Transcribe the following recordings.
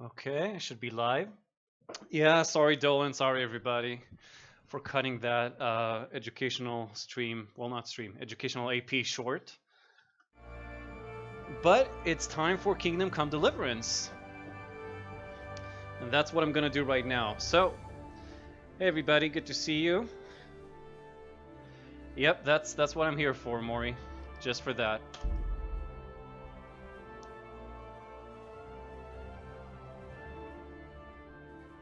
Okay, I should be live. Yeah, sorry Dolan, sorry everybody for cutting that educational stream, well not stream, educational AP short. But it's time for Kingdom Come Deliverance. And that's what I'm gonna do right now. So, hey everybody, good to see you. Yep, that's what I'm here for, Maury. Just for that.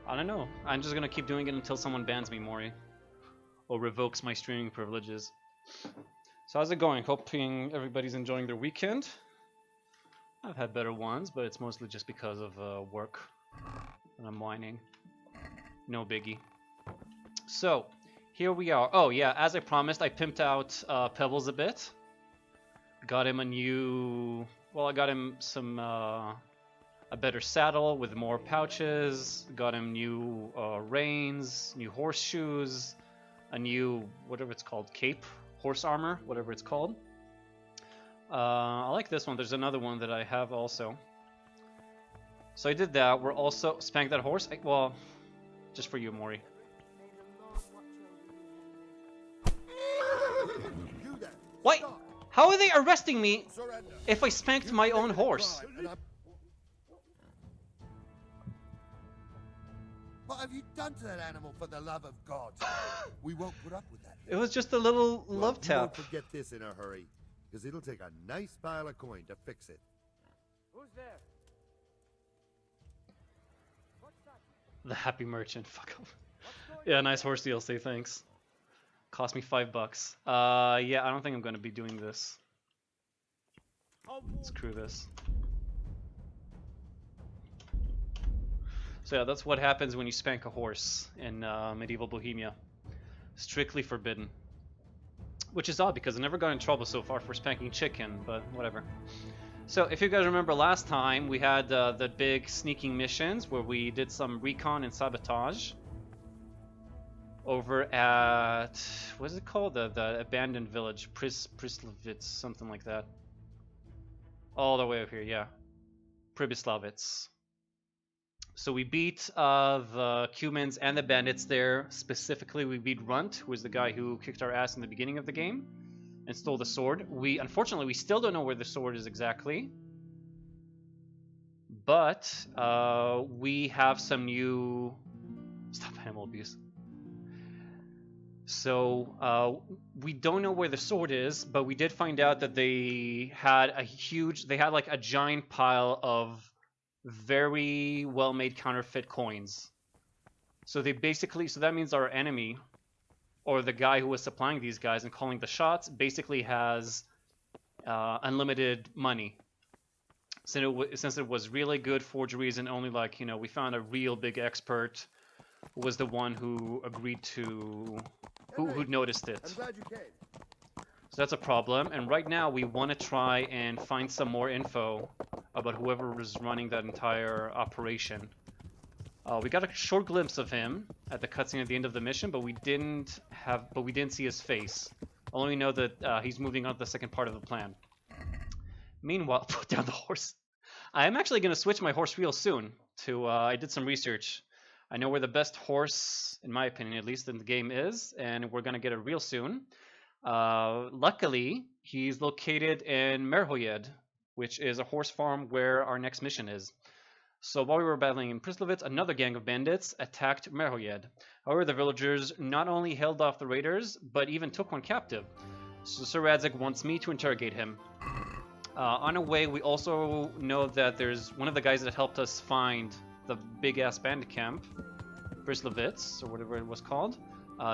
I don't know. I'm just gonna keep doing it until someone bans me, Maury. Or revokes my streaming privileges. So how's it going? Hoping everybody's enjoying their weekend. I've had better ones, but it's mostly just because of work. And I'm whining. No biggie. So, here we are. Oh yeah, as I promised, I pimped out Pebbles a bit. Got him a new... Well, I got him some... a better saddle with more pouches. Got him new reins, new horseshoes, a new, whatever it's called, cape, horse armor, whatever it's called. I like this one. There's another one that I have also. So I did that. We're also spank that horse. Well, just for you, Maury. What? How are they arresting me if I spanked my own horse? What have you done to that animal, for the love of God? We won't put up with that. It was just a little love You tap. won't forget this in a hurry, because it'll take a nice pile of coin to fix it. Who's there? What's that? The happy merchant. Fuck off. Yeah, nice horse deal. Say thanks. Cost me $5. Yeah, I don't think I'm gonna be doing this. Screw this. So yeah, that's what happens when you spank a horse in medieval Bohemia. Strictly forbidden. Which is odd because I never got in trouble so far for spanking chicken, but whatever. So if you guys remember last time, we had the big sneaking missions where we did some recon and sabotage. Over at, what is it called? The abandoned village, Prislavitz, something like that. All the way up here, yeah. Pribyslavitz. So we beat the Cumans and the bandits there. Specifically, we beat Runt, who was the guy who kicked our ass in the beginning of the game and stole the sword. Unfortunately, we still don't know where the sword is exactly. But we have some new... Stop animal abuse. So we don't know where the sword is, but we did find out that they had like a giant pile of very well-made counterfeit coins. So that means our enemy, or the guy who was supplying these guys and calling the shots, basically has unlimited money. Since it was really good forgeries and only we found a real big expert who was the one who agreed to, who noticed it. I'm glad you came. So that's a problem, and right now we want to try and find some more info about whoever was running that entire operation. We got a short glimpse of him at the cutscene at the end of the mission, but we didn't see his face. Only know that he's moving on to the second part of the plan. Meanwhile, put down the horse. I am actually going to switch my horse real soon. I did some research. I know where the best horse, in my opinion at least, in the game is, and we're going to get it real soon. Luckily, he's located in Merhoyed, which is a horse farm where our next mission is. So while we were battling in Prislavitz, another gang of bandits attacked Merhoyed. However, the villagers not only held off the raiders, but even took one captive. So Sir Radzig wants me to interrogate him. On our way, we also know that there's one of the guys that helped us find the big-ass bandit camp, Prislavitz, or whatever it was called,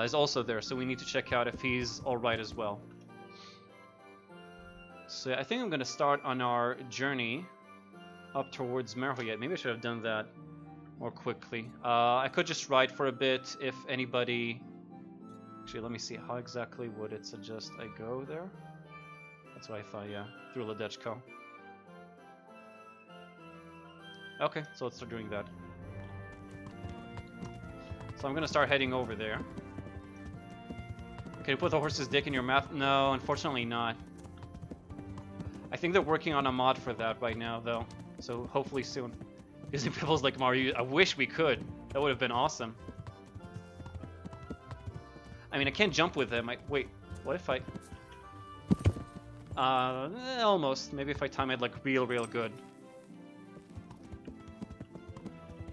is also there, so we need to check out if he's alright as well. So I think I'm going to start on our journey up towards Merhoyed. Maybe I should have done that more quickly. I could just ride for a bit if anybody... Actually, let me see. How exactly would it suggest I go there? That's what I thought, yeah. Through Ledechko. Okay, so let's start doing that. So I'm going to start heading over there. Can you put the horse's dick in your mouth? No, unfortunately not. I think they're working on a mod for that right now, though. So hopefully soon. Using pebbles like Mario, I wish we could. That would have been awesome. I mean, I can't jump with him. Wait, what if I... almost. Maybe if I time it like real good.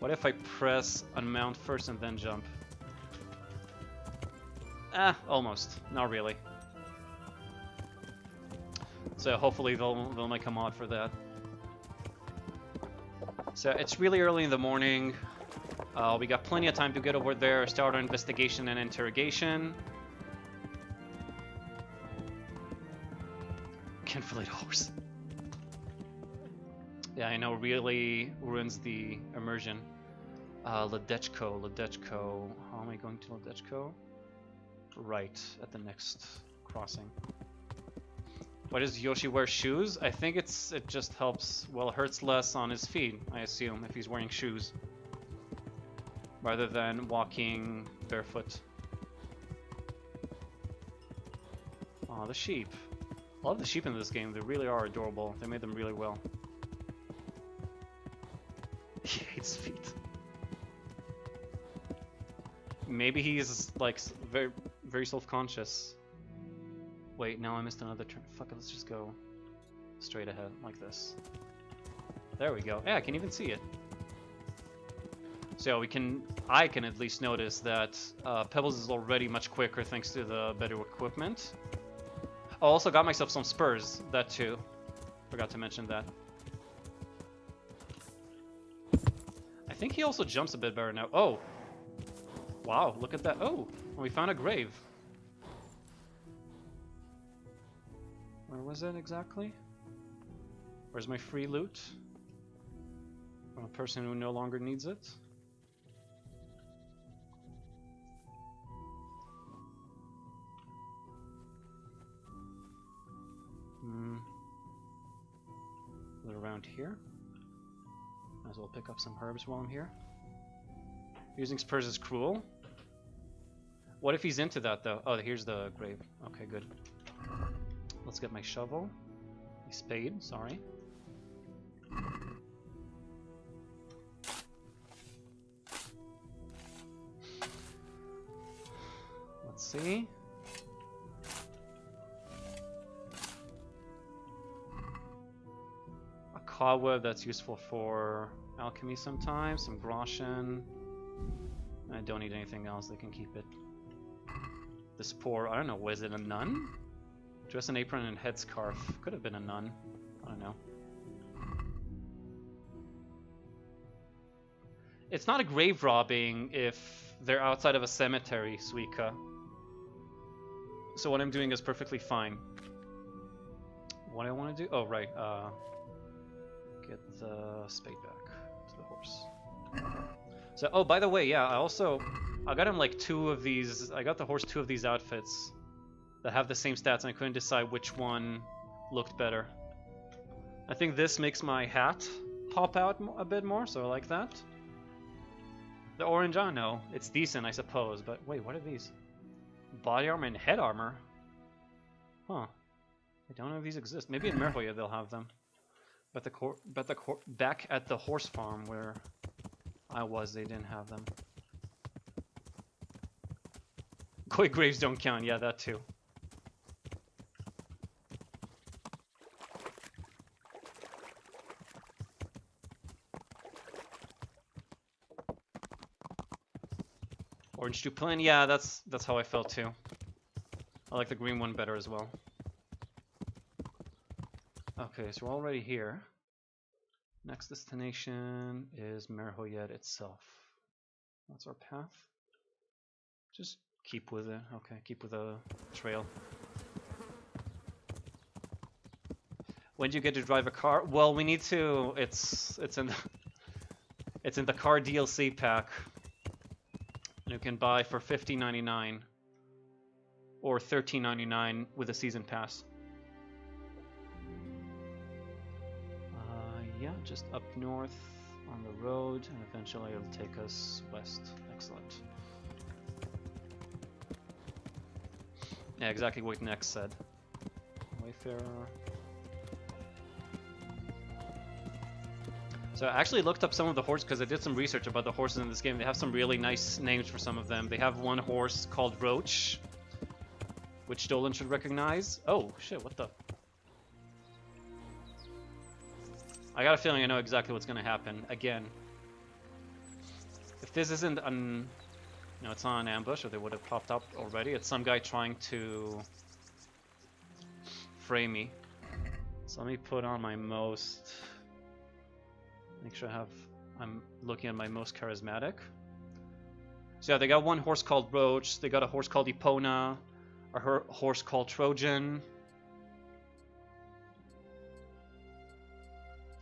What if I press unmount first and then jump? Almost. Not really. So hopefully they'll make a mod for that. So it's really early in the morning. We got plenty of time to get over there, start our investigation and interrogation. Can't fillet horse. Yeah, I know, really ruins the immersion. Ledechko. How am I going to Ledechko? Right, at the next crossing. Why does Yoshi wear shoes? I think it just helps, well, it hurts less on his feet, I assume, if he's wearing shoes. Rather than walking barefoot. Aw, the sheep. I love the sheep in this game, they really are adorable. They made them really well. He hates feet. Maybe he's like very self-conscious. Wait, now I missed another turn. Fuck it, let's just go straight ahead like this. There we go. Yeah, I can even see it. So I can at least notice that Pebbles is already much quicker thanks to the better equipment. I also got myself some spurs, that too. Forgot to mention that. I think he also jumps a bit better now. Oh! Wow, look at that. Oh! We found a grave. Where was it exactly? Where's my free loot? From a person who no longer needs it? Is it around here? Might as well pick up some herbs while I'm here. Using spurs is cruel. What if he's into that though? Oh, here's the grave. Okay, good. Let's get my shovel. My spade, sorry. Let's see. A cobweb that's useful for alchemy sometimes. Some groschen. I don't need anything else, they can keep it. The spore, I don't know, was it a nun? Dress and apron and headscarf. Could have been a nun. I don't know. It's not a grave robbing if they're outside of a cemetery, Suika. So what I'm doing is perfectly fine. What I want to do? Oh, right. Get the spade back to the horse. So, oh, by the way, yeah, I got him like I got the horse 2 of these outfits that have the same stats, and I couldn't decide which one looked better. I think this makes my hat pop out a bit more, so I like that. The orange, I don't know, it's decent, I suppose, but wait, what are these? Body armor and head armor? Huh. I don't know if these exist. Maybe in Merhoya they'll have them. But back at the horse farm where I was, they didn't have them. Koi graves don't count, yeah, that too. Orange too plain, yeah, that's how I felt too. I like the green one better as well. Okay, so we're already here. Next destination is Merhoyed itself. That's our path. Just keep with it. Okay, keep with the trail. When do you get to drive a car? Well, we need to. It's in the car DLC pack. You can buy for $15.99 or $13.99 with a season pass. Yeah, just up north on the road, and eventually it'll take us west. Excellent. Yeah, exactly what Nex said. Wayfarer. So I actually looked up some of the horses because I did some research about the horses in this game. They have some really nice names for some of them. They have one horse called Roach, which Dolan should recognize. Oh, shit, what the... I got a feeling I know exactly what's going to happen. Again. If this isn't an... No, it's not an ambush, or they would have popped up already. It's some guy trying to... frame me. So let me put on my most... Make sure I'm looking at my most charismatic. So yeah, they got one horse called Roach. They got a horse called Epona. A horse called Trojan.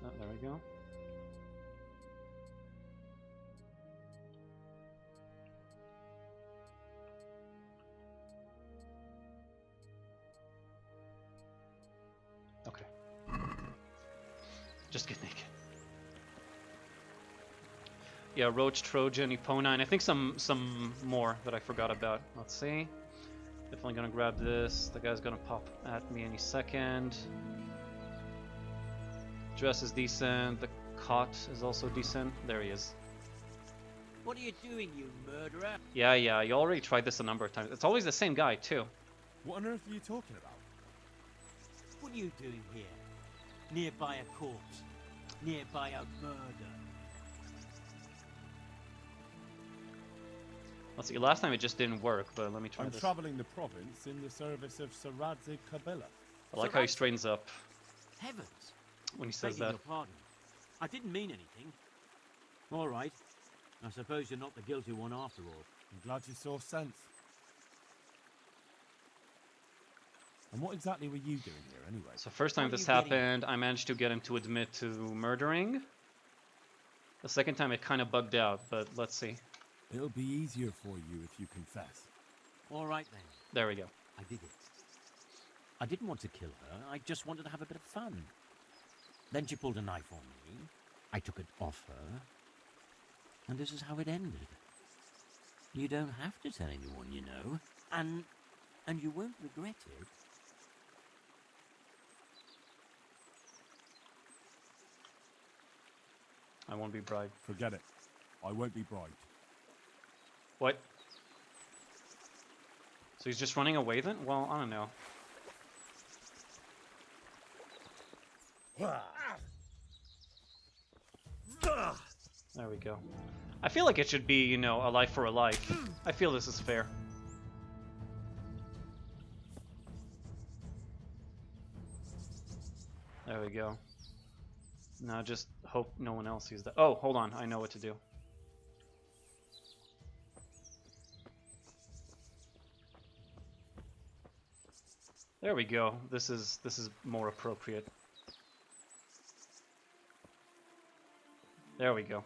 Oh, there we go. Okay. Just get naked. Yeah, Roach, Trojan, Epona, and I think some more that I forgot about. Let's see. Definitely gonna grab this. The guy's gonna pop at me any second. Dress is decent. The cot is also decent. There he is. What are you doing, you murderer? Yeah, you already tried this a number of times. It's always the same guy, too. What on earth are you talking about? What are you doing here? Nearby a corpse. Nearby a murder. Let's see, last time it just didn't work, but let me try I'm this. traveling the province in the service of Sir Radzig Kabila. I like how he straightens up Heavens! when he says Begging that. your pardon. I didn't mean anything. All right. I suppose you're not the guilty one after all. I'm glad you saw sense. And what exactly were you doing here anyway? So first time What are this you getting happened, I managed to get him to admit to murdering. The second time it kind of bugged out, but let's see. It'll be easier for you if you confess. All right then. There we go. I did it. I didn't want to kill her. I just wanted to have a bit of fun. Then she pulled a knife on me. I took it off her. And this is how it ended. You don't have to tell anyone, you know. And you won't regret it. I won't be bribed. Forget it. I won't be bribed. What? So he's just running away then? Well, I don't know. There we go. I feel like it should be, you know, a life for a life. I feel this is fair. There we go. Now just hope no one else sees that. Oh, hold on. I know what to do. There we go. This is more appropriate. There we go.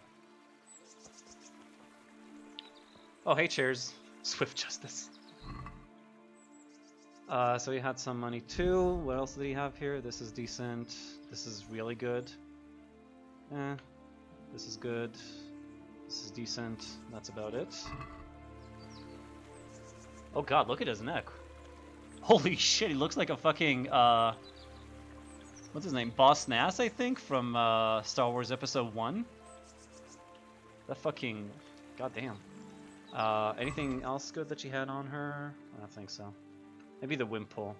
Oh, hey, cheers. Swift justice. So he had some money too. What else did he have here? This is decent. This is really good. This is good. This is decent. That's about it. Oh god, look at his neck. Holy shit, he looks like a fucking, what's his name? Boss Nass, I think, from Star Wars Episode 1. That fucking... goddamn. Anything else good that she had on her? I don't think so. Maybe the Wimple.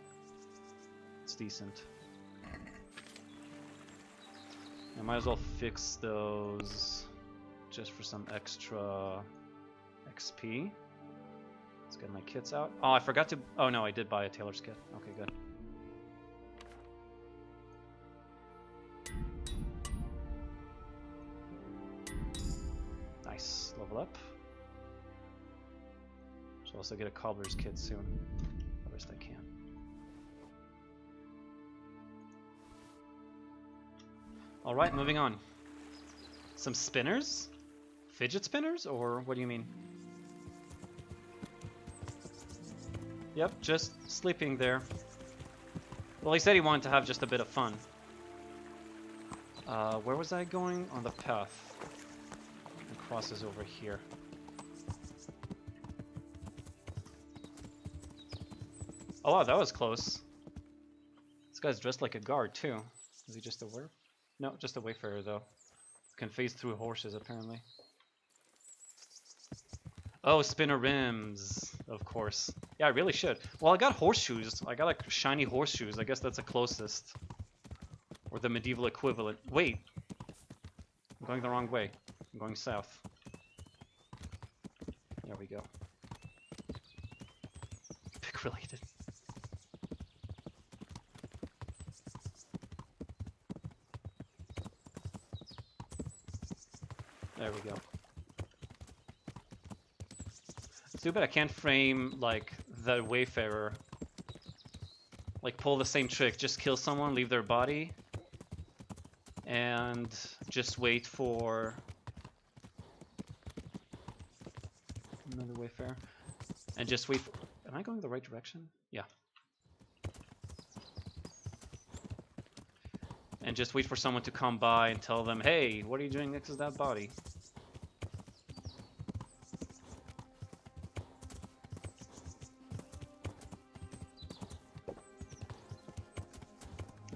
It's decent. I might as well fix those just for some extra XP. Let's get my kits out. Oh, I forgot to... Oh no, I did buy a tailor's kit. Okay, good. Nice. Level up. Should also get a cobbler's kit soon. At least I can. Alright, moving on. Some spinners? Fidget spinners? Or what do you mean? Yep, just sleeping there. Well, he said he wanted to have just a bit of fun. Where was I going? On the path. It crosses over here. Oh wow, that was close. This guy's dressed like a guard too. Is he just a werewolf? No, just a wayfarer though. Can phase through horses, apparently. Oh, spinner rims, of course. Yeah, I really should. Well, I got horseshoes. I got like shiny horseshoes. I guess that's the closest. Or the medieval equivalent. Wait. I'm going the wrong way. I'm going south. There we go. Pick related. There we go. It's too bad I can't frame, like, the Wayfarer. Like, pull the same trick. Just kill someone, leave their body, and just wait for another Wayfarer. And just wait for... Am I going the right direction? Yeah. And just wait for someone to come by and tell them, hey, what are you doing next to that body?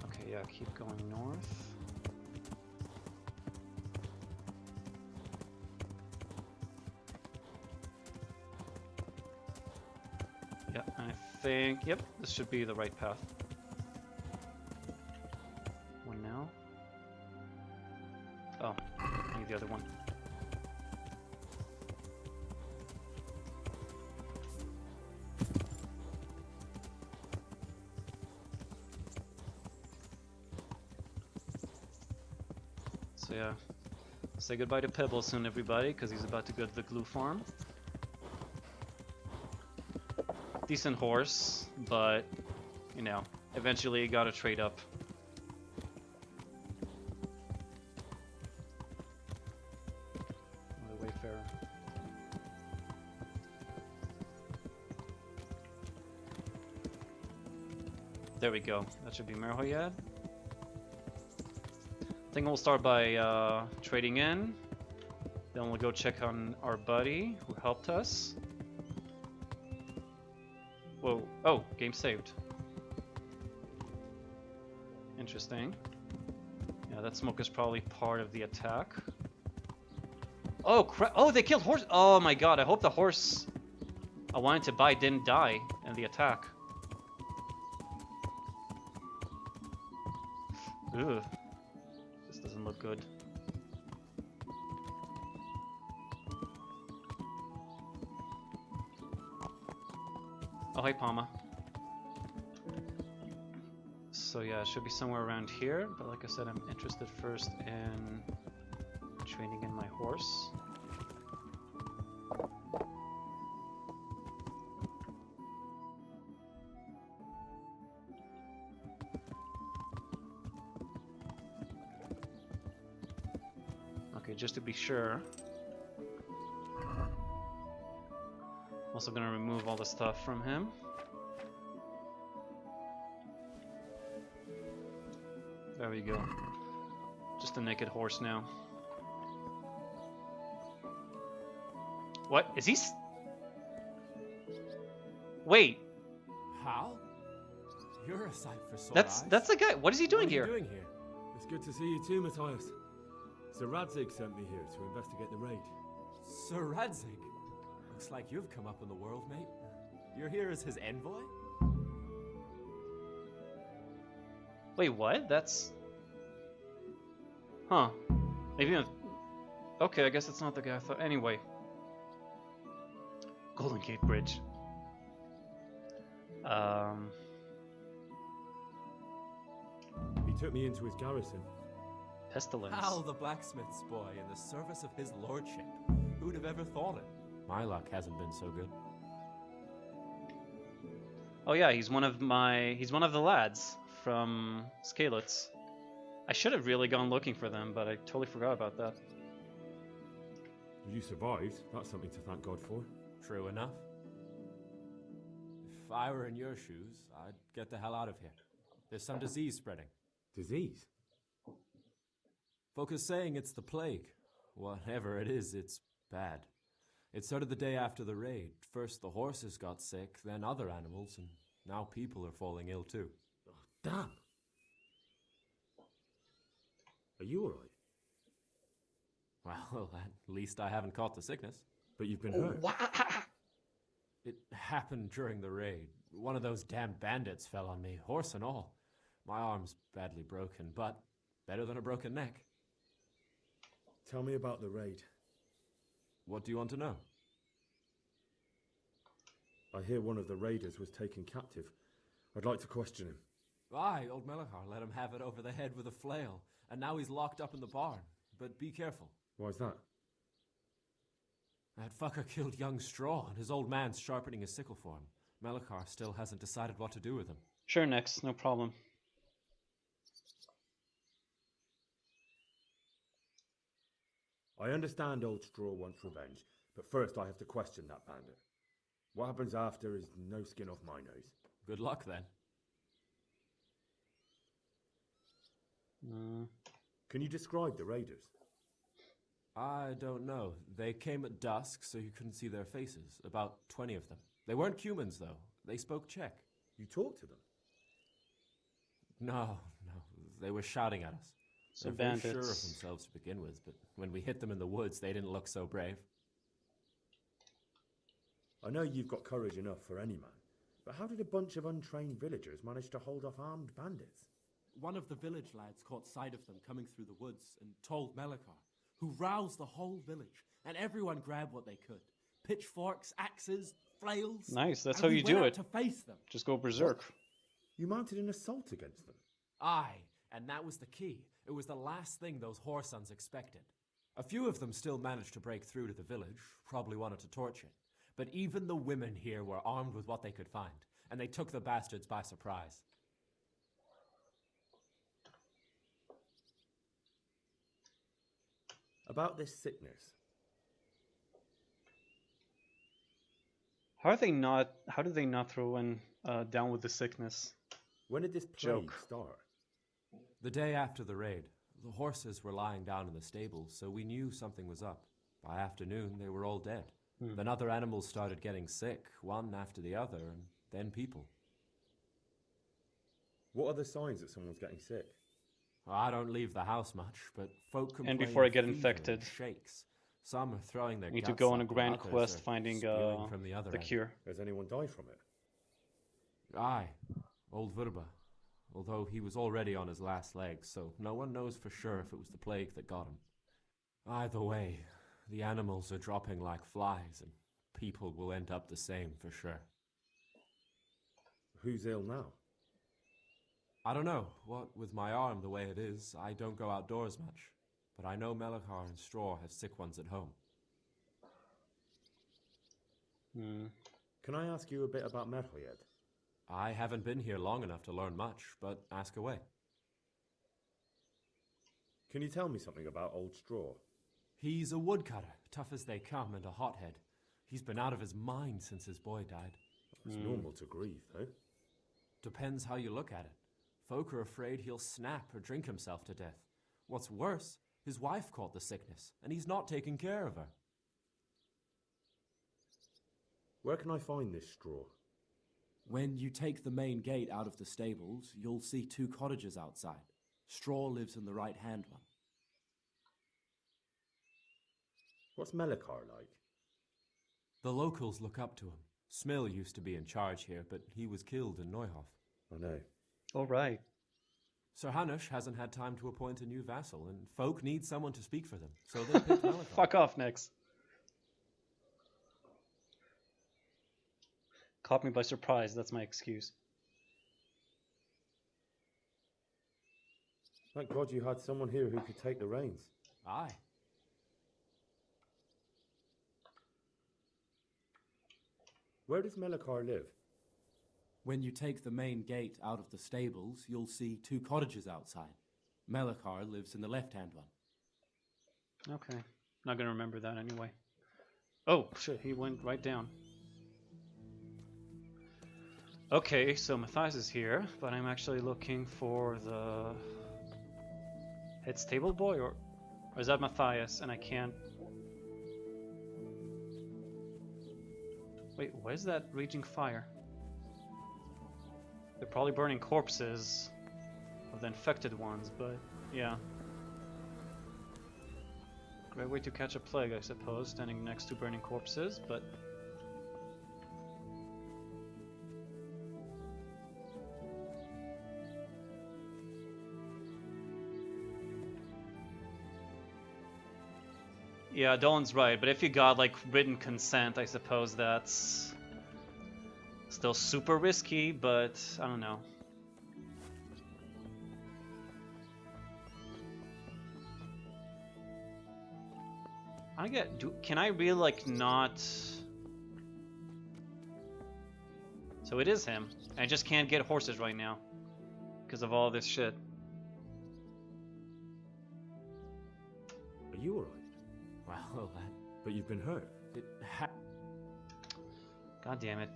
Okay, yeah, keep going north. Yeah, I think, yep, this should be the right path. One now. Oh, I need the other one. So yeah, say goodbye to Pebble soon, everybody, because he's about to go to the glue farm. Decent horse, but, you know, eventually you gotta trade up. What a Wayfarer. There we go. That should be Merhoyad. I think we'll start by trading in. Then we'll go check on our buddy who helped us. Whoa. Oh, game saved. Interesting. Yeah, that smoke is probably part of the attack. Oh, crap. Oh, they killed horse. Oh my god, I hope the horse I wanted to buy didn't die in the attack. Ugh. This doesn't look good. Oh, hey, Palma. So yeah, it should be somewhere around here, but like I said, I'm interested first in training in my horse. Okay, just to be sure. Also gonna remove all the stuff from him. There we go. Just a naked horse now. What? Is he Wait. Hal? You're a sight for sore That's the guy. What is he doing here? What are you doing here? It's good to see you too, Matthias. Sir Radzig sent me here to investigate the raid. Sir Radzig? Looks like you've come up in the world, mate. You're here as his envoy? Wait, what? That's... Huh. Maybe not... Okay, I guess it's not the guy I thought. Anyway. Golden Gate Bridge. He took me into his garrison. Pestilence. Hal, the blacksmith's boy, in the service of his lordship. Who'd have ever thought it? My luck hasn't been so good. Oh yeah, he's one of the lads from Scalets. I should have really gone looking for them, but I totally forgot about that. You survived. That's something to thank God for. True enough. If I were in your shoes, I'd get the hell out of here. There's some disease spreading. Disease? Folk are saying it's the plague. Whatever it is, it's bad. It started the day after the raid. First the horses got sick, then other animals, and now people are falling ill too. Oh, damn. Are you alright? Well, at least I haven't caught the sickness. But you've been hurt. It happened during the raid. One of those damn bandits fell on me, horse and all. My arm's badly broken, but better than a broken neck. Tell me about the raid. What do you want to know? I hear one of the raiders was taken captive. I'd like to question him. Aye, old Melachar let him have it over the head with a flail, and now he's locked up in the barn. But be careful. Why's that? That fucker killed young Straw, and his old man's sharpening his sickle for him. Melachar still hasn't decided what to do with him. Sure, Nix, no problem. I understand Old Straw wants revenge, but first I have to question that bandit. What happens after is no skin off my nose. Good luck, then. Can you describe the raiders? I don't know. They came at dusk, so you couldn't see their faces. About 20 of them. They weren't humans, though. They spoke Czech. You talked to them? No. They were shouting at us. So They're bandits. very sure of themselves to begin with, but when we hit them in the woods, they didn't look so brave. I know you've got courage enough for any man, but how did a bunch of untrained villagers manage to hold off armed bandits? One of the village lads caught sight of them coming through the woods and told Melachar, who roused the whole village, and everyone grabbed what they could. Pitchforks, axes, flails. Nice, that's and how we you went do out it. to face them. Just go berserk. You mounted an assault against them? Aye, and that was the key. It was the last thing those whoresons expected. A few of them still managed to break through to the village, probably wanted to torch it. But even the women here were armed with what they could find, and they took the bastards by surprise. About this sickness. How do they not throw in down with the sickness? When did this plague Joke. start? The day after the raid, the horses were lying down in the stable, so we knew something was up. By afternoon, they were all dead. Then other animals started getting sick, one after the other, and then people. What are the signs that someone's getting sick? I don't leave the house much, but folk complain before I of get fever infected. and shakes. Some are throwing their Need to guts go on a up, and grand others quest are finding spewing from the other the end. cure. Has anyone died from it? Aye, old Verba. Although he was already on his last legs, so no one knows for sure if it was the plague that got him. Either way, the animals are dropping like flies, and people will end up the same for sure. Who's ill now? I don't know. What with my arm the way it is, I don't go outdoors much. But I know Melachar and Straw have sick ones at home. Can I ask you a bit about Metal yet? I haven't been here long enough to learn much, but ask away. Can you tell me something about Old Straw? He's a woodcutter, tough as they come, and a hothead. He's been out of his mind since his boy died. It's normal to grieve, though. Depends how you look at it. Folk are afraid he'll snap or drink himself to death. What's worse, his wife caught the sickness, and he's not taking care of her. Where can I find this Straw? When you take the main gate out of the stables, you'll see 2 cottages outside. Straw lives in the right-hand one. What's Melachar like? The locals look up to him. Smill used to be in charge here, but he was killed in Neuhof. I know. All right. Sir Hanush hasn't had time to appoint a new vassal, and folk need someone to speak for them, so they picked Melachar. Fuck off, Nix. Caught me by surprise, that's my excuse. Thank God you had someone here who could take the reins. Aye. Where does Melachar live? When you take the main gate out of the stables, you'll see 2 cottages outside. Melachar lives in the left-hand one. Okay. Not gonna remember that anyway. Oh, shit, he went right down. Okay, so Matthias is here, but I'm actually looking for the head stable boy, or is that Matthias and I can't... Wait, what is that raging fire? They're probably burning corpses of the infected ones, but yeah. Great way to catch a plague, I suppose, standing next to burning corpses, but... Yeah, Dolan's right, but if you got, like, written consent, I suppose that's... still super risky, but I don't know. Can I really, like, not... So it is him. I just can't get horses right now because of all this shit. Are you alright? Well, But you've been hurt. God damn it.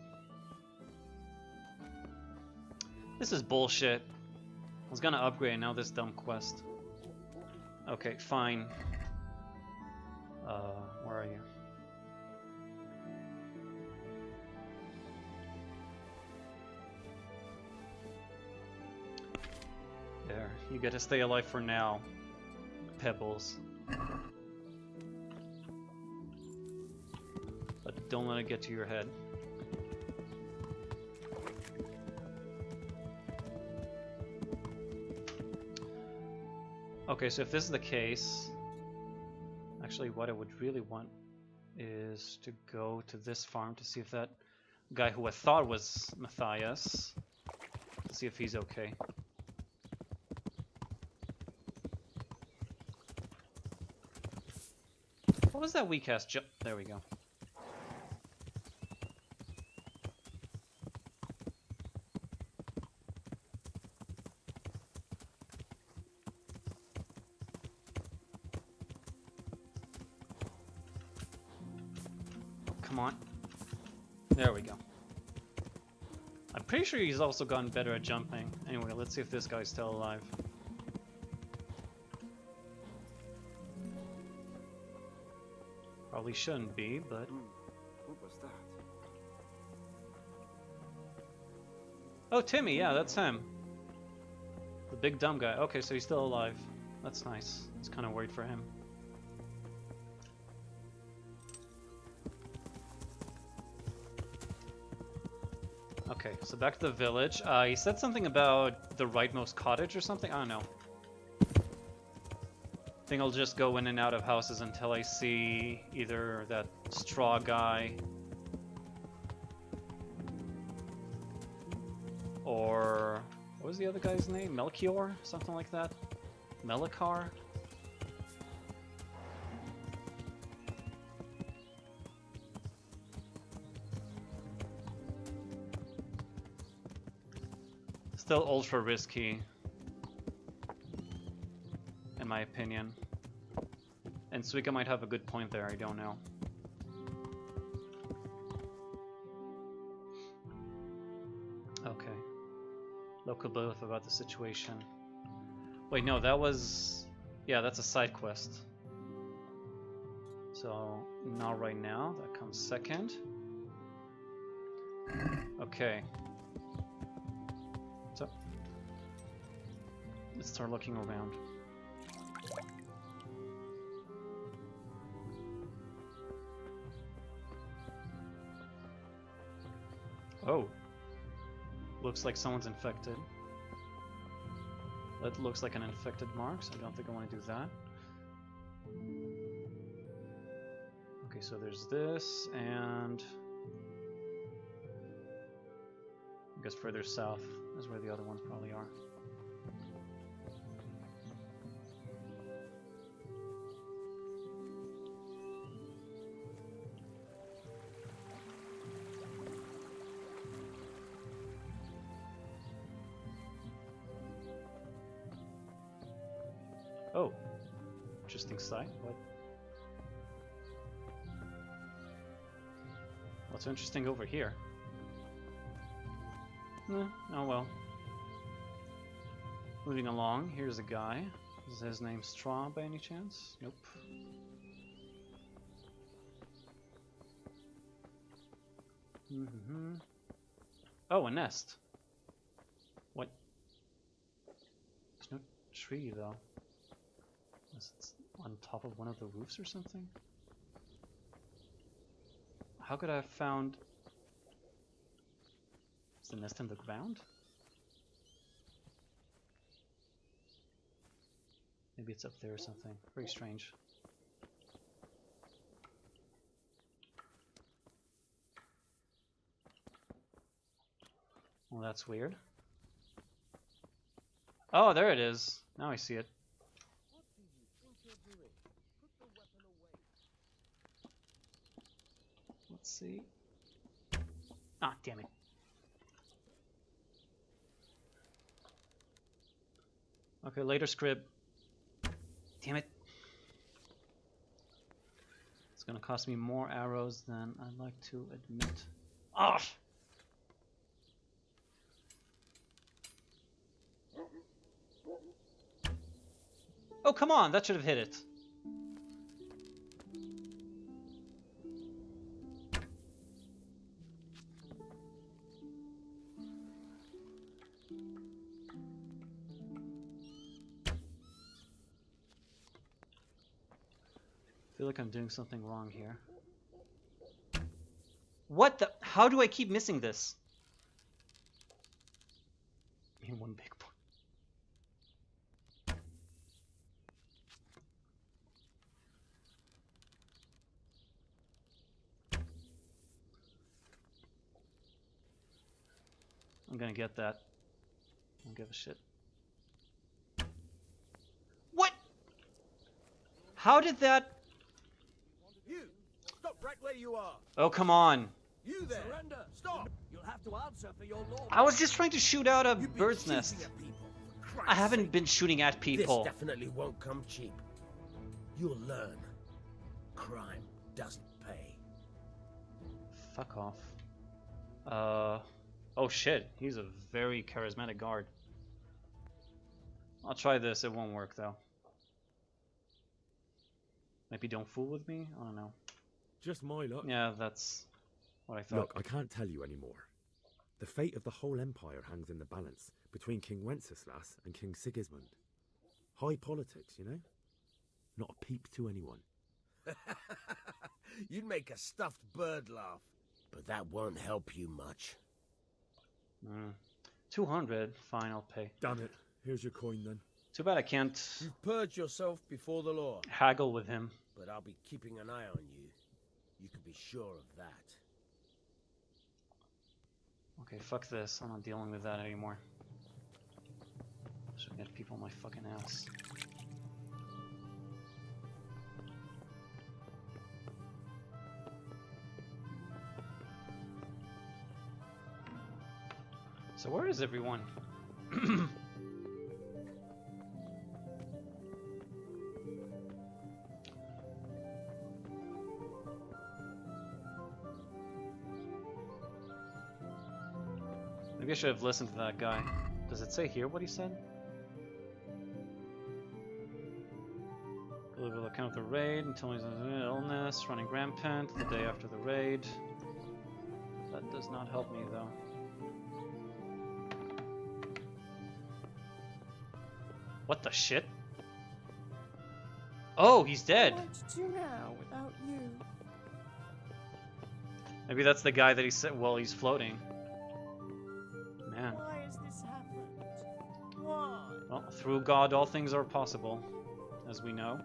This is bullshit. I was gonna upgrade, now this dumb quest. Okay, fine. Where are you? There, you get to stay alive for now, Pebbles. But don't let it get to your head. Okay, so if this is the case, actually what I would really want is to go to this farm to see if that guy who I thought was Matthias, to see if he's okay. What was that weak ass jump? There we go. Come on. There we go. I'm pretty sure he's also gotten better at jumping. Anyway, let's see if this guy's still alive. Probably shouldn't be, but... What was that? Oh, Timmy, yeah, that's him. The big dumb guy. Okay, so he's still alive. That's nice. I was kind of worried for him. Okay, so back to the village. He said something about the rightmost cottage or something? I don't know. I think I'll just go in and out of houses until I see either that straw guy or what was the other guy's name? Melchior? Something like that? Melikar? Still ultra risky, in my opinion. And Suika might have a good point there, I don't know. Okay. Local both about the situation. Wait, no, that was... Yeah, that's a side quest. So, not right now, that comes second. Okay. So, let's start looking around. Oh. Looks like someone's infected. That looks like an infected mark, so I don't think I want to do that. Okay, so there's this, and... I guess further south is where the other ones probably are. Oh, interesting sight. What's interesting over here? Oh well. Moving along, here's a guy. Is his name Straw by any chance? Nope. Oh, a nest. What? There's no tree though. Unless it's On top of one of the roofs or something? How could I have found... Is the nest in the ground? Maybe it's up there or something. Very strange. Well, that's weird. Oh, there it is. Now I see it. Let's see. Ah, damn it. Okay, later, Scrib. Damn it. It's gonna cost me more arrows than I'd like to admit. Ah! Oh, come on! That should have hit it. I feel like I'm doing something wrong here. What the? How do I keep missing this? In one big point. I'm gonna get that. I don't give a shit. What? How did that? You! Stop right where you are! Oh, come on. You there! Surrender! Stop! You'll have to answer for your law. I was just trying to shoot out a You've been bird's shooting nest. at people, for Christ's I haven't sake. been shooting at people. This definitely won't come cheap. You'll learn. Crime doesn't pay. Fuck off. Oh shit, he's a very charismatic guard. I'll try this, it won't work though. Maybe don't fool with me? I don't know. Just my luck. Yeah, that's what I thought. Look, I can't tell you anymore. The fate of the whole empire hangs in the balance between King Wenceslas and King Sigismund. High politics, you know? Not a peep to anyone. You'd make a stuffed bird laugh, but that won't help you much. 200, fine, I'll pay. Damn it. Here's your coin then. Too bad I can't You've purged yourself before the law, haggle with him. but I'll be keeping an eye on you. You can be sure of that. Okay, fuck this. I'm not dealing with that anymore. Should get people on my fucking ass. So where is everyone? Maybe I should have listened to that guy. Does it say here what he said? Deliver the account of the raid until he's in illness, running rampant the day after the raid. That does not help me though. What the shit? Oh, he's dead. What to do now without you? Maybe that's the guy that he said while he's floating. Man. Why has this happened? Why? Well, through God all things are possible, as we know.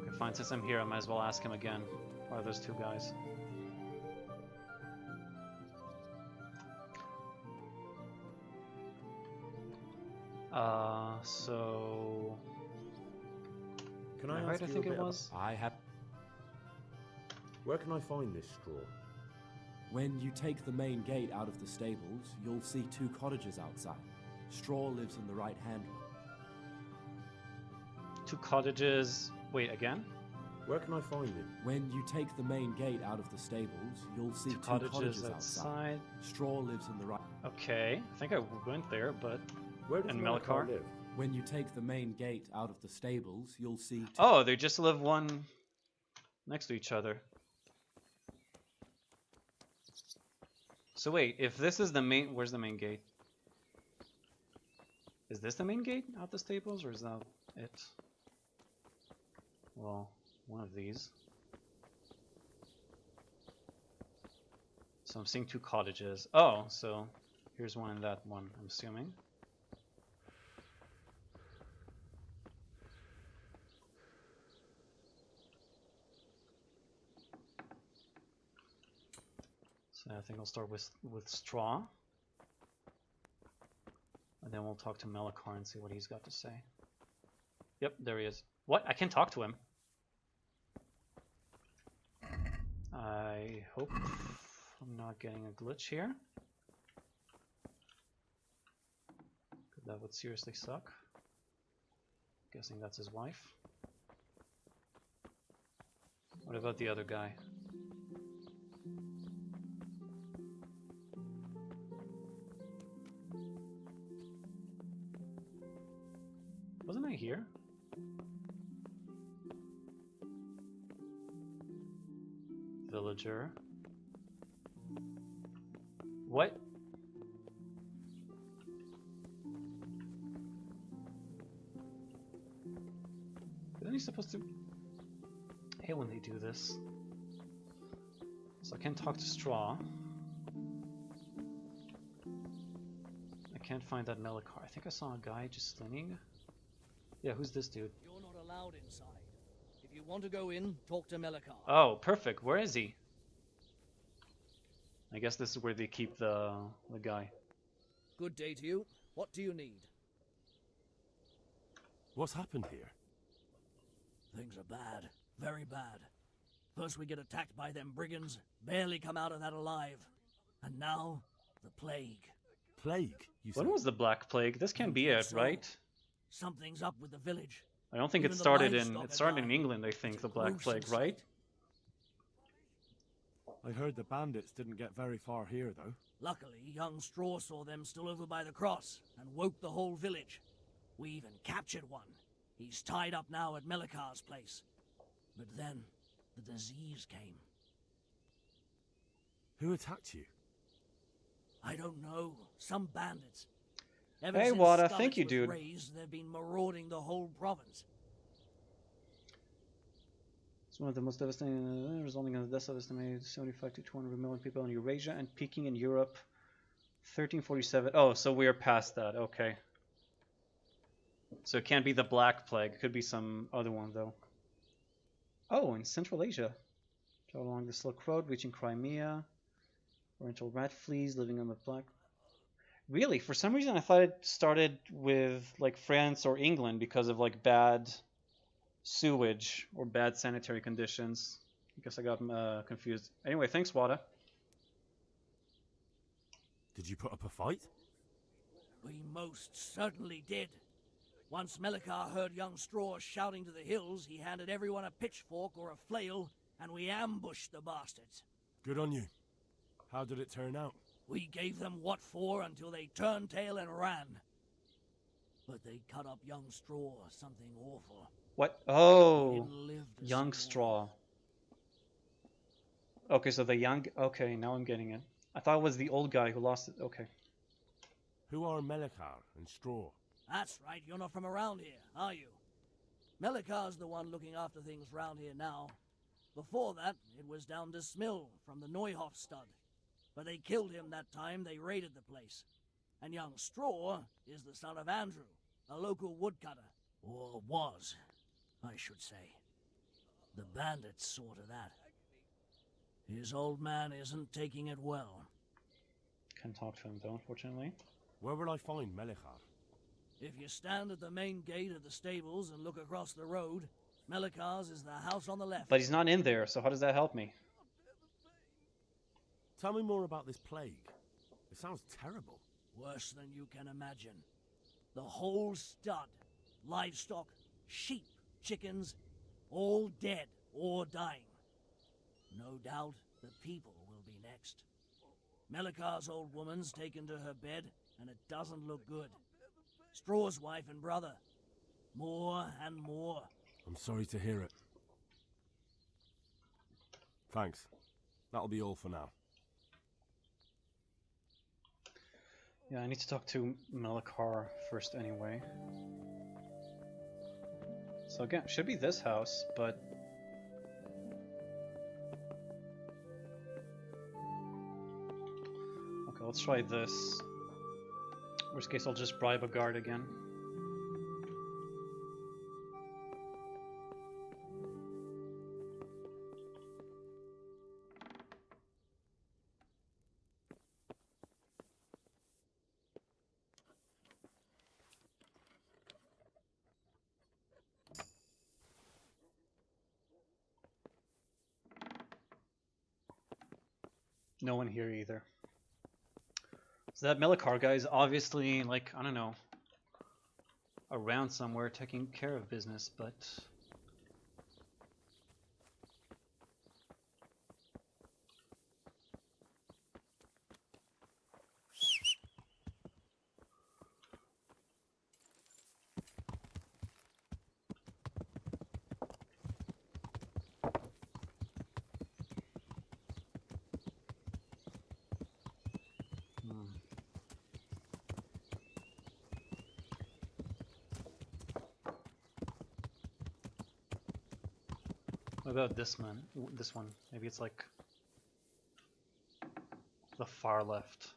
Okay, fine, since I'm here, I might as well ask him again. Where are those two guys? So... Can I Right, ask I you think a it bit was. I have. Where can I find this straw? When you take the main gate out of the stables, you'll see 2 cottages outside. Straw lives in the right-hand one. 2 cottages... Wait, again? Where can I find it? When you take the main gate out of the stables, you'll see 2 cottages outside. Straw lives in the right. Okay, I think I went there, but... Where does And Melikar Melikar? live? When you take the main gate out of the stables, you'll see 2. Oh, they just live one next to each other. So wait, if this is the main... Where's the main gate? Is this the main gate out the stables, or is that it? Well, one of these. So I'm seeing 2 cottages. Oh, so here's one in that one, I'm assuming. So I think I'll start with straw. And then we'll talk to Melikar and see what he's got to say. Yep, there he is. What? I can't talk to him. I hope I'm not getting a glitch here. That would seriously suck. Guessing that's his wife. What about the other guy? Wasn't I here? Villager. What? Isn't he supposed to... I hate when they do this. So I can't talk to Straw. I can't find that Melikar. I think I saw a guy just slinning. Yeah, who's this dude? You're not allowed inside. If you want to go in, talk to Melikar. Oh, perfect. Where is he? I guess this is where they keep the guy. Good day to you. What do you need? What's happened here? Things are bad. Very bad. First we get attacked by them brigands, barely come out of that alive. And now, the plague. Plague, you said? When was the Black Plague? This can't be it, right? Something's up with the village. I don't think Even it the started livestock in are England, I It's think, a the Black gruesome Plague, right? I heard the bandits didn't get very far here, though. Luckily, young Straw saw them still over by the cross and woke the whole village. We even captured one. He's tied up now at Melikar's place. But then, the disease came. Who attacked you? I don't know. Some bandits. Hey, since Wada, Scarlet thank you, was dude. Raised, they've been marauding the whole province. It's one of the most devastating, resulting in the deaths of estimated 75 to 200 million people in Eurasia and peaking in Europe. 1347. Oh, so we are past that. Okay. So it can't be the Black Plague. It could be some other one, though. Oh, in Central Asia. Travel along the Silk Road, reaching Crimea. Oriental rat fleas living on the Black... Really? For some reason I thought it started with, like, France or England because of, like, bad sewage or bad sanitary conditions. I guess I got confused. Anyway, thanks, Wada. Did you put up a fight? We most certainly did. Once Melikar heard young Straw shouting to the hills, he handed everyone a pitchfork or a flail, and we ambushed the bastards. Good on you. How did it turn out? We gave them what for until they turned tail and ran. But they cut up young Straw, something awful. What? He Oh, didn't live to young see Straw. more. Okay, so the young... Okay, now I'm getting it. I thought it was the old guy who lost it. Okay. Who are Melikar and Straw? That's right, you're not from around here, are you? Melikar's the one looking after things round here now. Before that, it was down to Smill from the Neuhoff stud. But they killed him that time they raided the place. And young Straw is the son of Andrew, a local woodcutter. Or was, I should say. The bandits saw to that. His old man isn't taking it well. Can't talk to him, though, unfortunately. Where will I find Melikar? If you stand at the main gate of the stables and look across the road, Melikar's is the house on the left. But he's not in there, so how does that help me? Tell me more about this plague. It sounds terrible. Worse than you can imagine. The whole stud, livestock, sheep, chickens, all dead or dying. No doubt the people will be next. Melikar's old woman's taken to her bed, and it doesn't look good. Straw's wife and brother. More and more. I'm sorry to hear it. Thanks. That'll be all for now. Yeah, I need to talk to Melikar first anyway. So again, should be this house, but... Okay, let's try this. Worst case, I'll just bribe a guard again. No one here either. So that Melikar guy is obviously, like, I don't know, around somewhere taking care of business, but... What about this man? This one? Maybe it's like the far left.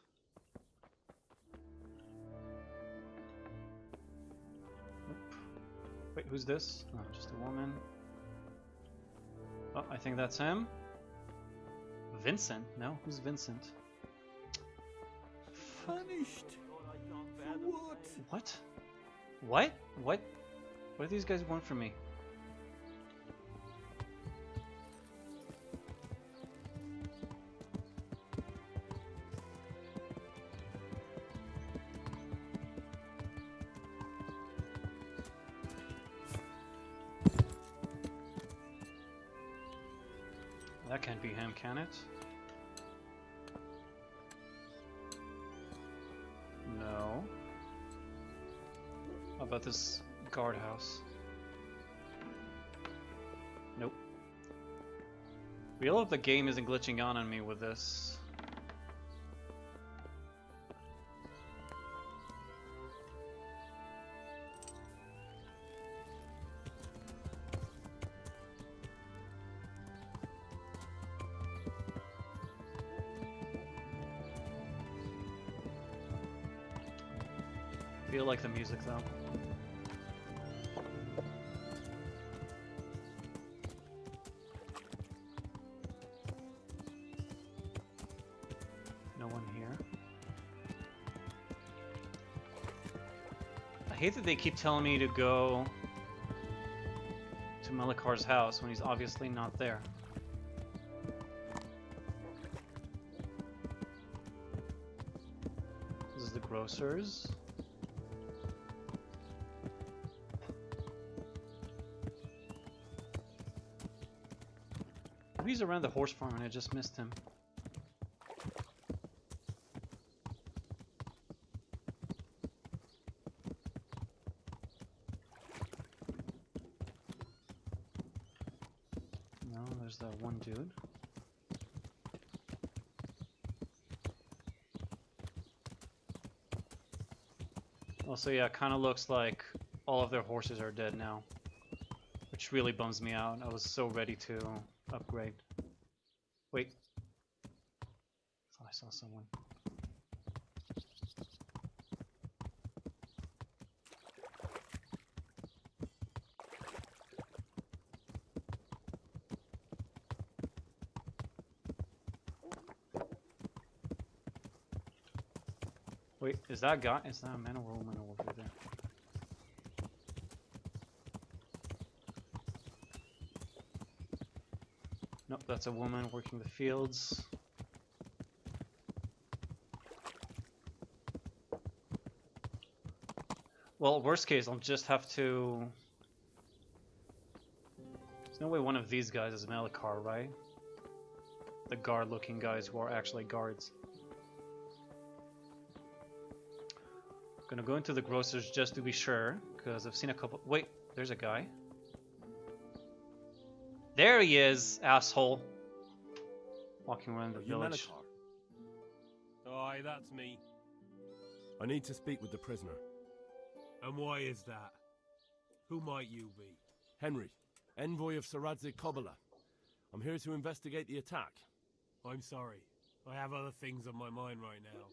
Nope. Wait, who's this? Oh, just a woman. Oh, I think that's him. Vincent? No, who's Vincent? Punished. For what? What? What? What? What do these guys want from me? That can't be him, can it? No. How about this guardhouse? Nope. Real hope the game isn't glitching on me with this. Feel like the music though. No one here. I hate that they keep telling me to go to Melikar's house when he's obviously not there. This is the grocer's. Maybe he's around the horse farm and I just missed him. No, there's that one dude. Also, yeah, it kind of looks like all of their horses are dead now, which really bums me out. I was so ready to upgrade. Wait. Thought I saw someone. Wait, is that guy? Is that a man or a woman over there? Nope, that's a woman working the fields. Well, worst case, I'll just have to... There's no way one of these guys is Melikar, right? The guard-looking guys who are actually guards. Gonna go into the grocer's just to be sure, because I've seen a couple... Wait, there's a guy. There he is, asshole. Walking around the village. Aye, that's me. I need to speak with the prisoner. And why is that? Who might you be? Henry, envoy of Sir Radzig Kobyla. I'm here to investigate the attack. I'm sorry. I have other things on my mind right now.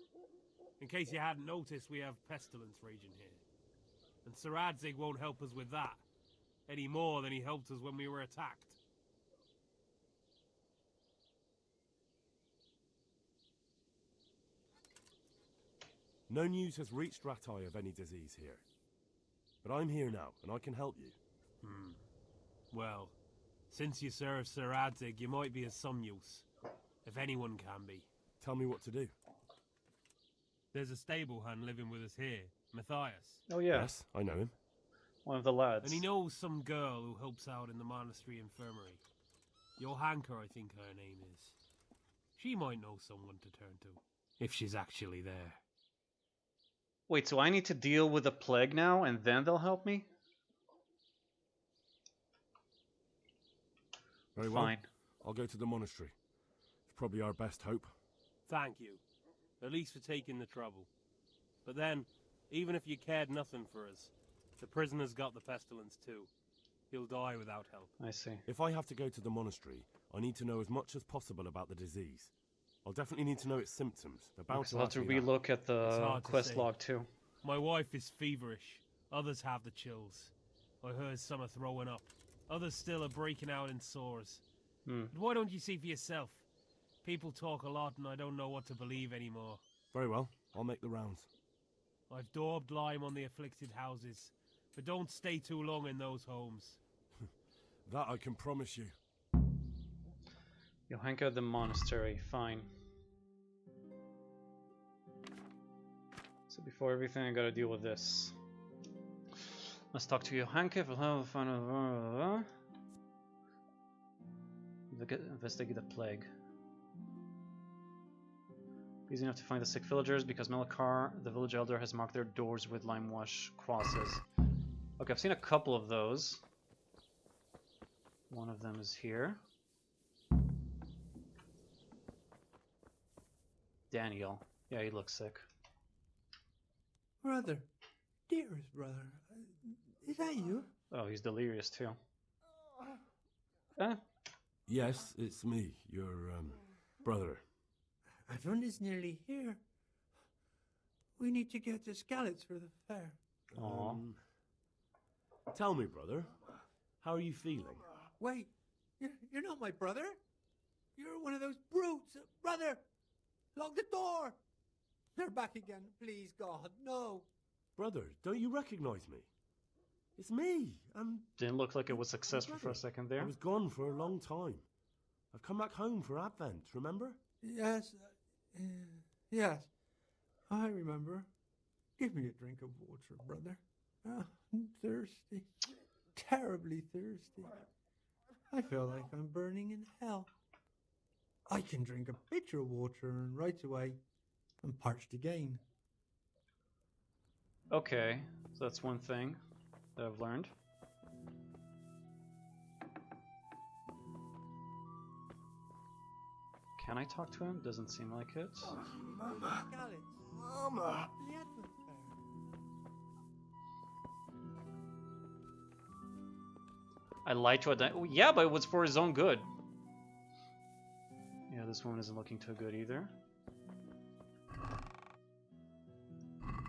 In case you hadn't noticed, we have pestilence raging here. And Sir Radzig won't help us with that, any more than he helped us when we were attacked. No news has reached Ratai of any disease here. But I'm here now, and I can help you. Well, since you serve Sir Radzig, you might be of some use. If anyone can be. Tell me what to do. There's a stable hand living with us here, Matthias. Oh yeah, Yes, I know him. one of the lads. And he knows some girl who helps out in the monastery infirmary. Johanka, I think her name is. She might know someone to turn to, if she's actually there. Wait, so I need to deal with the plague now, and then they'll help me? Very well. Fine. I'll go to the monastery. It's probably our best hope. Thank you. At least for taking the trouble. But then, even if you cared nothing for us, the prisoner's got the pestilence too. He'll die without help. I see. If I have to go to the monastery, I need to know as much as possible about the disease. I'll definitely need to know its symptoms. They're bound I'll have ask to me that. relook at It's the hard to quest say. log too. My wife is feverish. Others have the chills. I heard some are throwing up. Others still are breaking out in sores. But why don't you see for yourself? People talk a lot and I don't know what to believe anymore. Very well. I'll make the rounds. I've daubed lime on the afflicted houses, but don't stay too long in those homes. That I can promise you. Johanka the monastery, fine. So before everything, I gotta deal with this. Let's talk to Johanka. Investigate the plague. Easy enough to find the sick villagers because Melikar, the village elder, has marked their doors with lime wash crosses. Okay, I've seen a couple of those. One of them is here. Daniel. Yeah, he looks sick. Brother, dearest brother, is that you? Oh, he's delirious too. Yes, it's me, your, brother. Everyone is nearly here. We need to get to Skalitz for the fair. Aw. Tell me, brother, how are you feeling? Wait, you're not my brother? You're one of those brutes. Brother, lock the door. They're back again. Please, God, no. Brother, don't you recognize me? It's me. Didn't look like it was successful for a second there. I was gone for a long time. I've come back home for Advent, remember? Yes, yes, I remember. Give me a drink of water, brother. I'm thirsty, terribly thirsty. I feel like I'm burning in hell. I can drink a pitcher of water and right away I'm parched again. Okay, so that's one thing that I've learned. Can I talk to him? Doesn't seem like it. Mama. Mama. The Advent fair. I lied to a yeah, but it was for his own good. Yeah, this woman isn't looking too good either.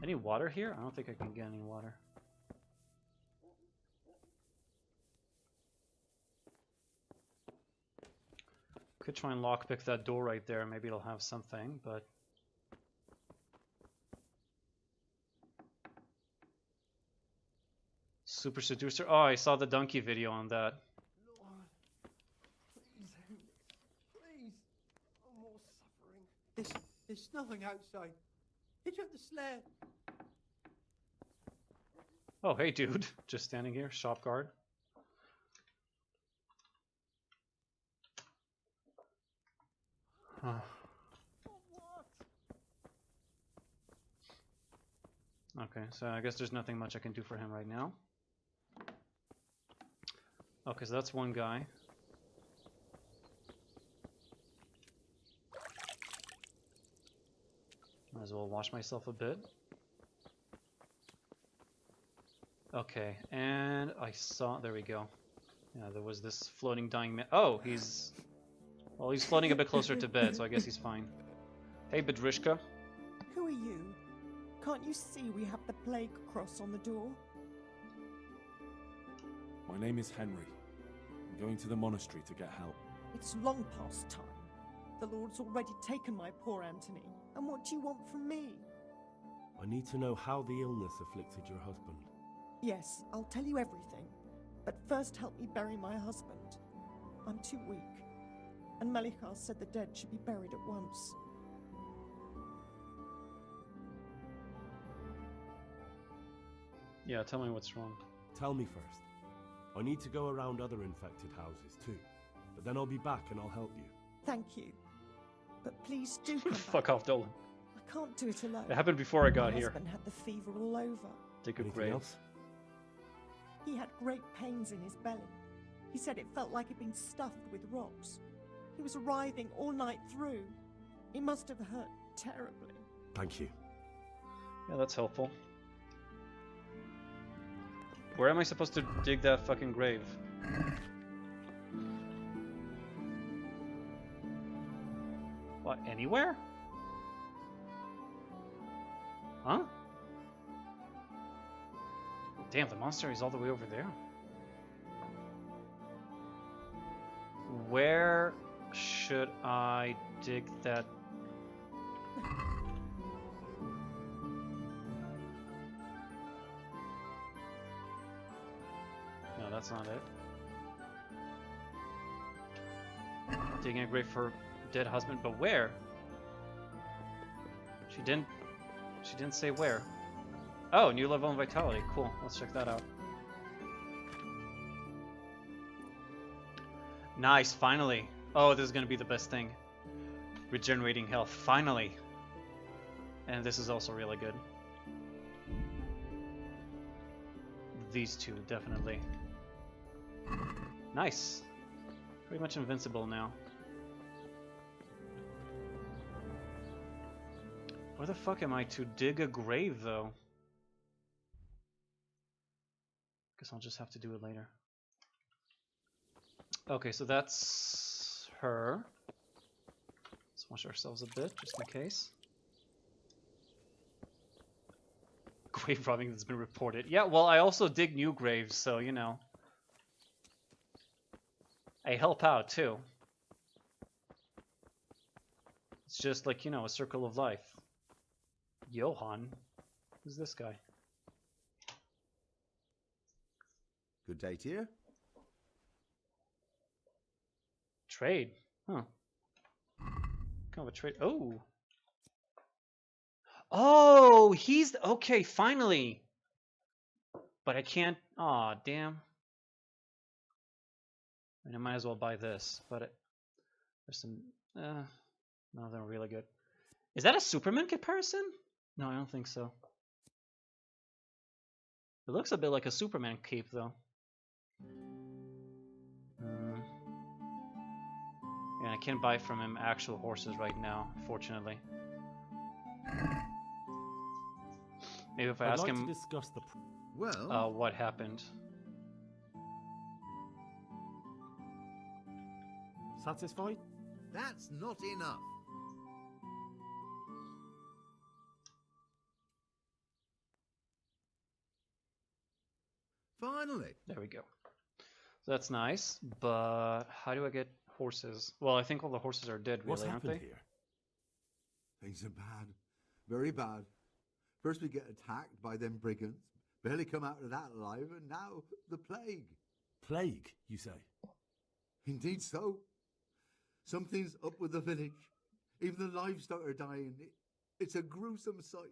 Any water here? I don't think I can get any water. Could try and lockpick that door right there. Maybe it'll have something, but... Super Seducer. Oh, I saw the donkey video on that. Lord, please, please. I'm all suffering. There's nothing outside. Hitch up the sled. Oh, hey, dude. Just standing here. Shop guard. Huh. Okay, so I guess there's nothing much I can do for him right now. Okay, so that's one guy. Might as well wash myself a bit. Okay, and I saw. There we go. Yeah, there was this floating dying man. Oh, he's. Well, he's floating a bit closer to bed, so I guess he's fine. Hey, Bedrishka. Who are you? Can't you see we have the plague cross on the door? My name is Henry. I'm going to the monastery to get help. It's long past time. The Lord's already taken my poor Anthony. And what do you want from me? I need to know how the illness afflicted your husband. Yes, I'll tell you everything. But first help me bury my husband. I'm too weak. And Melikar said the dead should be buried at once. Yeah, tell me what's wrong. Tell me first. I need to go around other infected houses too. But then I'll be back and I'll help you. Thank you. But please do come Fuck back. off, Dolan. I can't do it alone. It happened before I got My here. husband had the fever all over. Dig a Anything grave. else? He had great pains in his belly. He said it felt like it'd been stuffed with rocks. He was writhing all night through. It must have hurt terribly. Thank you. Yeah, that's helpful. Where am I supposed to dig that fucking grave? What, anywhere? Huh? Damn, the monastery is all the way over there. Where should I dig that? No, that's not it. Digging a grave for dead husband, but where? She didn't say where. Oh, new level in vitality. Cool. Let's check that out. Nice, finally. Oh, this is gonna be the best thing. Regenerating health, finally. And this is also really good. These two, definitely. Nice. Pretty much invincible now. Where the fuck am I to dig a grave, though? Guess I'll just have to do it later. Okay, so that's her. Let's wash ourselves a bit, just in case. Grave robbing that's been reported. Yeah, well, I also dig new graves, so, you know. I help out, too. It's just like, you know, a circle of life. Johan? Who's this guy? Good day to you. Trade? Huh. Kind of a trade. Oh! Oh! He's... Okay, finally! But I can't... Aw, damn. I mean, I might as well buy this, but there's some... no, they're really good. Is that a Superman comparison? No, I don't think so. It looks a bit like a Superman cape, though. And I can't buy from him actual horses right now, fortunately. Maybe if I ask him to discuss the what happened. Satisfied? That's not enough. Finally. There we go. So that's nice, but how do I get horses? Well, I think all the horses are dead, What's really, aren't happened they? here? Things are bad. Very bad. First we get attacked by them brigands. Barely come out of that alive, and now the plague. Plague, you say? Indeed so. Something's up with the village. Even the livestock are dying. It's a gruesome sight.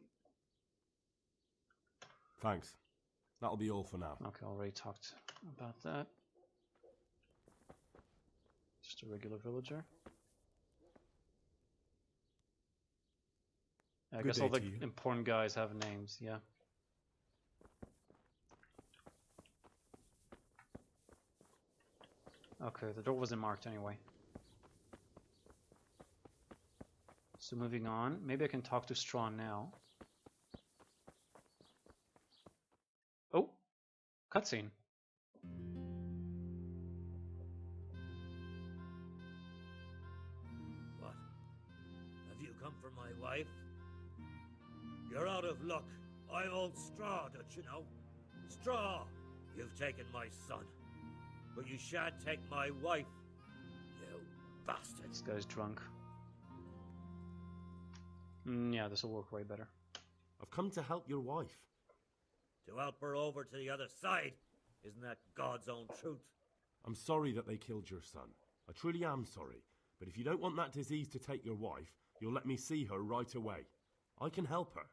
Thanks. That'll be all for now. Okay, already talked about that. Just a regular villager. I guess all the important guys have names, yeah. Okay, the door wasn't marked anyway. So moving on, maybe I can talk to Strawn now. Oh, cutscene. What? Have you come for my wife? You're out of luck. I'm old Straw, don't you know? Straw! You've taken my son. But you shan't take my wife. You bastard. This guy's drunk. Yeah, this will work way better. I've come to help your wife. To help her over to the other side. Isn't that God's own truth? I'm sorry that they killed your son. I truly am sorry. But if you don't want that disease to take your wife, you'll let me see her right away. I can help her.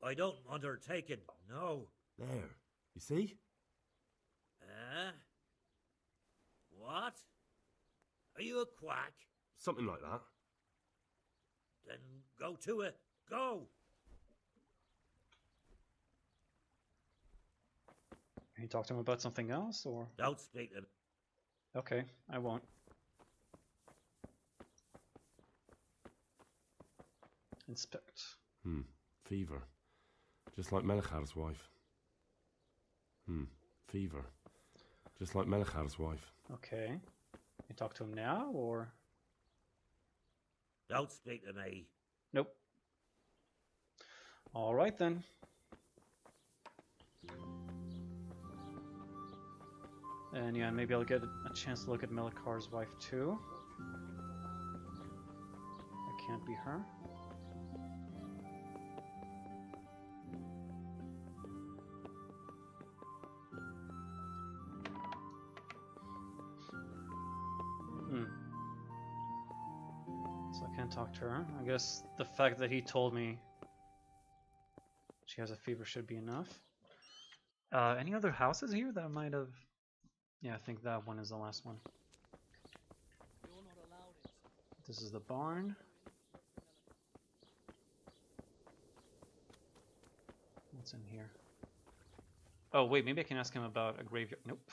I don't want her taken, no. There. You see? What? Are you a quack? Something like that. Then go to it. Go! Can you talk to him about something else, or? Don't speak to me. Okay, I won't. Inspect. Fever. Just like Melichar's wife. Fever. Just like Melichar's wife. Okay. You talk to him now, or? Don't speak to me. Nope. All right then. And yeah, maybe I'll get a chance to look at Melichar's wife too. That can't be her. So I can't talk to her. I guess the fact that he told me she has a fever should be enough. Any other houses here that I might have... Yeah, I think that one is the last one. This is the barn. What's in here? Oh, wait, maybe I can ask him about a graveyard. Nope.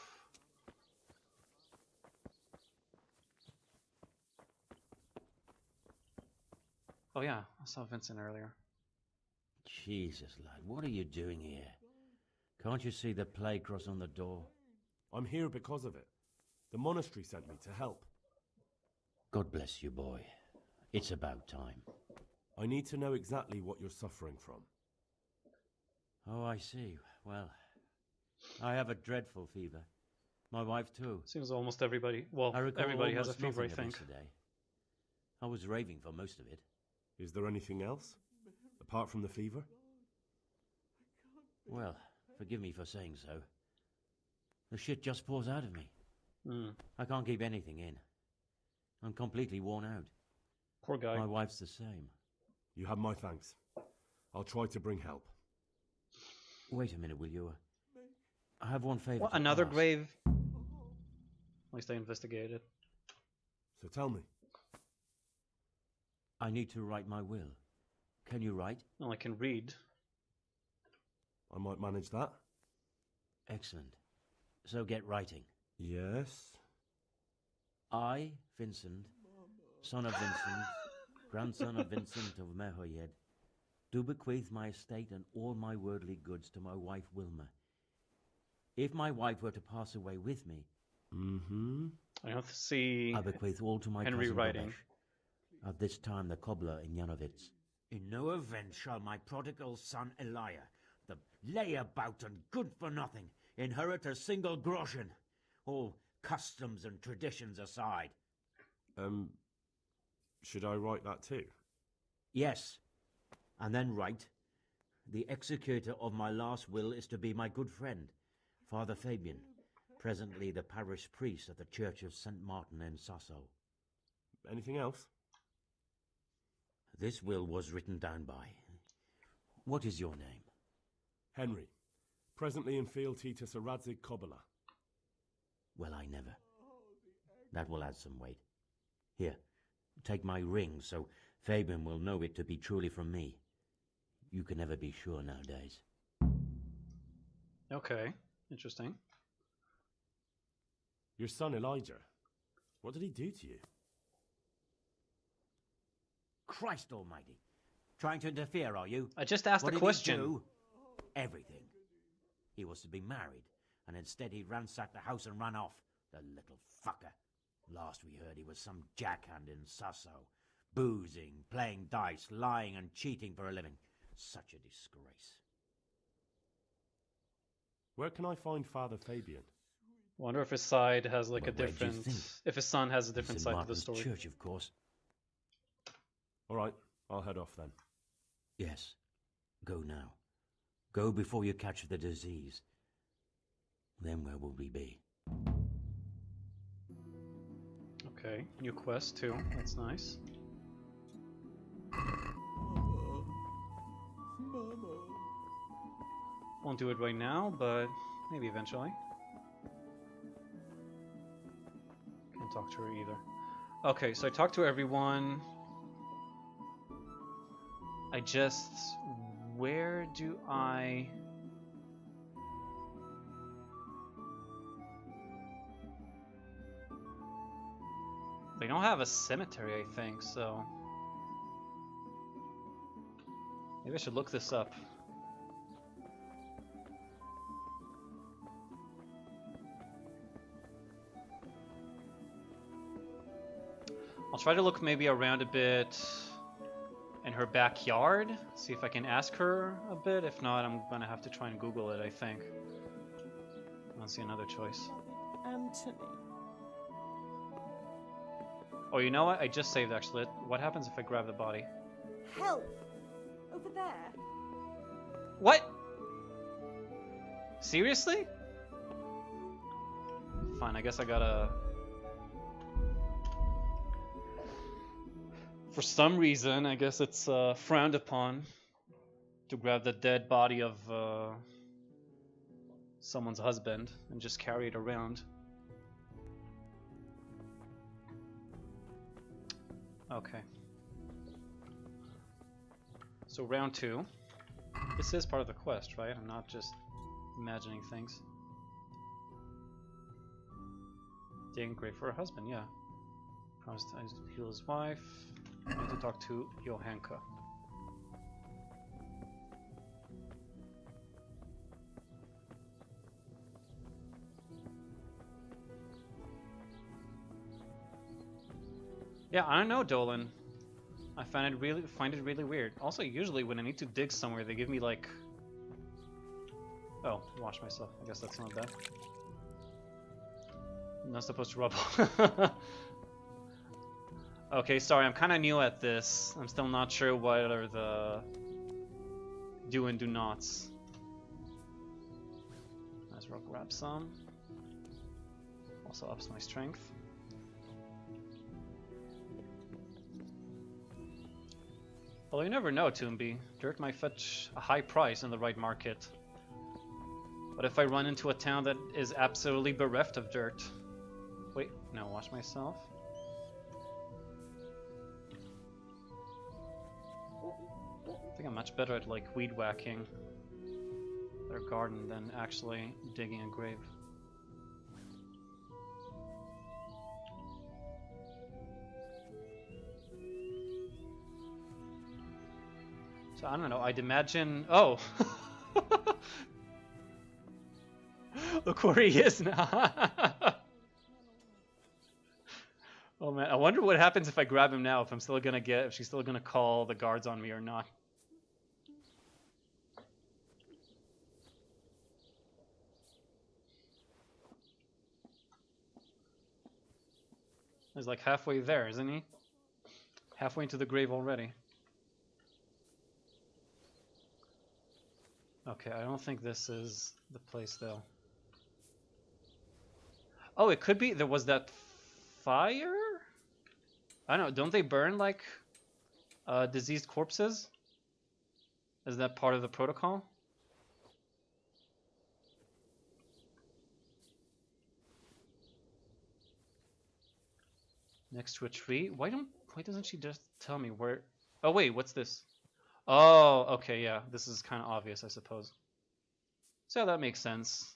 Oh yeah, I saw Vincent earlier. Jesus, lad, what are you doing here? Can't you see the plague cross on the door? I'm here because of it. The monastery sent me to help. God bless you, boy. It's about time. I need to know exactly what you're suffering from. Oh, I see. Well, I have a dreadful fever. My wife too. Seems almost everybody... Well, I recall everybody has a almost fever, I nothing of think. yesterday. I was raving for most of it. Is there anything else? Apart from the fever? Well, forgive me for saying so. The shit just pours out of me. I can't keep anything in. I'm completely worn out. Poor guy. My wife's the same. You have my thanks. I'll try to bring help. Wait a minute, will you? I have one favor. What, to another ask. grave? At least I investigated. So tell me. I need to write my will. Can you write? Well, I can read. I might manage that. Excellent. So get writing. Yes? I, Vincent, son of Vincent, grandson of Vincent of Mehoyed, do bequeath my estate and all my worldly goods to my wife Wilma. If my wife were to pass away with me, I have to see I bequeath all to my Henry cousin writing. Dobesh, at this time the cobbler in Janovitz. In no event shall my prodigal son Elia, the layabout and good-for-nothing, inherit a single groschen, all customs and traditions aside. Should I write that too? Yes, and then write, the executor of my last will is to be my good friend, Father Fabian, presently the parish priest at the Church of St. Martin in Sasso. Anything else? This will was written down by. What is your name? Henry. Presently in fealty to Sir Radzig Kobyla. Well, I never. That will add some weight. Here, take my ring so Fabian will know it to be truly from me. You can never be sure nowadays. Okay, interesting. Your son Elijah. What did he do to you? Christ almighty. Trying to interfere, are you? I just asked What a did question. he do? Everything. He was to be married, and instead he ransacked the house and ran off. The little fucker. Last we heard, he was some jackhand in Sasso. Boozing, playing dice, lying and cheating for a living. Such a disgrace. Where can I find Father Fabian? Wonder if his side has like Well, a where do you different... think? If his son has a He's different in side to the Martin's story. Church, of course. All right, I'll head off then. Yes. Go now. Go before you catch the disease. Then where will we be? Okay, new quest too. That's nice. Mama. Won't do it right now, but maybe eventually. Can't talk to her either. Okay, so I talked to everyone. I just... Where do I... They don't have a cemetery, I think, so... Maybe I should look this up. I'll try to look maybe around a bit in her backyard, see if I can ask her a bit. If not, I'm gonna have to try and Google it, I think. I don't see another choice. Anthony. Oh, you know what? I just saved, actually. What happens if I grab the body? Help! Over there. What? Seriously? Fine, I guess I gotta... For some reason, I guess it's frowned upon to grab the dead body of someone's husband and just carry it around. Okay. So round 2. This is part of the quest, right? I'm not just imagining things. Digging a grave for her husband, yeah. Promised to heal his wife. I need to talk to Johanka. Yeah, I don't know, Dolan. I find it really weird. Also, usually when I need to dig somewhere, they give me like... Oh, wash myself. I guess that's not bad. I'm not supposed to rub. Okay, sorry, I'm kind of new at this. I'm still not sure what are the do and do nots. Might as well grab some. Also ups my strength. Well, you never know, Toomby. Dirt might fetch a high price in the right market. What if I run into a town that is absolutely bereft of dirt? Wait, no, wash myself. I think I'm much better at like weed whacking their garden than actually digging a grave. So I don't know, I'd imagine... Oh! Look where he is now! Oh man, I wonder what happens if I grab him now, if I'm still gonna if she's still gonna call the guards on me or not. He's like halfway there, isn't he? Halfway into the grave already. Okay, I don't think this is the place though. Oh, it could be. There was that fire? I don't know. Don't they burn like diseased corpses? Is that part of the protocol? Next to a tree? Why doesn't she just tell me where? Oh wait, what's this? Oh, okay, yeah. This is kind of obvious, I suppose. So that makes sense.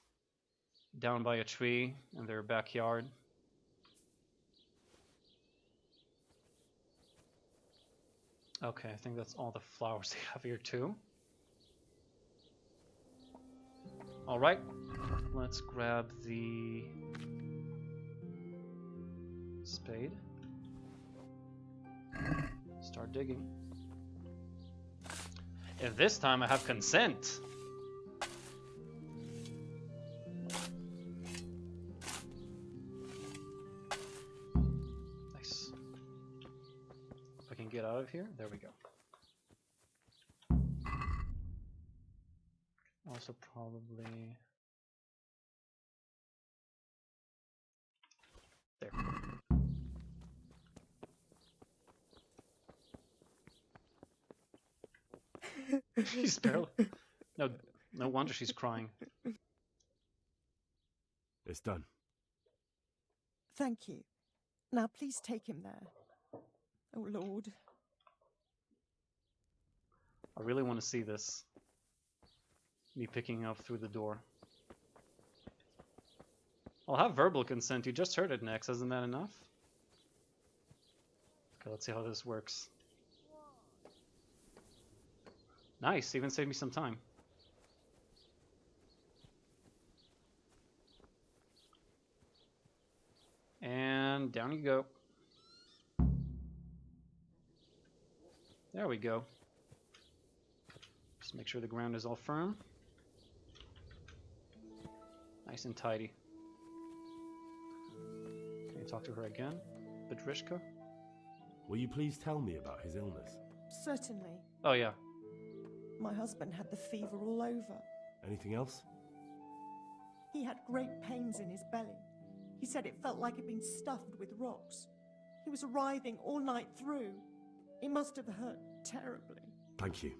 Down by a tree in their backyard. Okay, I think that's all the flowers they have here too. Alright, let's grab the spade. Start digging. If this time I have consent. Nice. If I can get out of here, there we go. Also probably there. She's barely. No wonder she's crying. It's done. Thank you. Now please take him there. Oh, Lord. I really want to see this. Me picking up through the door. I'll have verbal consent. You just heard it, Nex. Isn't that enough? Okay, let's see how this works. Nice. Even saved me some time. And down you go. There we go. Just make sure the ground is all firm. Nice and tidy. Can you talk to her again? Bedrishka? Will you please tell me about his illness? Certainly. Oh, yeah. My husband had the fever all over. Anything else? He had great pains in his belly. He said it felt like it'd been stuffed with rocks. He was writhing all night through. It must have hurt terribly. Thank you.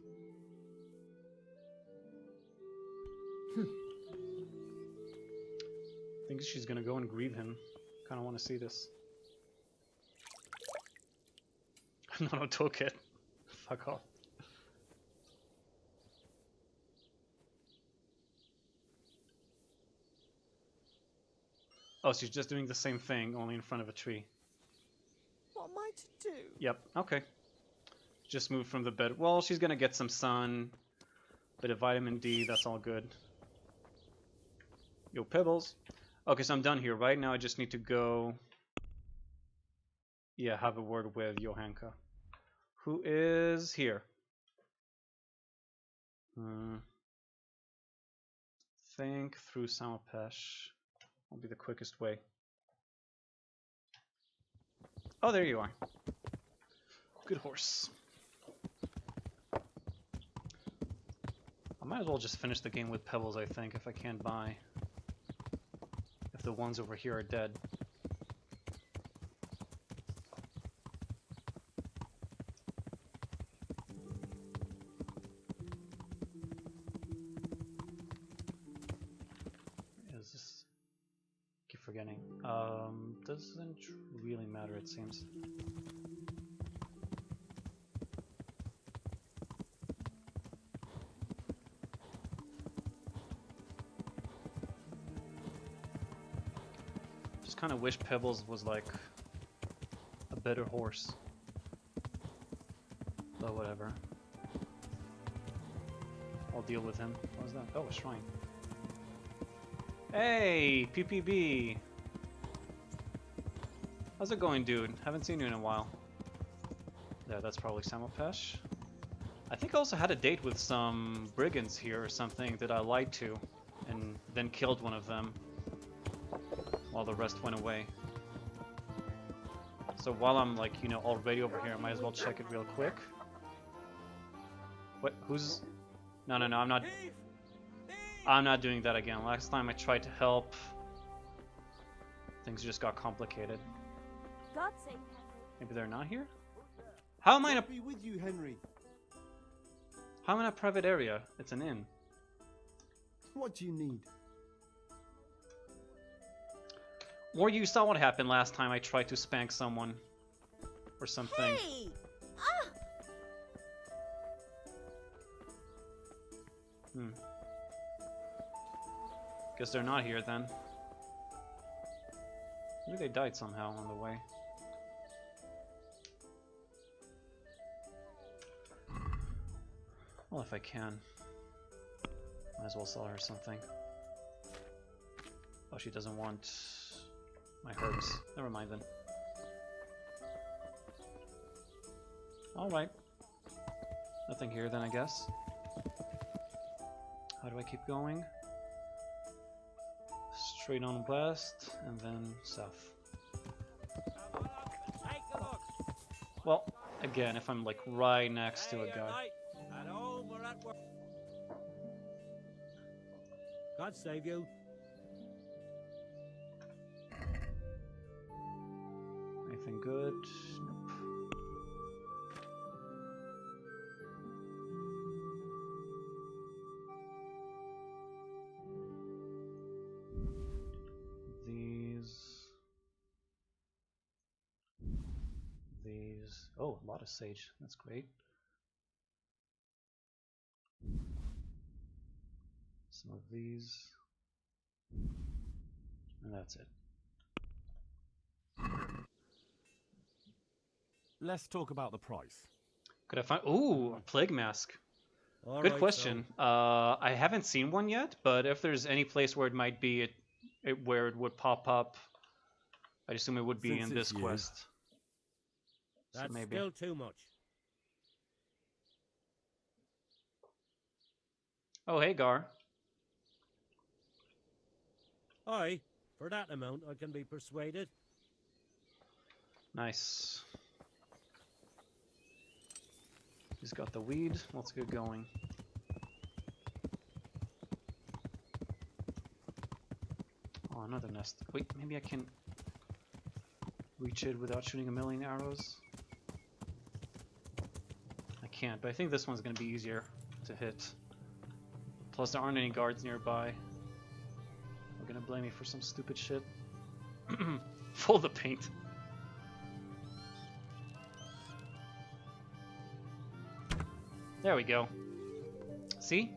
I think she's gonna go and grieve him. Kinda wanna see this. No, toolkit. Fuck off. Oh, she's just doing the same thing, only in front of a tree. What am I to do? Yep, okay. Just move from the bed. Well, she's gonna get some sun. Bit of vitamin D, that's all good. Yo, Pebbles. Okay, so I'm done here. Right now I just need to go... Yeah, have a word with Johanka. Who is here? Think through Samapesh. Will be the quickest way. Oh, there you are. Good horse. I might as well just finish the game with Pebbles, I think, if I can't buy. If the ones over here are dead. Is this... Keep forgetting. Doesn't really matter, it seems. Just kind of wish Pebbles was like a better horse. But whatever. I'll deal with him. What was that? Oh, a shrine. Hey, PPB. How's it going, dude? Haven't seen you in a while. Yeah, that's probably Samapesh. I think I also had a date with some brigands here or something that I lied to, and then killed one of them while the rest went away. So while I'm like, you know, already over here, I might as well check it real quick. What? Who's... No, I'm not... I'm not doing that again. Last time I tried to help, things just got complicated. God save Henry. Maybe they're not here? How am I in a... be with you, Henry. How am I in a private area? It's an inn. What do you need? Or you saw what happened last time I tried to spank someone. Or something. Hey! Guess they're not here then. Maybe they died somehow on the way. Well, if I can. Might as well sell her something. she doesn't want my herbs. Never mind then. Alright. Nothing here then, I guess. How do I keep going? Straight on west, and then south. Well, again, if I'm like right next to a guy. God save you. Anything good? Nope. These. Oh, a lot of sage. That's great. Some of these. And that's it. Let's talk about the price. Could I find... Ooh, a plague mask. Good question. I haven't seen one yet, but if there's any place where it might be, where it would pop up, I assume it would be in this quest. That's so maybe. Still too much. Oh, hey, Gar. Aye, for that amount I can be persuaded. Nice. He's got the weed. Let's get going. Oh, another nest. Wait, maybe I can reach it without shooting a million arrows? I can't, but I think this one's going to be easier to hit. Plus, there aren't any guards nearby. They're going to blame me for some stupid shit. Full the paint. There we go. See?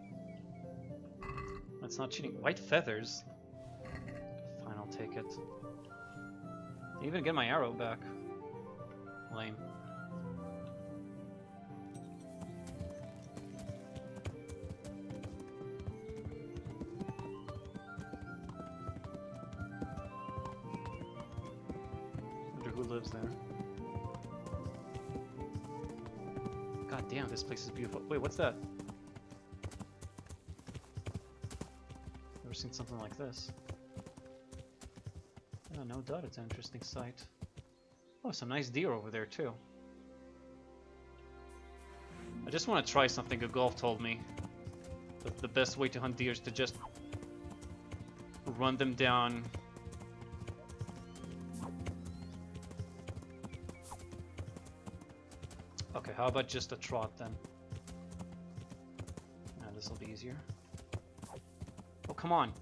That's not cheating. White feathers. Fine, I'll take it. Didn't even get my arrow back. Lame. Wonder who lives there. God damn, this place is beautiful. Wait, what's that? Never seen something like this. Yeah, no doubt it's an interesting sight. Oh, some nice deer over there too. I just want to try something Golf told me. That the best way to hunt deer is to just run them down. Okay, how about just a trot then? And this will be easier. Oh, come on.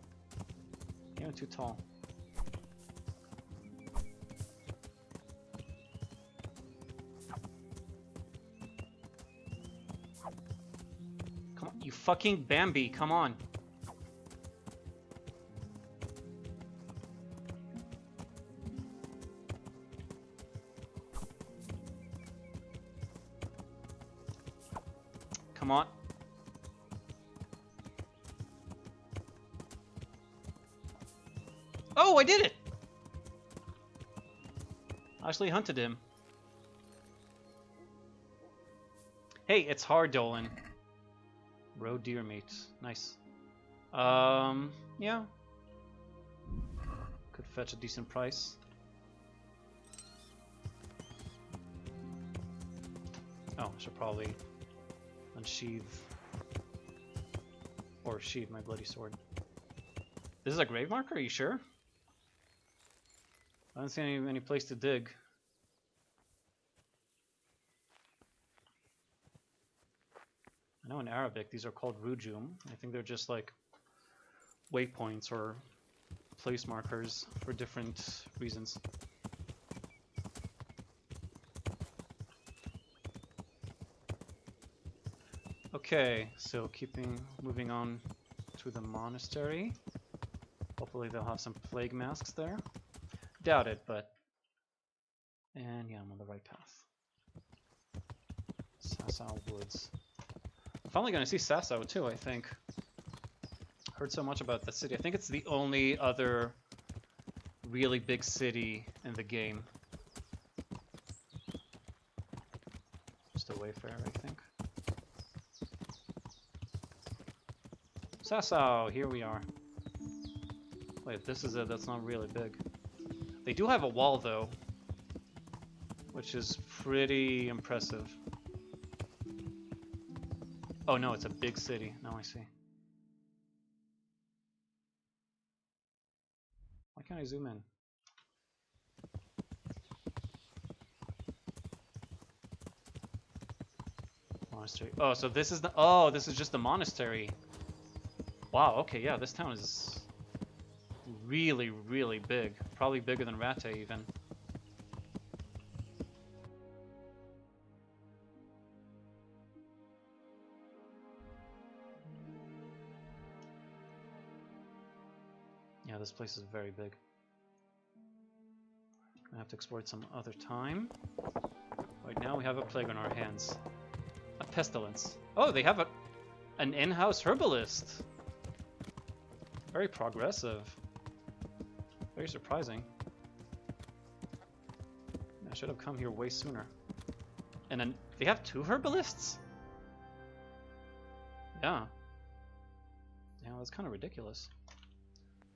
You're too tall. Come on, you fucking Bambi, come on. Come on. Oh, I did it! I actually hunted him. Hey, it's hard, Dolan. Roe deer meat. Nice. Yeah. Could fetch a decent price. Oh, I should probably unsheath or sheath my bloody sword. This is a grave marker, are you sure? I don't see any place to dig. I know in Arabic these are called rujum. I think they're just like waypoints or place markers for different reasons. Okay, so moving on to the monastery. Hopefully they'll have some plague masks there. Doubt it, but... And yeah, I'm on the right path. Sasau Woods. I'm finally going to see Sasau too, I think. Heard so much about the city. I think it's the only other really big city in the game. Just a wayfarer, I think. Sassau, here we are. Wait, this is it. That's not really big. They do have a wall, though, which is pretty impressive. Oh no, it's a big city. Now I see. Why can't I zoom in? Monastery. Oh, so this is the... Oh, this is just the monastery. Wow, okay, yeah, this town is really, really big. Probably bigger than Rate, even. Yeah, this place is very big. I have to explore it some other time. Right now we have a plague on our hands. A pestilence. Oh, they have an in-house herbalist. Very progressive. Very surprising. I should have come here way sooner. And then they have 2 herbalists? Yeah. Yeah, that's kind of ridiculous.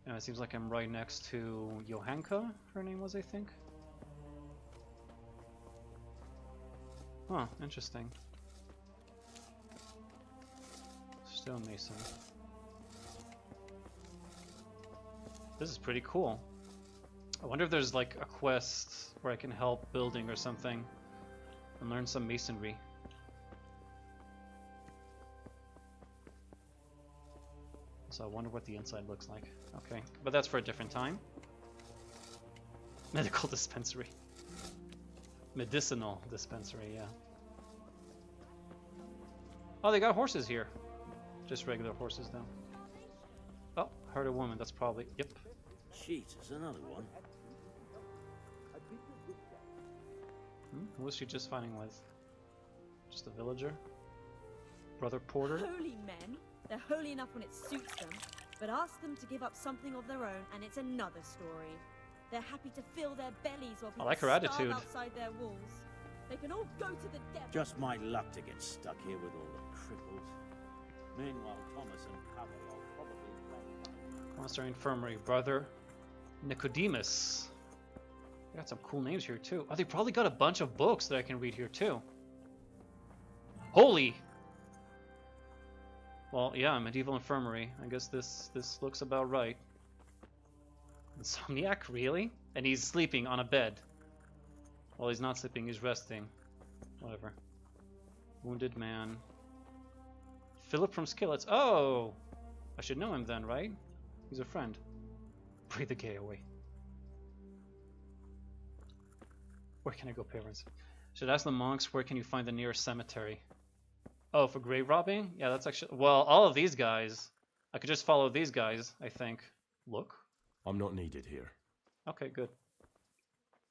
Yeah, it seems like I'm right next to Johanka, her name was, I think. Huh, interesting. Stonemason. This is pretty cool. I wonder if there's like a quest where I can help building or something and learn some masonry. So I wonder what the inside looks like. Okay, but that's for a different time. Medical dispensary. Medicinal dispensary, yeah. Oh, they got horses here. Just regular horses, though. Oh, heard a woman. That's probably... Yep. Jesus, another one. Who was she just fighting with? Just a villager? Brother Porter? Holy men. They're holy enough when it suits them, but ask them to give up something of their own and it's another story. They're happy to fill their bellies while people I like her attitude. outside their walls. They can all go to the devil. Just my luck to get stuck here with all the cripples. Meanwhile, Thomas and Pavel are probably... Monastery Infirmary. Brother Nicodemus. They got some cool names here, too. Oh, they probably got a bunch of books that I can read here, too. Holy! Well, yeah, medieval infirmary. I guess this looks about right. Insomniac, really? And he's sleeping on a bed. Well, he's not sleeping, he's resting. Whatever. Wounded man. Philip from Skillets. Oh! I should know him then, right? He's a friend. Breathe the gay away. Where can I go, parents? Should ask the monks, where can you find the nearest cemetery? Oh, for grave robbing? Yeah, that's actually... Well, all of these guys. I could just follow these guys, I think. Look. I'm not needed here. Okay, good.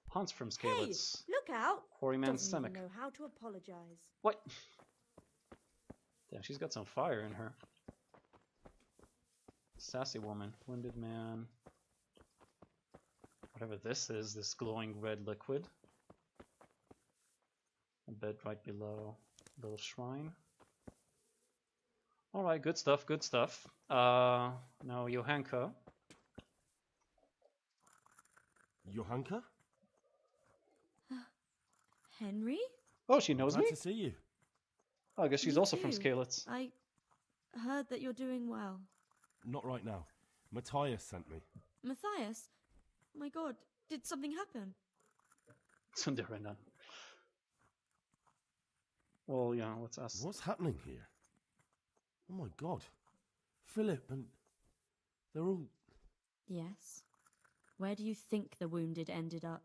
Hans from Scalets. Hey, look out! Quarryman's Doesn't stomach. even know how to apologize. What? Damn, she's got some fire in her. Sassy woman. Wounded man. Whatever this is, this glowing red liquid. A bed right below. Little shrine. Alright, good stuff, good stuff. Now Johanka. Johanka? Henry? Oh, she knows Glad me? to see you. Oh, I guess she's Me also from too. Scalets. I heard that you're doing well. Not right now. Matthias sent me. Matthias? My god, did something happen? Sundarenan. Well, yeah, let's ask. What's happening here? Oh my god. Philip and... they're all... Yes. Where do you think the wounded ended up?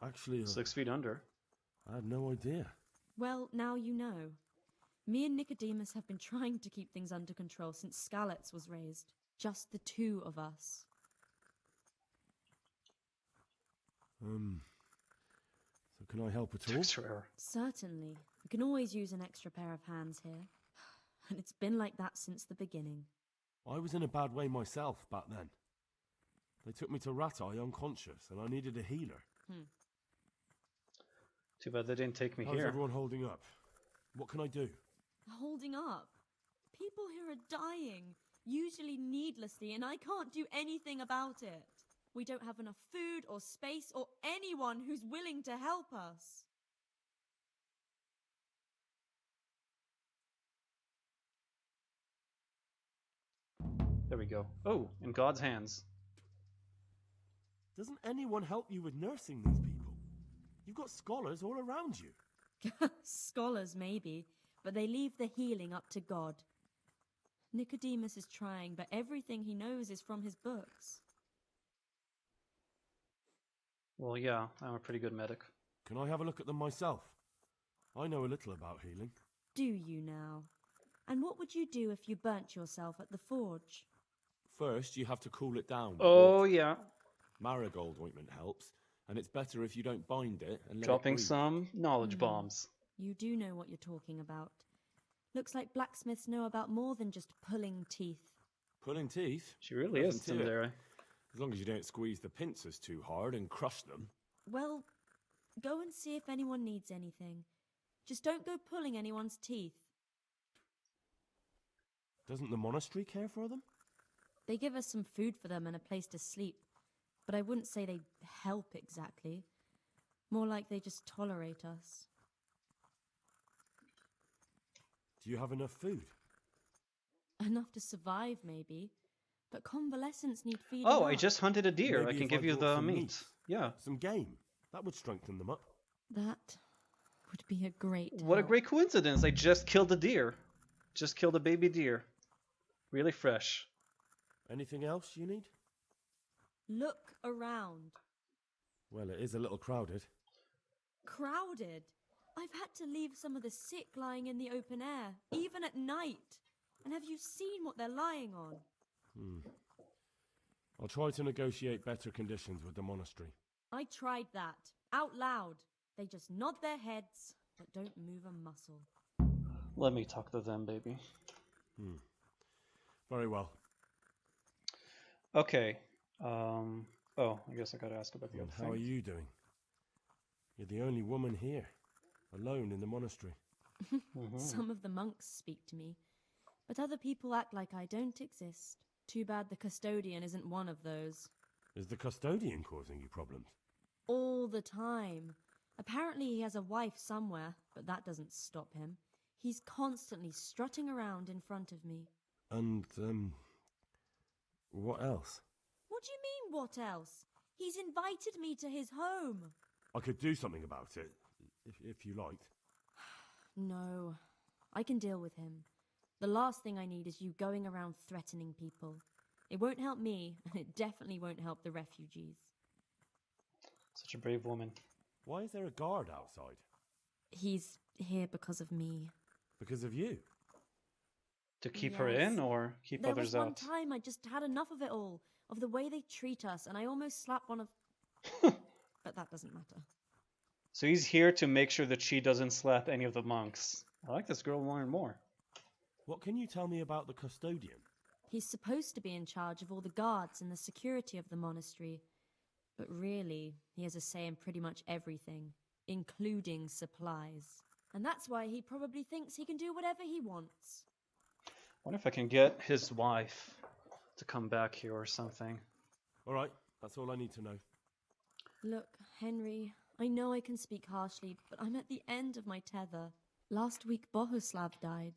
Actually... 6 feet under. I had no idea. Well, now you know. Me and Nicodemus have been trying to keep things under control since Scalets was raised. Just the 2 of us. So can I help at all? Extra error. Certainly. We can always use an extra pair of hands here. And it's been like that since the beginning. I was in a bad way myself back then. They took me to Ratai unconscious, and I needed a healer. Too bad they didn't take me How's here. everyone holding up? What can I do? Holding up. People here are dying, usually needlessly, and I can't do anything about it. We don't have enough food or space or anyone who's willing to help us. There we go. Oh, in God's hands. Doesn't anyone help you with nursing these people? You've got scholars all around you. Scholars, maybe, but they leave the healing up to God. Nicodemus is trying, but everything he knows is from his books. Well, yeah, I'm a pretty good medic. Can I have a look at them myself? I know a little about healing. Do you now? And what would you do if you burnt yourself at the forge? First, you have to cool it down. with Oh, water. yeah. Marigold ointment helps, and it's better if you don't bind it and let Dropping it breathe. some knowledge bombs. You do know what you're talking about. Looks like blacksmiths know about more than just pulling teeth. Pulling teeth? She really is Nothing to it. tsundere. As long as you don't squeeze the pincers too hard and crush them. Well, go and see if anyone needs anything. Just don't go pulling anyone's teeth. Doesn't the monastery care for them? They give us some food for them and a place to sleep, but I wouldn't say they help exactly. More like they just tolerate us. Do you have enough food? Enough to survive, maybe. But convalescents need feeding Oh, up. I just hunted a deer. Maybe I can if give you brought the some meat. Yeah. Some game. That would strengthen them up. That would be a great What a help. great coincidence. I just killed a deer. Just killed a baby deer. Really fresh. Anything else you need? Look around. Well, it is a little crowded. Crowded. I've had to leave some of the sick lying in the open air, even at night. And have you seen what they're lying on? I'll try to negotiate better conditions with the monastery. I tried that. Out loud. They just nod their heads, but don't move a muscle. Let me talk to them, baby. Very well. Okay. Oh, I guess I gotta ask about the And other how are thing. you doing? You're the only woman here, alone in the monastery. Some of the monks speak to me, but other people act like I don't exist. Too bad the custodian isn't one of those. Is the custodian causing you problems? All the time. Apparently he has a wife somewhere, but that doesn't stop him. He's constantly strutting around in front of me. And, what else? What do you mean, what else? He's invited me to his home. I could do something about it, if you liked. No, I can deal with him. The last thing I need is you going around threatening people. It won't help me, and it definitely won't help the refugees. Such a brave woman. Why is there a guard outside? He's here because of me. Because of you? To keep her Yes. in or keep There others was one out? time I just had enough of it all, of the way they treat us, and I almost slapped one of... But that doesn't matter. So he's here to make sure that she doesn't slap any of the monks. I like this girl more and more. What can you tell me about the custodian? He's supposed to be in charge of all the guards and the security of the monastery. But really, he has a say in pretty much everything, including supplies. And that's why he probably thinks he can do whatever he wants. Wonder if I can get his wife to come back here or something. All right, that's all I need to know. Look, Henry, I know I can speak harshly, but I'm at the end of my tether. Last week Bohuslav died.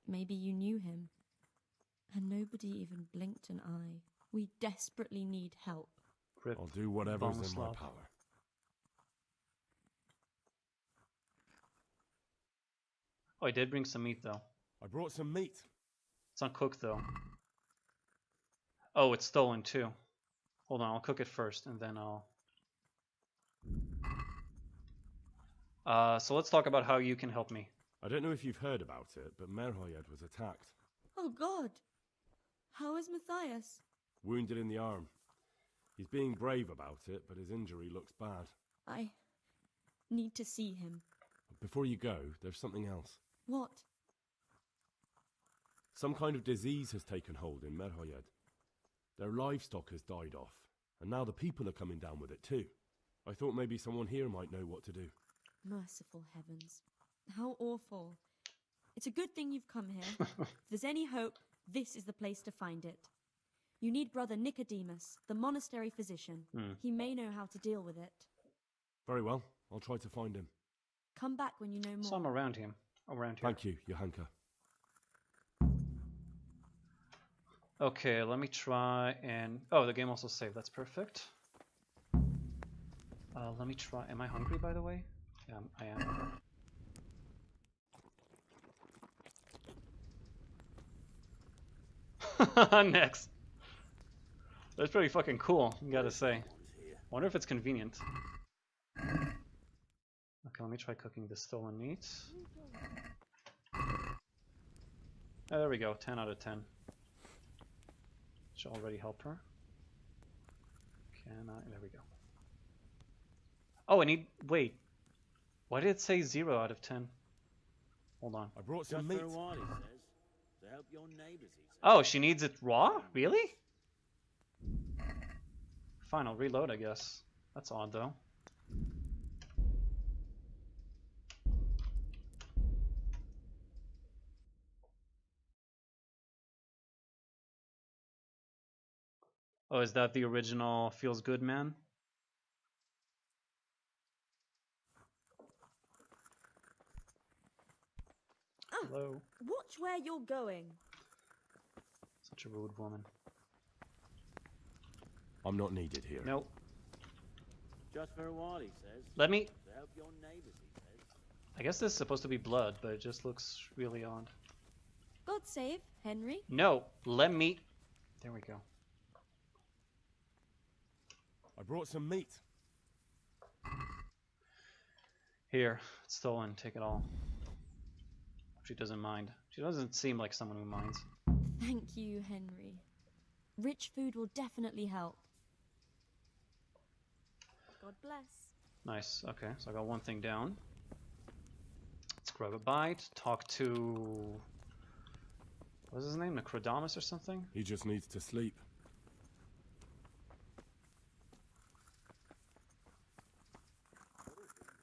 Maybe you knew him. And nobody even blinked an eye. We desperately need help. Rip I'll do whatever's in my Bohuslav. power. Oh, I did bring some meat though. I brought some meat. It's uncooked though. Oh, it's stolen too. Hold on, I'll cook it first and then I'll... So let's talk about how you can help me. I don't know if you've heard about it, but Merhoyed was attacked. Oh, God. How is Matthias? Wounded in the arm. He's being brave about it, but his injury looks bad. I need to see him. Before you go, there's something else. What? Some kind of disease has taken hold in Merhoyed. Their livestock has died off, and now the people are coming down with it too. I thought maybe someone here might know what to do. Merciful heavens. How awful. It's a good thing you've come here. If there's any hope, this is the place to find it. You need Brother Nicodemus, the monastery physician. He may know how to deal with it. Very well. I'll try to find him. Come back when you know more. Some around him. Around here. Thank you, Johanka. Okay, let me try and... Oh, the game also saved. That's perfect. Let me try... Am I hungry, by the way? Yeah, I am. Next. That's pretty fucking cool, you gotta say. Wonder if it's convenient. Okay, let me try cooking the stolen meat. Oh, there we go, 10 out of 10. Should already help her. Can I? There we go. Oh, I need... Wait. Why did it say 0 out of 10? Hold on. I brought some meat. For a while, he says. To help your neighbors, he says. Oh, she needs it raw? Really? Fine, I'll reload, I guess. That's odd, though. Oh, is that the original Feels Good Man? Oh, hello. Watch where you're going. Such a rude woman. I'm not needed here. Nope. Just for a while, he says. Let me... To help your neighbors, he says. I guess this is supposed to be blood, but it just looks really odd. God save, Henry. No, let me... There we go. I brought some meat. Here, it's stolen. Take it all. She doesn't mind. She doesn't seem like someone who minds. Thank you, Henry. Rich food will definitely help. God bless. Nice. Okay, so I got one thing down. Let's grab a bite. Talk to... What's his name? Necrodamus or something? He just needs to sleep.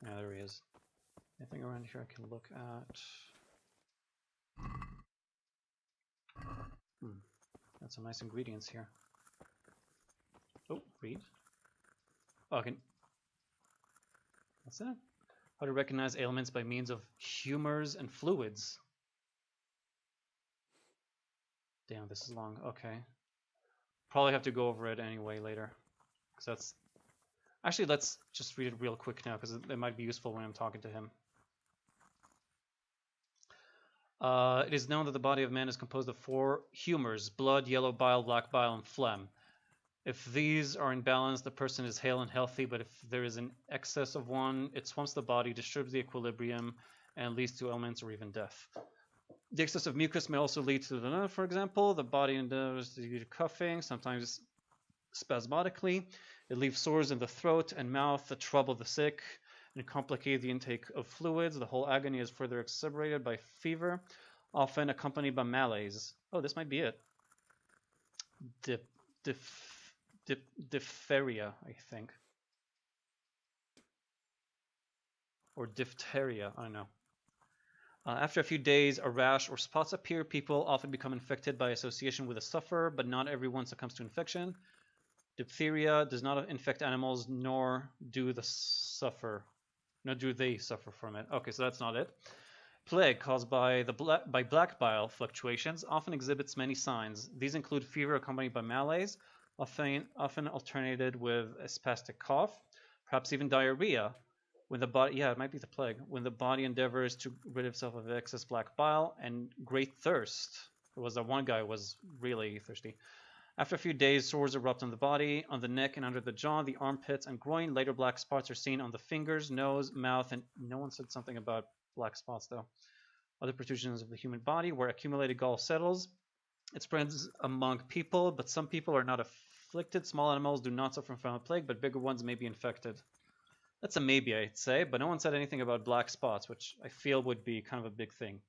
Yeah, there he is. Anything around here I can look at? Got some nice ingredients here. Oh, read. Oh, I can... What's that? How to recognize ailments by means of humors and fluids. Damn, this is long. Okay. Probably have to go over it anyway later. Because that's... Actually, let's just read it real quick now, because it might be useful when I'm talking to him. It is known that the body of man is composed of 4 humors: blood, yellow bile, black bile, and phlegm. If these are in balance, the person is hale and healthy, but if there is an excess of one, it swamps the body, disturbs the equilibrium, and leads to ailments or even death. The excess of mucus may also lead to the, for example, the body endeavors due to coughing, sometimes spasmodically. It leaves sores in the throat and mouth that trouble the sick and complicate the intake of fluids. The whole agony is further exacerbated by fever, often accompanied by malaise. Oh, this might be it. Diphtheria, I think. Or diphtheria, I don't know. After a few days, a rash or spots appear. People often become infected by association with the sufferer, but not everyone succumbs to infection. Diphtheria does not infect animals, nor do they suffer from it. Okay, so that's not it. Plague caused by black bile fluctuations often exhibits many signs. These include fever accompanied by malaise, often alternated with a spastic cough, perhaps even diarrhea. When the body, yeah, it might be the plague. When the body endeavors to rid itself of excess black bile, and great thirst. There was that one guy who was really thirsty. After a few days, sores erupt on the body, on the neck and under the jaw, the armpits and groin. Later, black spots are seen on the fingers, nose, mouth, and no one said something about black spots, though. Other protrusions of the human body, where accumulated gall settles. It spreads among people, but some people are not afflicted. Small animals do not suffer from a plague, but bigger ones may be infected. That's a maybe, I'd say, but no one said anything about black spots, which I feel would be kind of a big thing.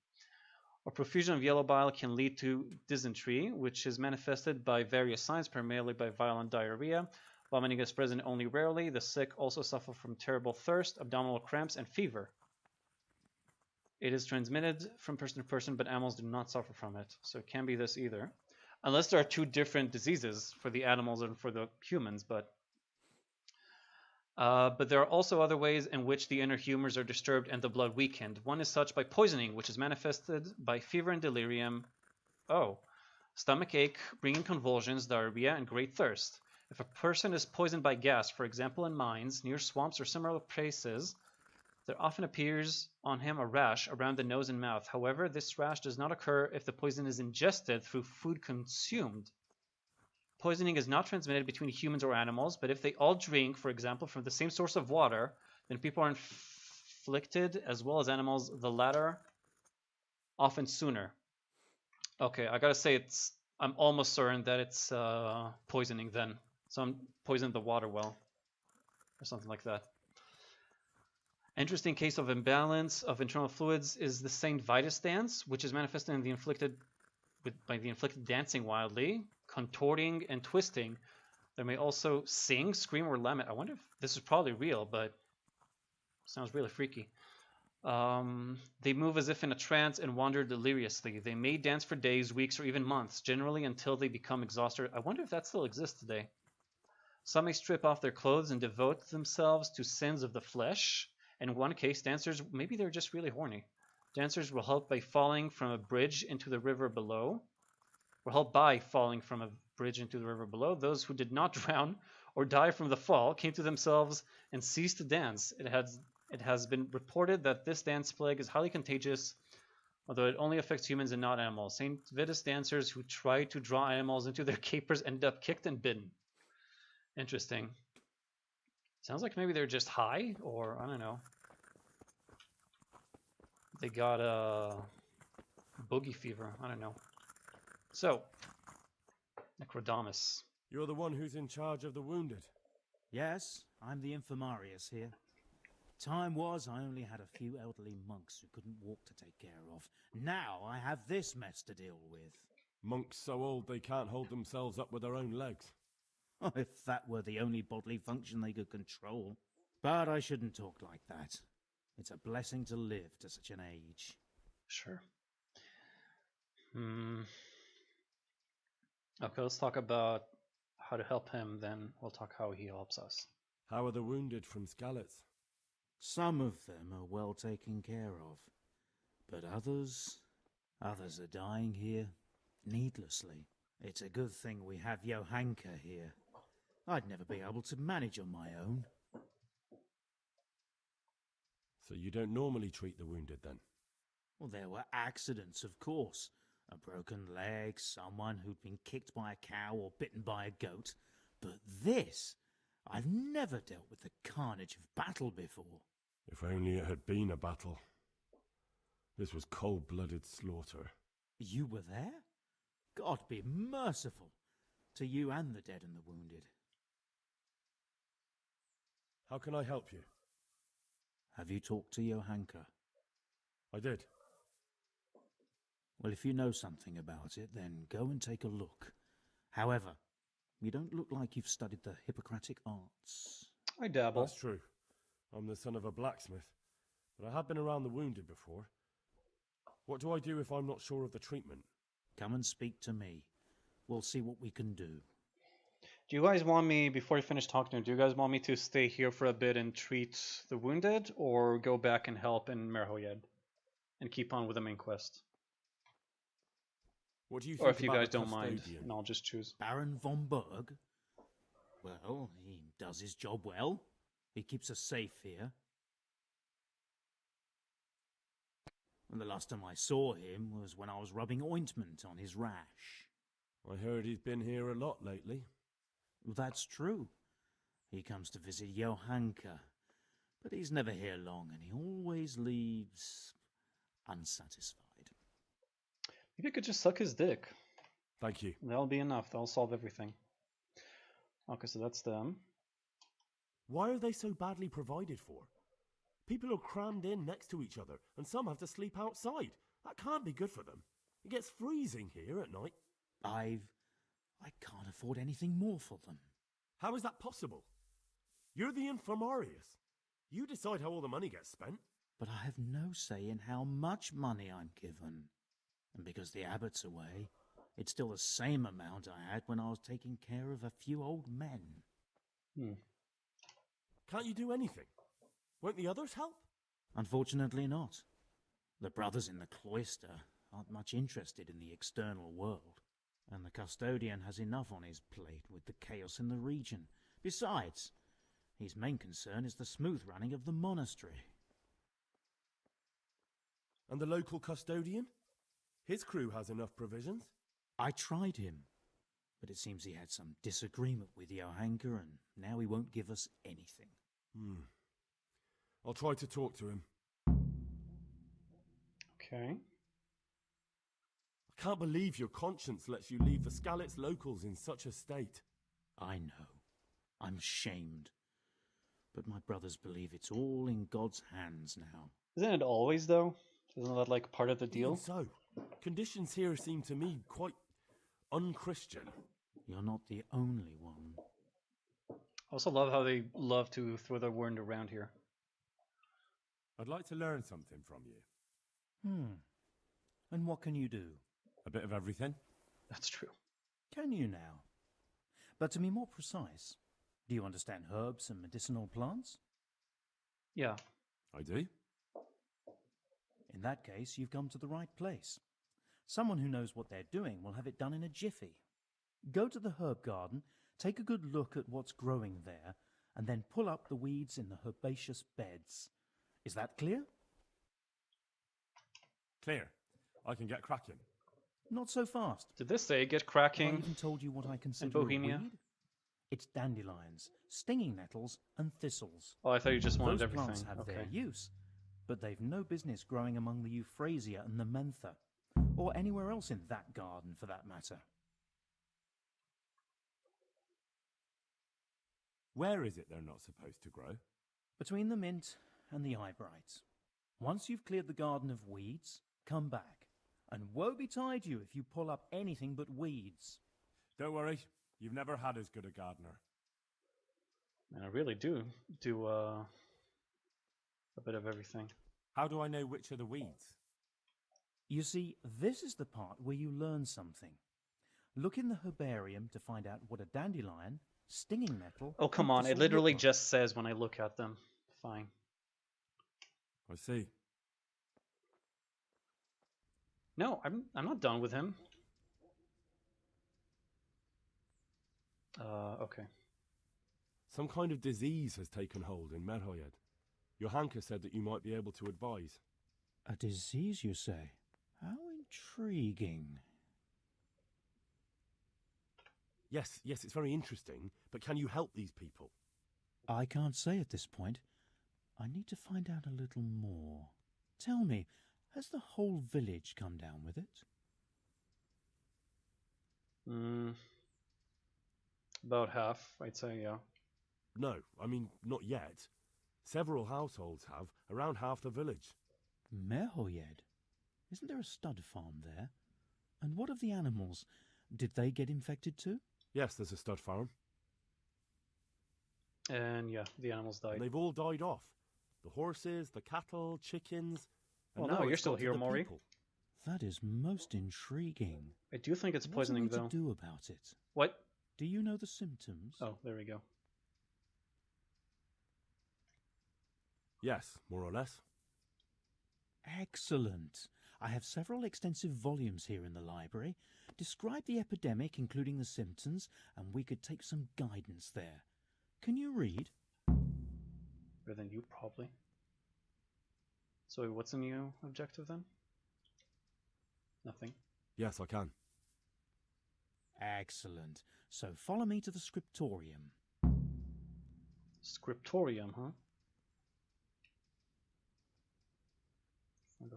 or profusion of yellow bile can lead to dysentery, which is manifested by various signs, primarily by violent diarrhea. Vomiting is present only rarely. The sick also suffer from terrible thirst, abdominal cramps, and fever. It is transmitted from person to person, but animals do not suffer from it. So it can't be this either. Unless there are two different diseases for the animals and for the humans, but there are also other ways in which the inner humors are disturbed and the blood weakened. One is such by poisoning, which is manifested by fever and delirium. Oh, stomach ache, bringing convulsions, diarrhea, and great thirst. If a person is poisoned by gas, for example in mines, near swamps, or similar places, there often appears on him a rash around the nose and mouth. However, this rash does not occur if the poison is ingested through food consumed. Poisoning is not transmitted between humans or animals, but if they all drink, for example, from the same source of water, then people are inflicted, as well as animals, the latter often sooner. Okay, I gotta say, I'm almost certain that it's poisoning then. Some poisoned the water well, or something like that. Interesting case of imbalance of internal fluids is the Saint Vitus dance, which is manifested in by the inflicted dancing wildly, contorting and twisting. They may also sing, scream, or lament. I wonder if this is probably real, but it sounds really freaky. They move as if in a trance and wander deliriously. They may dance for days, weeks, or even months, generally until they become exhausted. I wonder if that still exists today. Some may strip off their clothes and devote themselves to sins of the flesh. In one case, dancers, maybe they're just really horny. Dancers were helped by falling from a bridge into the river below. Those who did not drown or die from the fall came to themselves and ceased to dance. It has been reported that this dance plague is highly contagious, although it only affects humans and not animals. St. Vitus dancers who tried to draw animals into their capers ended up kicked and bitten. Interesting. Sounds like maybe they're just high, or I don't know. They got a boogie fever. I don't know. So, Necrodamus. You're the one who's in charge of the wounded. Yes, I'm the infirmarius here. Time was I only had a few elderly monks who couldn't walk to take care of. Now I have this mess to deal with. Monks so old they can't hold themselves up with their own legs. Oh, if that were the only bodily function they could control. But I shouldn't talk like that. It's a blessing to live to such an age. Sure. Okay, let's talk about how to help him, then we'll talk how he helps us. How are the wounded from Skalitz? Some of them are well taken care of. But others are dying here needlessly. It's a good thing we have Johanka here. I'd never be able to manage on my own. So you don't normally treat the wounded, then? Well, there were accidents, of course. A broken leg, someone who'd been kicked by a cow or bitten by a goat. But this, I've never dealt with the carnage of battle before. If only it had been a battle. This was cold-blooded slaughter. You were there? God be merciful to you and the dead and the wounded. How can I help you? Have you talked to Johanka? I did. Well, if you know something about it, then go and take a look. However, you don't look like you've studied the Hippocratic arts. I dabble. That's true. I'm the son of a blacksmith, but I have been around the wounded before. What do I do if I'm not sure of the treatment? Come and speak to me. We'll see what we can do. Do you guys want me, before you finish talking to him, do you guys want me to stay here for a bit and treat the wounded, or go back and help in Merhoyed and keep on with the main quest? What do you think? Or if you guys don't mind, and I'll just choose. Baron von Berg? Well, he does his job well. He keeps us safe here. And the last time I saw him was when I was rubbing ointment on his rash. I heard he's been here a lot lately. Well, that's true. He comes to visit Johanka, but he's never here long, and he always leaves unsatisfied. Maybe I could just suck his dick. Thank you. That'll be enough. That'll solve everything. Okay, so that's them. Why are they so badly provided for? People are crammed in next to each other, and some have to sleep outside. That can't be good for them. It gets freezing here at night. I can't afford anything more for them. How is that possible? You're the infirmarius. You decide how all the money gets spent. But I have no say in how much money I'm given. And because the abbot's away, it's still the same amount I had when I was taking care of a few old men. Can't you do anything? Won't the others help? Unfortunately not. The brothers in the cloister aren't much interested in the external world, and the custodian has enough on his plate with the chaos in the region. Besides, his main concern is the smooth running of the monastery. And the local custodian? His crew has enough provisions. I tried him, but it seems he had some disagreement with Johanka, and now he won't give us anything. I'll try to talk to him. Okay. I can't believe your conscience lets you leave the Skalitz locals in such a state. I know. I'm shamed. But my brothers believe it's all in God's hands now. Isn't it always, though? Isn't that like part of the deal? Even so, conditions here seem to me quite unchristian. You're not the only one. I also love how they love to throw their word around here. I'd like to learn something from you. And what can you do? A bit of everything. That's true. Can you now? But to be more precise, do you understand herbs and medicinal plants? Yeah. I do. In that case, you've come to the right place. Someone who knows what they're doing will have it done in a jiffy. Go to the herb garden, take a good look at what's growing there, and then pull up the weeds in the herbaceous beds. Is that clear? Clear. I can get cracking. Not so fast. Did this say get Have I cracking even told you what I in consider a Bohemia? weed? It's dandelions, stinging nettles, and thistles. Oh, I thought you just wanted Those everything. plants have Okay. their use, but they've no business growing among the euphrasia and the mentha, or anywhere else in that garden for that matter. Where is it they're not supposed to grow? Between the mint and the eyebrights. Once you've cleared the garden of weeds, come back, and woe betide you if you pull up anything but weeds. Don't worry, you've never had as good a gardener. And I really do a bit of everything. How do I know which are the weeds? You see, this is the part where you learn something. Look in the herbarium to find out what a dandelion, stinging nettle... Oh, come and on. It thistle literally look like. just says when I look at them. Fine. I see. No, I'm not done with him. Okay. Some kind of disease has taken hold in Merhoyed. Johanka said that you might be able to advise. A disease, you say? How intriguing. Yes, it's very interesting, but can you help these people? I can't say at this point. I need to find out a little more. Tell me, has the whole village come down with it? About half, I'd say, yeah. No, I mean, not yet. Several households have, around half the village. Merhoyed? Isn't there a stud farm there? And what of the animals? Did they get infected too? Yes, there's a stud farm. And yeah, the animals died. And they've all died off. The horses, the cattle, chickens... Well, no, you're still here, Maury. That is most intriguing. I do think it's poisoning, though. What are we to do about it? What? Do you know the symptoms? Oh, there we go. Yes, more or less. Excellent. I have several extensive volumes here in the library. Describe the epidemic, including the symptoms, and we could take some guidance there. Can you read? Better than you, probably. So what's the new objective then? Nothing. Yes, I can. Excellent. So follow me to the scriptorium. Scriptorium, huh?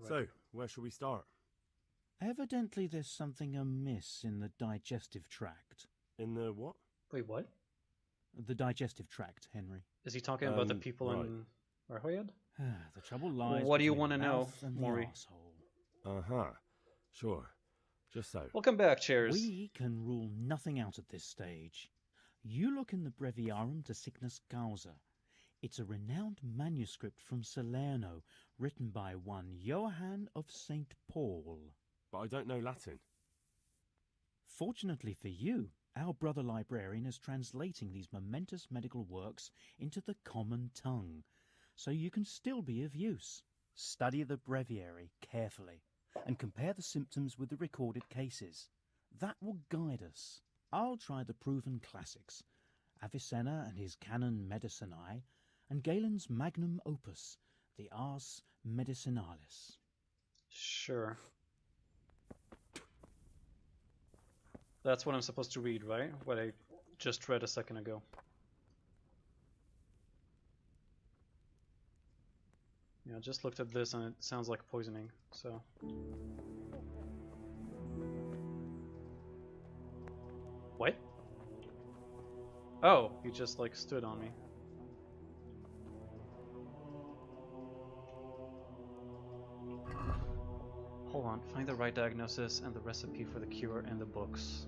So, where shall we start? Evidently there's something amiss in the digestive tract. In the what? Wait, what? The digestive tract, Henry. Is he talking about the people in Merhoyed? The trouble lies what do you between want to the know, mouth and the Maury? arsehole. Uh-huh. Sure. Just so. Welcome back, chairs. We can rule nothing out at this stage. You look in the Breviarum de Signus Causa. It's a renowned manuscript from Salerno, written by one Johann of St. Paul. But I don't know Latin. Fortunately for you, our brother librarian is translating these momentous medical works into the common tongue, so you can still be of use. Study the breviary carefully and compare the symptoms with the recorded cases. That will guide us. I'll try the proven classics, Avicenna and his Canon Medicinae, and Galen's magnum opus, the Ars Medicinalis. Sure. That's what I'm supposed to read, right? What I just read a second ago. Yeah, I just looked at this and it sounds like poisoning, so... What? Oh, he just like stood on me. Hold on, find the right diagnosis and the recipe for the cure in the books.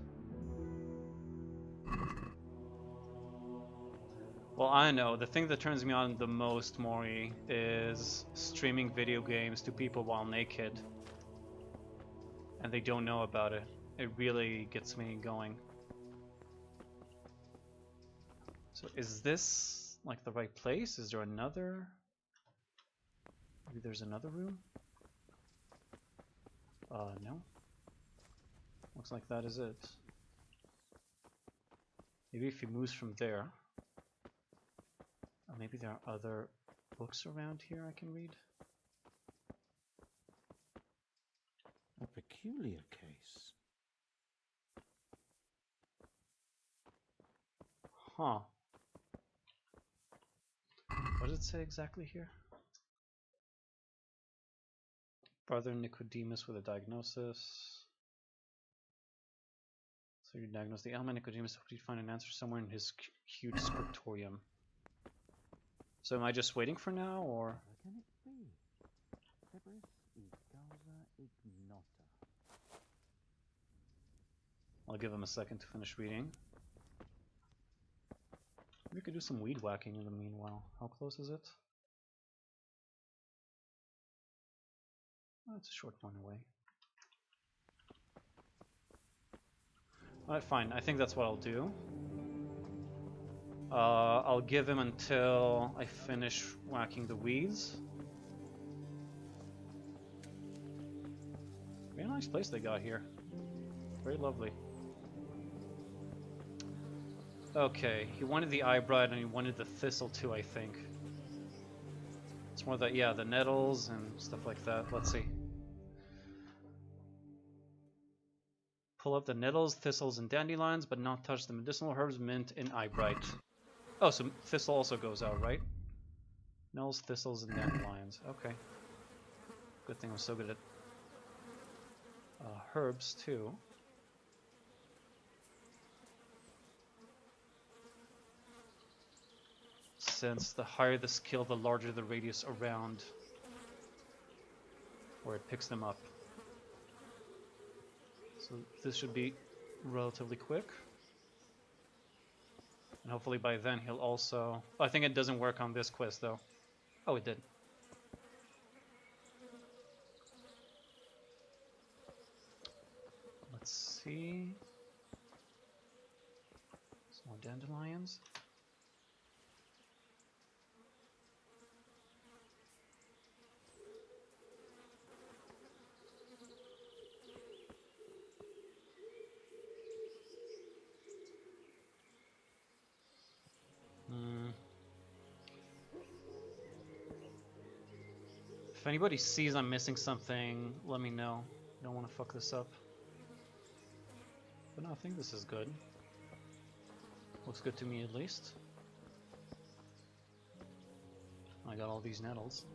Well, I know, the thing that turns me on the most, Mori, is streaming video games to people while naked. And they don't know about it. It really gets me going. So is this like the right place? Is there another? Maybe there's another room? No. Looks like that is it. Maybe if he moves from there. Or maybe there are other books around here I can read. A peculiar case. Huh. What does it say exactly here? Brother Nicodemus with a diagnosis. So you diagnose the ailment Nicodemus. Hope you find an answer somewhere in his huge scriptorium. So am I just waiting for now, or? What can it be? Febris e causa ignota. I'll give him a second to finish reading. We could do some weed whacking in the meanwhile. How close is it? Oh, it's a short one away. Alright, fine. I think that's what I'll do. I'll give him until I finish whacking the weeds. Very nice place they got here. Very lovely. Okay, he wanted the eyebright and he wanted the thistle too, I think. It's more that, yeah, the nettles and stuff like that. Let's see. Pull up the nettles, thistles, and dandelions, but not touch the medicinal herbs, mint, and eyebright. Oh, so thistle also goes out, right? Nettles, thistles, and dandelions. Okay. Good thing I'm so good at herbs, too. Since the higher the skill, the larger the radius around where it picks them up. So this should be relatively quick. And hopefully by then he'll also... Oh, I think it doesn't work on this quest though. Oh, it did. Let's see. Some more dandelions. If anybody sees I'm missing something, let me know. I don't want to fuck this up. But no, I think this is good. Looks good to me at least. I got all these nettles.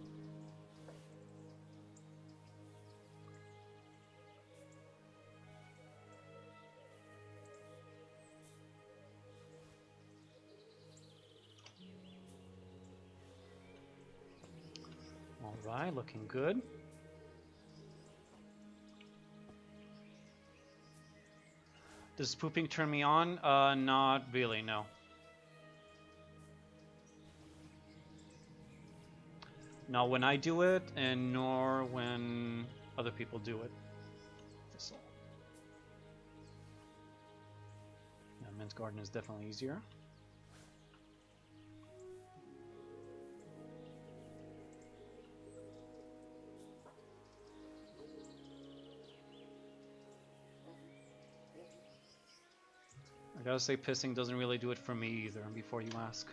Alright, looking good. Does pooping turn me on? Not really, no. Not when I do it, and nor when other people do it. Thistle. Yeah, men's garden is definitely easier. I gotta say, pissing doesn't really do it for me either, before you ask.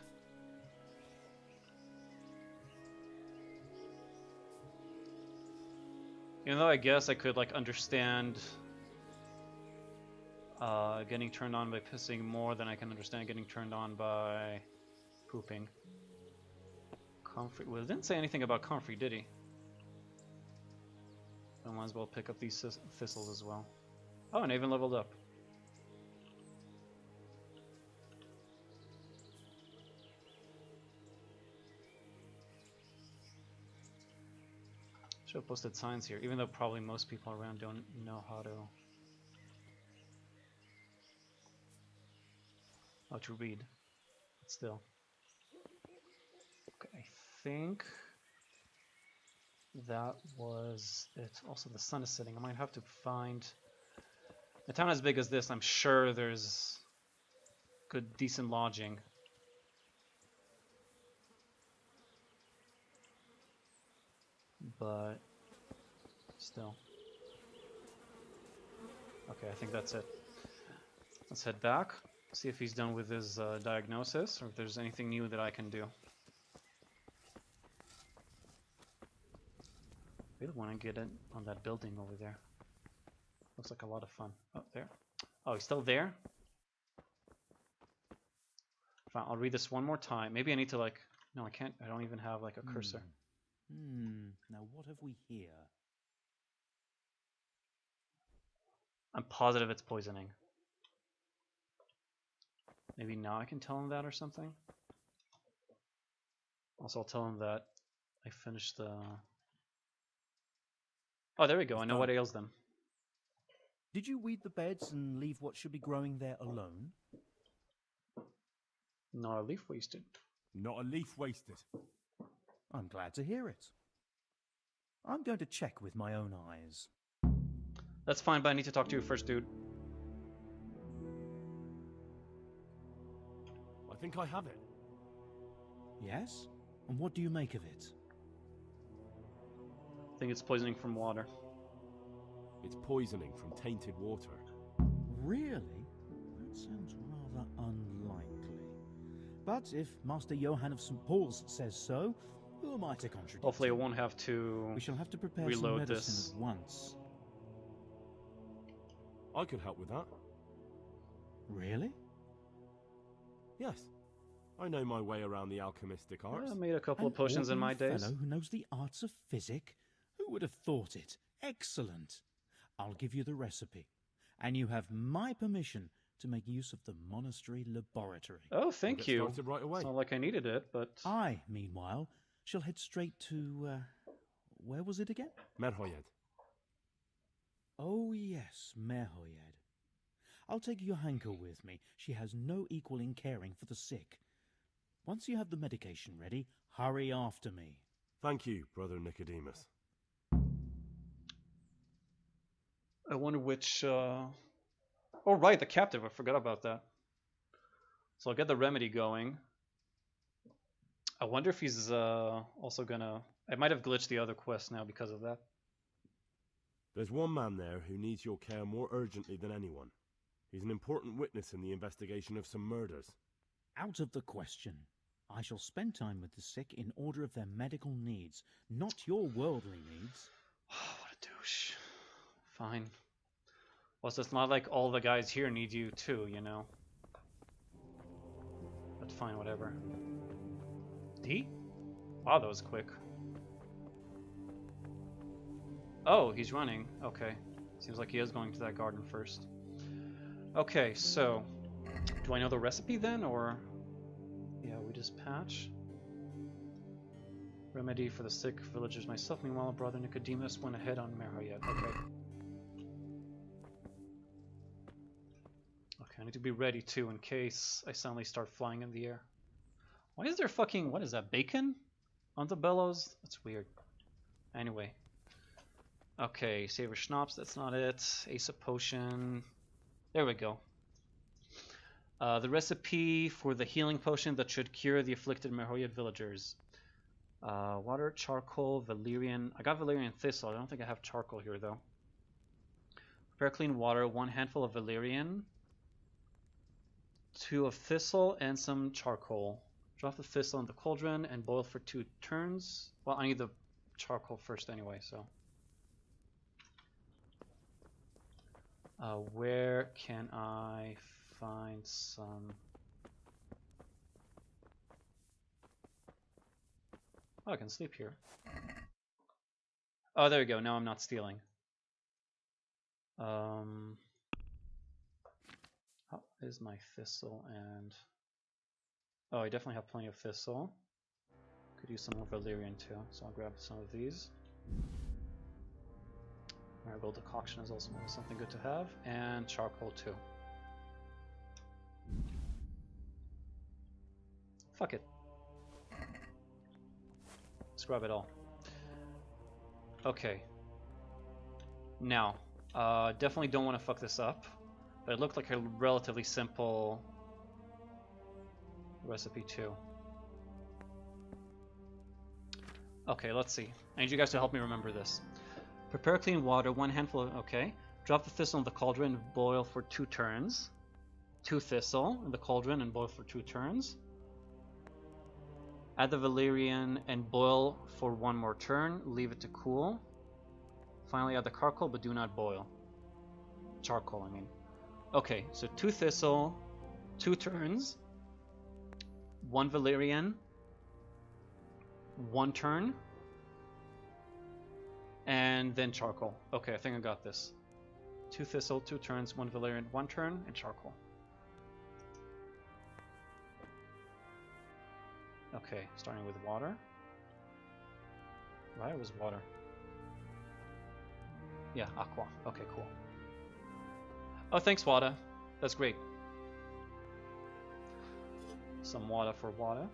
Even though I guess I could, like, understand getting turned on by pissing more than I can understand getting turned on by pooping. Comfrey. Well, it didn't say anything about Comfrey, did he? I might as well pick up these thistles as well. Oh, and I even leveled up. Should have posted signs here, even though probably most people around don't know how to read. But still. Okay, I think that was it. Also, the sun is setting. I might have to find a town as big as this. I'm sure there's good, decent lodging. But still. Okay, I think that's it. Let's head back, see if he's done with his diagnosis, or if there's anything new that I can do. I really want to get in on that building over there. Looks like a lot of fun. Oh, there. Oh, he's still there? Fine, I'll read this one more time. Maybe I need to, like... No, I can't. I don't even have, like, a cursor. Now what have we here? I'm positive it's poisoning. Maybe now I can tell him that or something? Also, I'll tell him that I finished the... Oh, there we go. I know what ails them. Did you weed the beds and leave what should be growing there alone? Not a leaf wasted. Not a leaf wasted. I'm glad to hear it. I'm going to check with my own eyes. That's fine, but I need to talk to you first, dude. I think I have it. Yes? And what do you make of it? I think it's poisoning from water. It's poisoning from tainted water. Really? That sounds rather unlikely. But if Master Johann of St. Paul's says so, who am I to contradict? Hopefully I won't have to We shall have to prepare reload some medicine this at once. I could help with that. Really? Yes. I know my way around the alchemistic arts. I made a couple of potions in my days. Fellow who knows the arts of physic? Who would have thought it? Excellent. I'll give you the recipe, and you have my permission to make use of the monastery laboratory. Oh, thank you. Started right away. It's not like I needed it, but... I, meanwhile, shall head straight to, where was it again? Merhoyed. Oh, yes, Merhoyed. I'll take Johanka with me. She has no equal in caring for the sick. Once you have the medication ready, hurry after me. Thank you, Brother Nicodemus. I wonder which... Oh, right, the captive. I forgot about that. So I'll get the remedy going. I wonder if he's also gonna... I might have glitched the other quest now because of that. There's one man there who needs your care more urgently than anyone. He's an important witness in the investigation of some murders. Out of the question. I shall spend time with the sick in order of their medical needs, not your worldly needs. What a douche. Fine. Well, it's not like all the guys here need you too, you know? But fine, whatever. D? Wow, that was quick. Oh, he's running. Okay. Seems like he is going to that garden first. Okay, so... Do I know the recipe then, or... Yeah, we just patch. Remedy for the sick villagers myself. Meanwhile, Brother Nicodemus went ahead on Merhoyed. Okay. Okay, I need to be ready too in case I suddenly start flying in the air. Why is there fucking, what is that, bacon on the bellows? That's weird. Anyway. Okay, Savor Schnapps, that's not it. Ace of Potion. There we go. The recipe for the healing potion that should cure the afflicted Merhoyad villagers. Water, charcoal, valerian. I got valerian thistle. I don't think I have charcoal here though. Prepare clean water, 1 handful of valerian, 2 of thistle, and some charcoal. Drop the thistle in the cauldron and boil for 2 turns. Well, I need the charcoal first anyway, so. Where can I find some? Oh, I can sleep here. Oh, there we go. Now I'm not stealing. How is my thistle and... Oh, I definitely have plenty of thistle. Could use some more valerian too, so I'll grab some of these. Marigold decoction is also something good to have, and charcoal too. Fuck it. Let's grab it all. Okay. Now, definitely don't want to fuck this up, but it looked like a relatively simple recipe too. Okay, let's see. I need you guys to help me remember this. Prepare clean water, 1 handful of... Okay. Drop the thistle in the cauldron and boil for 2 turns. 2 thistle in the cauldron and boil for 2 turns. Add the valerian and boil for 1 more turn. Leave it to cool. Finally add the charcoal, but do not boil. Charcoal, I mean. Okay, so 2 thistle, 2 turns, 1 valerian, 1 turn, and then charcoal. Okay, I think I got this. 2 thistle, 2 turns, 1 valerian, 1 turn, and charcoal. Okay, starting with water. Right, it was water. Yeah, aqua. Okay, cool. Oh, thanks, Wada. That's great. Some water for water.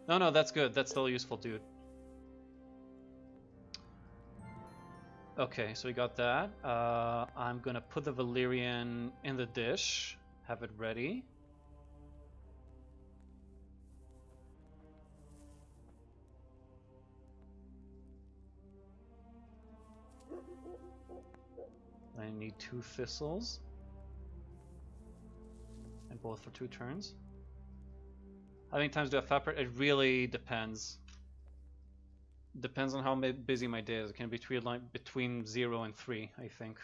No, that's good. That's still useful, dude. Okay, so we got that. I'm gonna put the valerian in the dish. Have it ready. I need 2 thistles. And both for 2 turns. How many times do I fapper? It really depends. Depends on how busy my day is. It can be between 0 and 3, I think.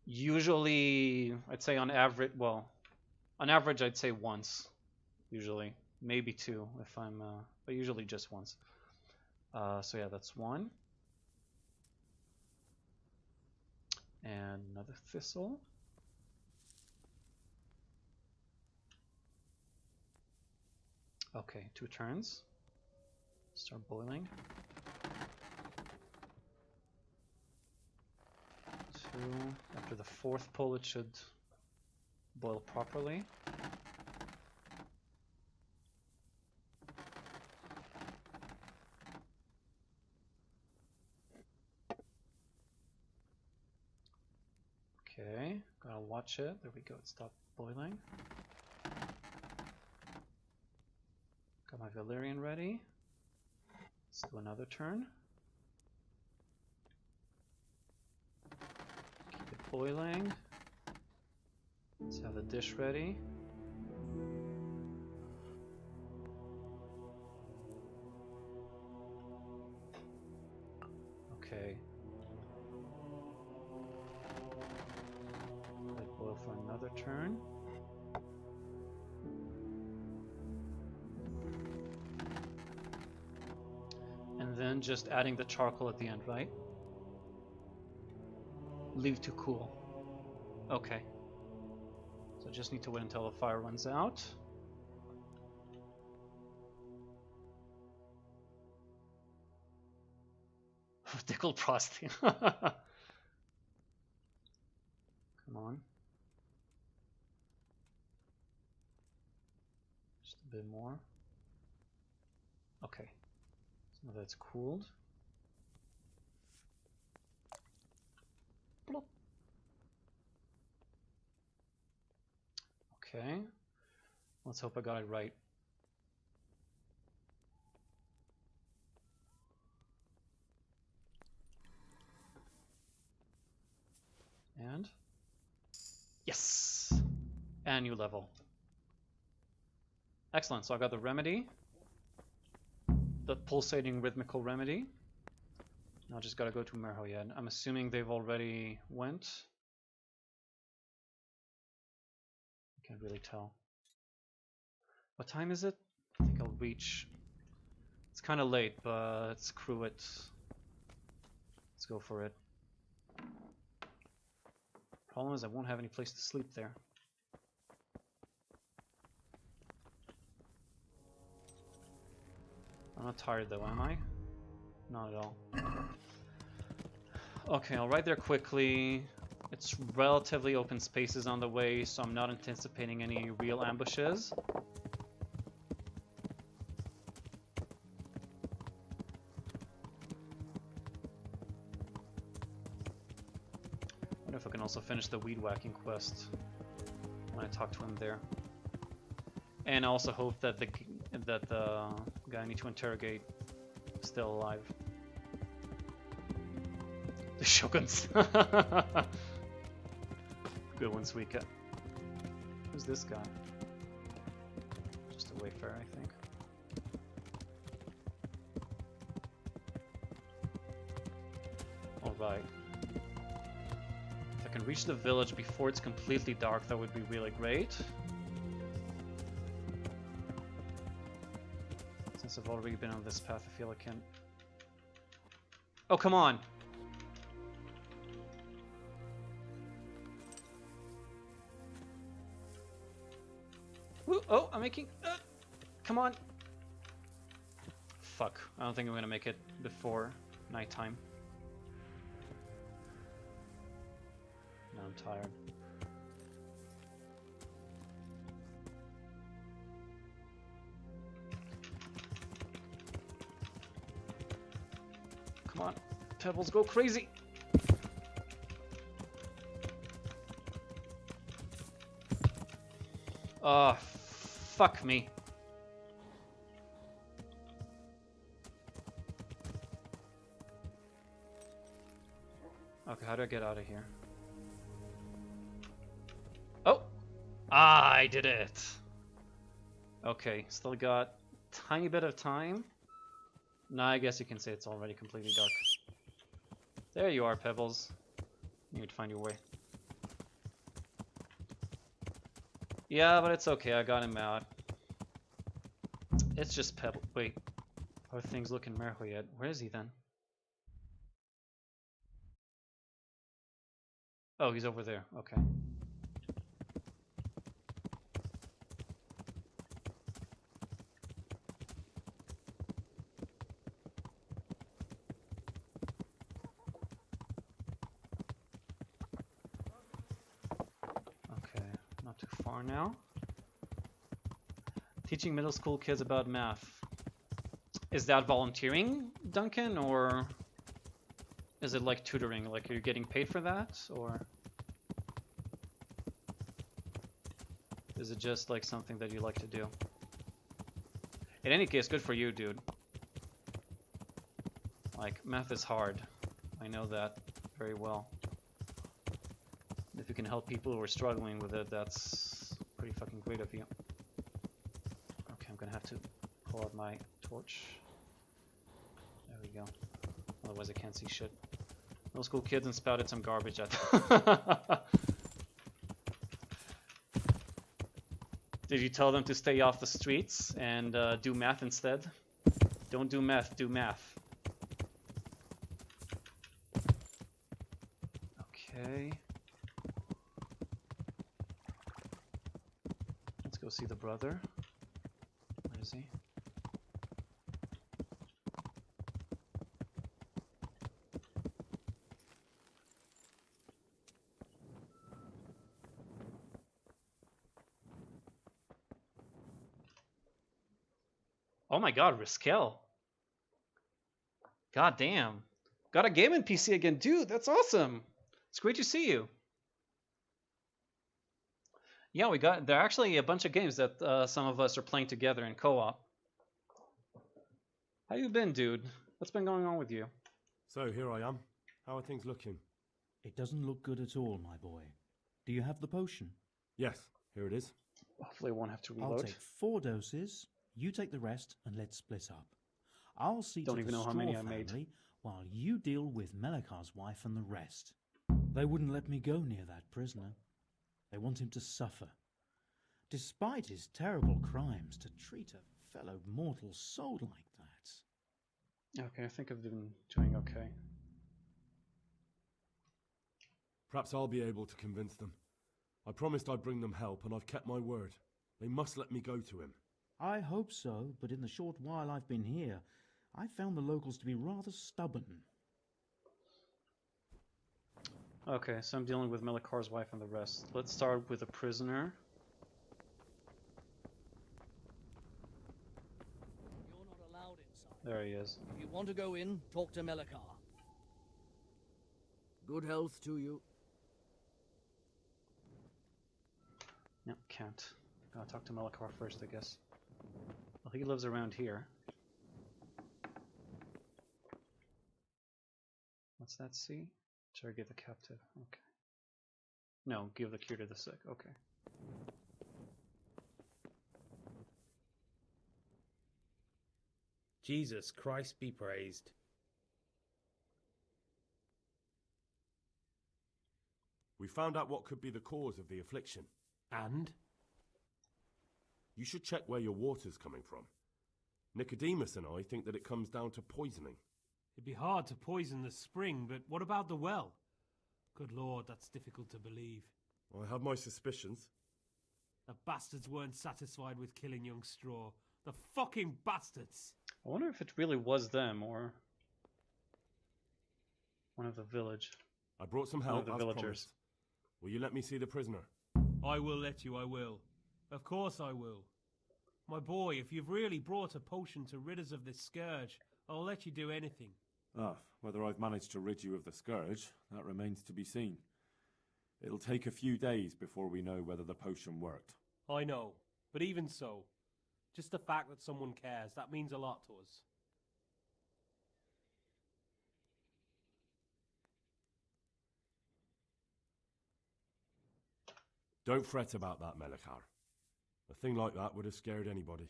Usually, I'd say on average, well, on average I'd say once, usually. Maybe 2 if I'm, but usually just once. So yeah, that's 1. And another thistle. Okay, 2 turns. Start boiling. 2. After the 4th pull, it should boil properly. Okay, gotta watch it. There we go, it stopped boiling. Got my valerian ready. Let's do another turn. Keep it boiling. Let's have the dish ready. Okay. Let boil for another turn. And then just adding the charcoal at the end, right? Leave to cool. Okay. So just need to wait until the fire runs out. Optical prostate. Come on. Just a bit more. Okay. So that's cooled. Bloop. Okay. Let's hope I got it right. And yes! And new level. Excellent, so I got the remedy. The pulsating rhythmical remedy. Now I just gotta go to Merhoyed. I'm assuming they've already went. I can't really tell. What time is it? I think I'll reach. It's kind of late, but screw it. Let's go for it. Problem is I won't have any place to sleep there. I'm not tired though, am I? Not at all. Okay, I'll ride there quickly. It's relatively open spaces on the way, so I'm not anticipating any real ambushes. I wonder if I can also finish the weed whacking quest when I talk to him there. And I also hope that the guy I need to interrogate is still alive. The Shoguns. Good one, Suika. Who's this guy? Just a wayfarer, I think. Alright. If I can reach the village before it's completely dark, that would be really great. Since I've already been on this path, I feel I can... Oh, come on! Ooh, oh, I'm making... come on! Fuck. I don't think I'm gonna make it before nighttime. No, I'm tired. Come on. Pebbles, go crazy! Fuck me. Okay, how do I get out of here? Oh! Ah, I did it! Okay, still got a tiny bit of time. Nah, I guess you can say it's already completely dark. There you are, Pebbles. You would find your way. Yeah, but it's okay, I got him out. It's just Pebble. Wait. How are things looking Merhoyed? Where is he then? Oh, he's over there. Okay. Okay, not too far now. Teaching middle school kids about math. Is that volunteering, Duncan, or is it like tutoring? Like, are you getting paid for that, or is it just like something that you like to do? In any case, good for you, dude. Like, math is hard. I know that very well. If you can help people who are struggling with it, that's pretty fucking great of you. Okay, I'm gonna have to pull out my torch. There we go. Otherwise I can't see shit. Middle school kids and spouted some garbage at Did you tell them to stay off the streets and do math instead? Don't do meth, do math. Okay. Let's go see the brother. Where is he? Oh my god, Riskel. God damn. Got a gaming PC again. Dude, that's awesome. It's great to see you. Yeah, there are actually a bunch of games that some of us are playing together in co-op. How you been, dude? What's been going on with you? So, here I am. How are things looking? It doesn't look good at all, my boy. Do you have the potion? Yes, here it is. Hopefully I won't have to reload. I'll take 4 doses, you take the rest, and let's split up. I'll see Don't to even the know how Straw many I family made. while you deal with Melikar's wife and the rest. They wouldn't let me go near that prisoner. They want him to suffer. Despite his terrible crimes, to treat a fellow mortal soul like that. Okay, I think I've been doing okay. Perhaps I'll be able to convince them. I promised I'd bring them help, and I've kept my word. They must let me go to him. I hope so, but in the short while I've been here, I've found the locals to be rather stubborn. Okay, so I'm dealing with Melikar's wife and the rest. Let's start with a prisoner. You're not allowed inside. There he is. If you want to go in, talk to Melikar. Good health to you. Yep, can't. Gotta talk to Melikar first, I guess. Well, he lives around here. What's that see? Interrogate the captive. Okay. No, give the cure to the sick. Okay. Jesus Christ be praised. We found out what could be the cause of the affliction. And? You should check where your water's coming from. Nicodemus and I think that it comes down to poisoning. It'd be hard to poison the spring, but what about the well? Good Lord, that's difficult to believe. I have my suspicions. The bastards weren't satisfied with killing young Straw. The fucking bastards! I wonder if it really was them or one of the village. I brought some One help of the as villagers. promised. Will you let me see the prisoner? I will let you, I will. Of course I will. My boy, if you've really brought a potion to rid us of this scourge, I'll let you do anything. Ah, whether I've managed to rid you of the scourge, that remains to be seen. It'll take a few days before we know whether the potion worked. I know, but even so, just the fact that someone cares, that means a lot to us. Don't fret about that, Melikar. A thing like that would have scared anybody.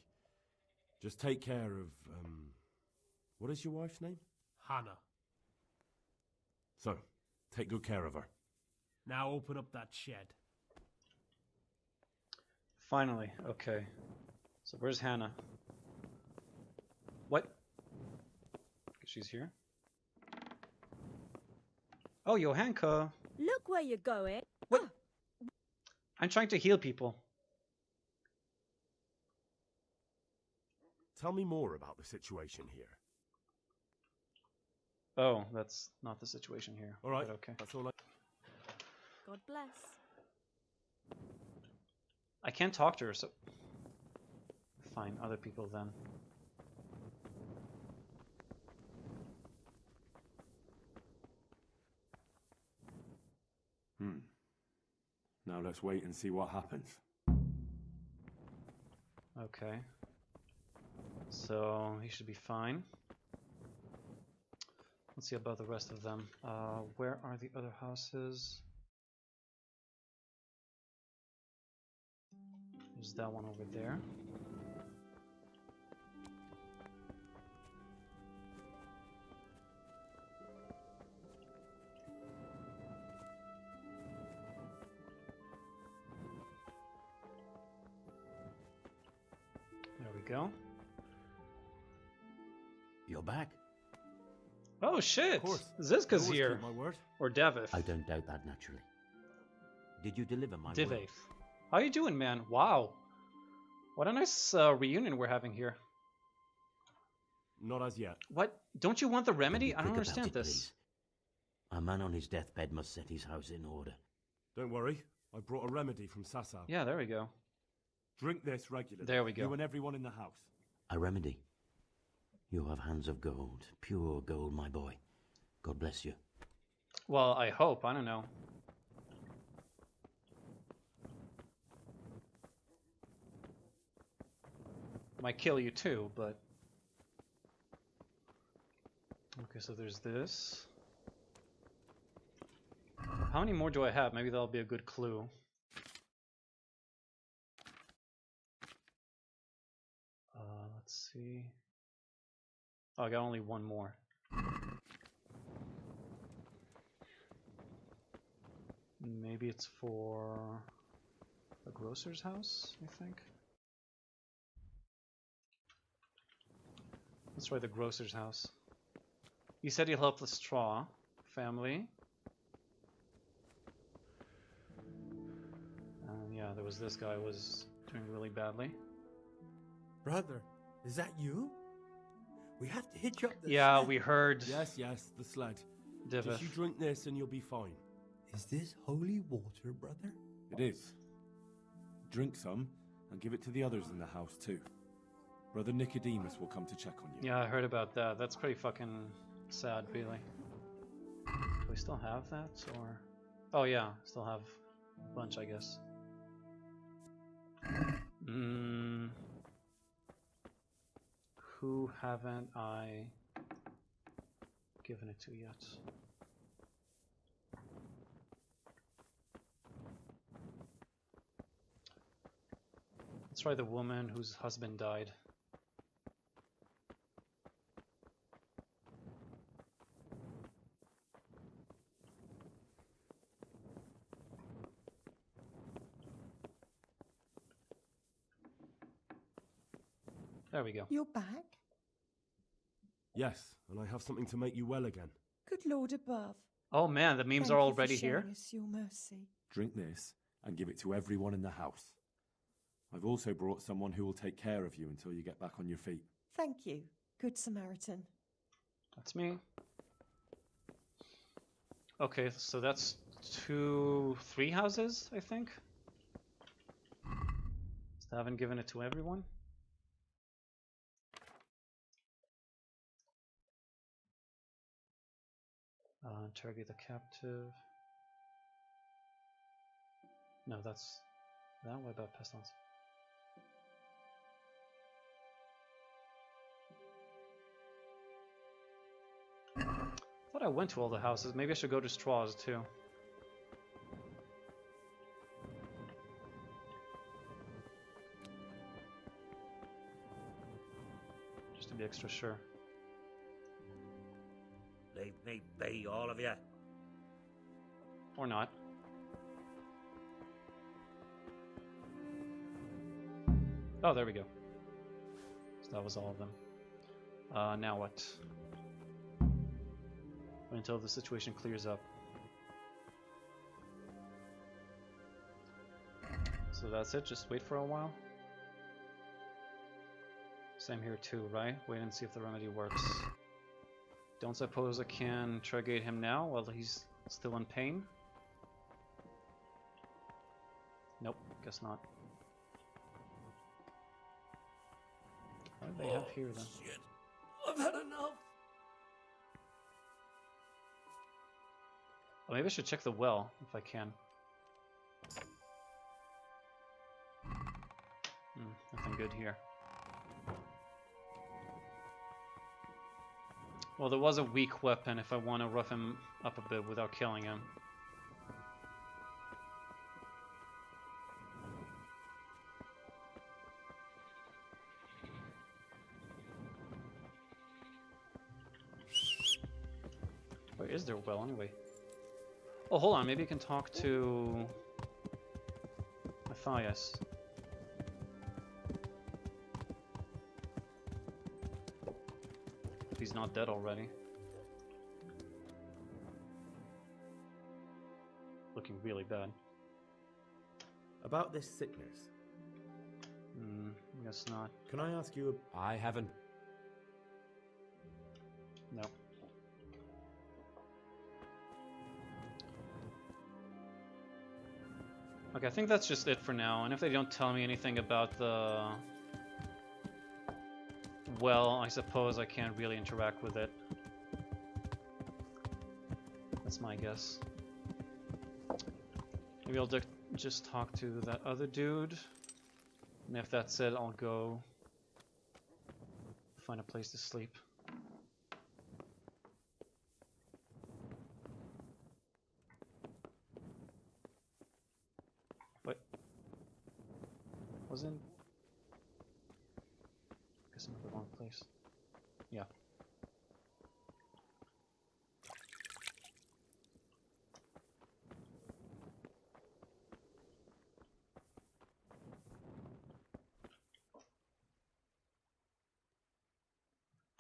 Just take care of, what is your wife's name? Hannah. So, take good care of her. Now open up that shed. Finally, okay. So where's Hannah? What? She's here? Oh, Johanka! Look where you're going. What? I'm trying to heal people. Tell me more about the situation here. Oh, that's not the situation here. All right, but okay. that's all I... God bless. I can't talk to her, so... Fine, other people then. Now let's wait and see what happens. Okay. So, he should be fine. Let's see about the rest of them. Where are the other houses? There's that one over there. There we go. You're back. Oh shit! Of course. Zizka's I always here. keep my word. Or Davith. I don't doubt that, naturally. Did you deliver my word? Diveth. How you doing, man? Wow. What a nice reunion we're having here. Not as yet. What? Don't you want the remedy? I don't Quick understand about it, this. please. A man on his deathbed must set his house in order. Don't worry. I brought a remedy from Sasau. Yeah, there we go. Drink this regularly. There we go. You and everyone in the house. A remedy. You have hands of gold, pure gold, my boy. God bless you. Well, I hope. I don't know. Might kill you too, but... Okay, so there's this. How many more do I have? Maybe that'll be a good clue. Let's see. Oh, I got only one more. Maybe it's for the grocer's house, I think. Let's try the grocer's house. He said he'll help the straw family. And yeah, there was this guy who was doing really badly. Brother, is that you? We have to hitch up the Yeah, sled. we heard. Yes, the sled. Divith. Just you drink this and you'll be fine. Is this holy water, brother? It is. Drink some and give it to the others in the house too. Brother Nicodemus will come to check on you. Yeah, I heard about that. That's pretty fucking sad, really. Do we still have that, or... Oh yeah, still have a bunch, I guess. Who haven't I given it to yet? Let's try the woman whose husband died. There we go. You're back? Yes, and I have something to make you well again. Good Lord above. Oh man, the memes Thank are you already for showing here. us your mercy. Drink this and give it to everyone in the house. I've also brought someone who will take care of you until you get back on your feet. Thank you, Good Samaritan. That's me. Okay, so that's 3 houses, I think. Still haven't given it to everyone. Interrogate the captive. No, that's that. What about pestilence? I thought I went to all the houses. Maybe I should go to Straws too. Just to be extra sure. Leave me be, all of you. Or not. Oh, there we go. So that was all of them. Now what? Until the situation clears up. So that's it, just wait for a while. Same here too, right? Wait and see if the remedy works. Don't suppose I can interrogate him now while he's still in pain? Nope, guess not. What do they have here then? Shit. I've had enough. Oh, maybe I should check the well if I can. Nothing good here. Well, there was a weak weapon if I want to rough him up a bit without killing him. Where is there a well anyway? Oh, hold on. Maybe I can talk to Matthias. If he's not dead already. Looking really bad. About this sickness. Guess not. Can I ask you I haven't. No. Okay, I think that's just it for now. And if they don't tell me anything about the well, I suppose I can't really interact with it. That's my guess. Maybe I'll just talk to that other dude. And if that's it, I'll go find a place to sleep. What? Wasn't... Guess I'm in the wrong place. Yeah.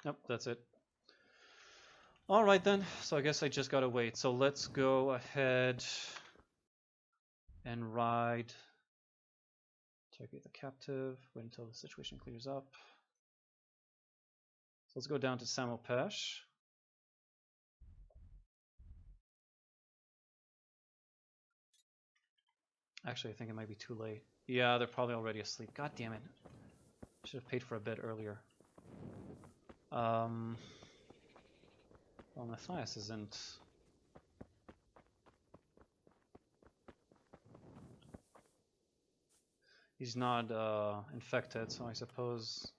Nope, that's it. Alright then, so I guess I just gotta wait. So let's go ahead and ride. Interrogate the captive, wait until the situation clears up. So let's go down to Samopesh. Actually, I think it might be too late. Yeah, they're probably already asleep. God damn it. Should have paid for a bed earlier. Well, Matthias isn't... He's not infected, so I suppose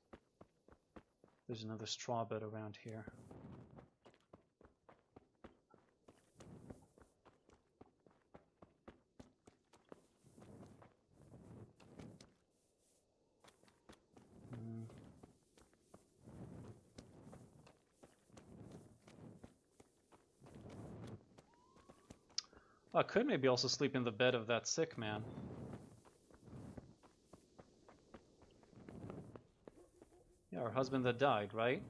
there's another straw bed around here. I could maybe also sleep in the bed of that sick man. Yeah, her husband that died, right?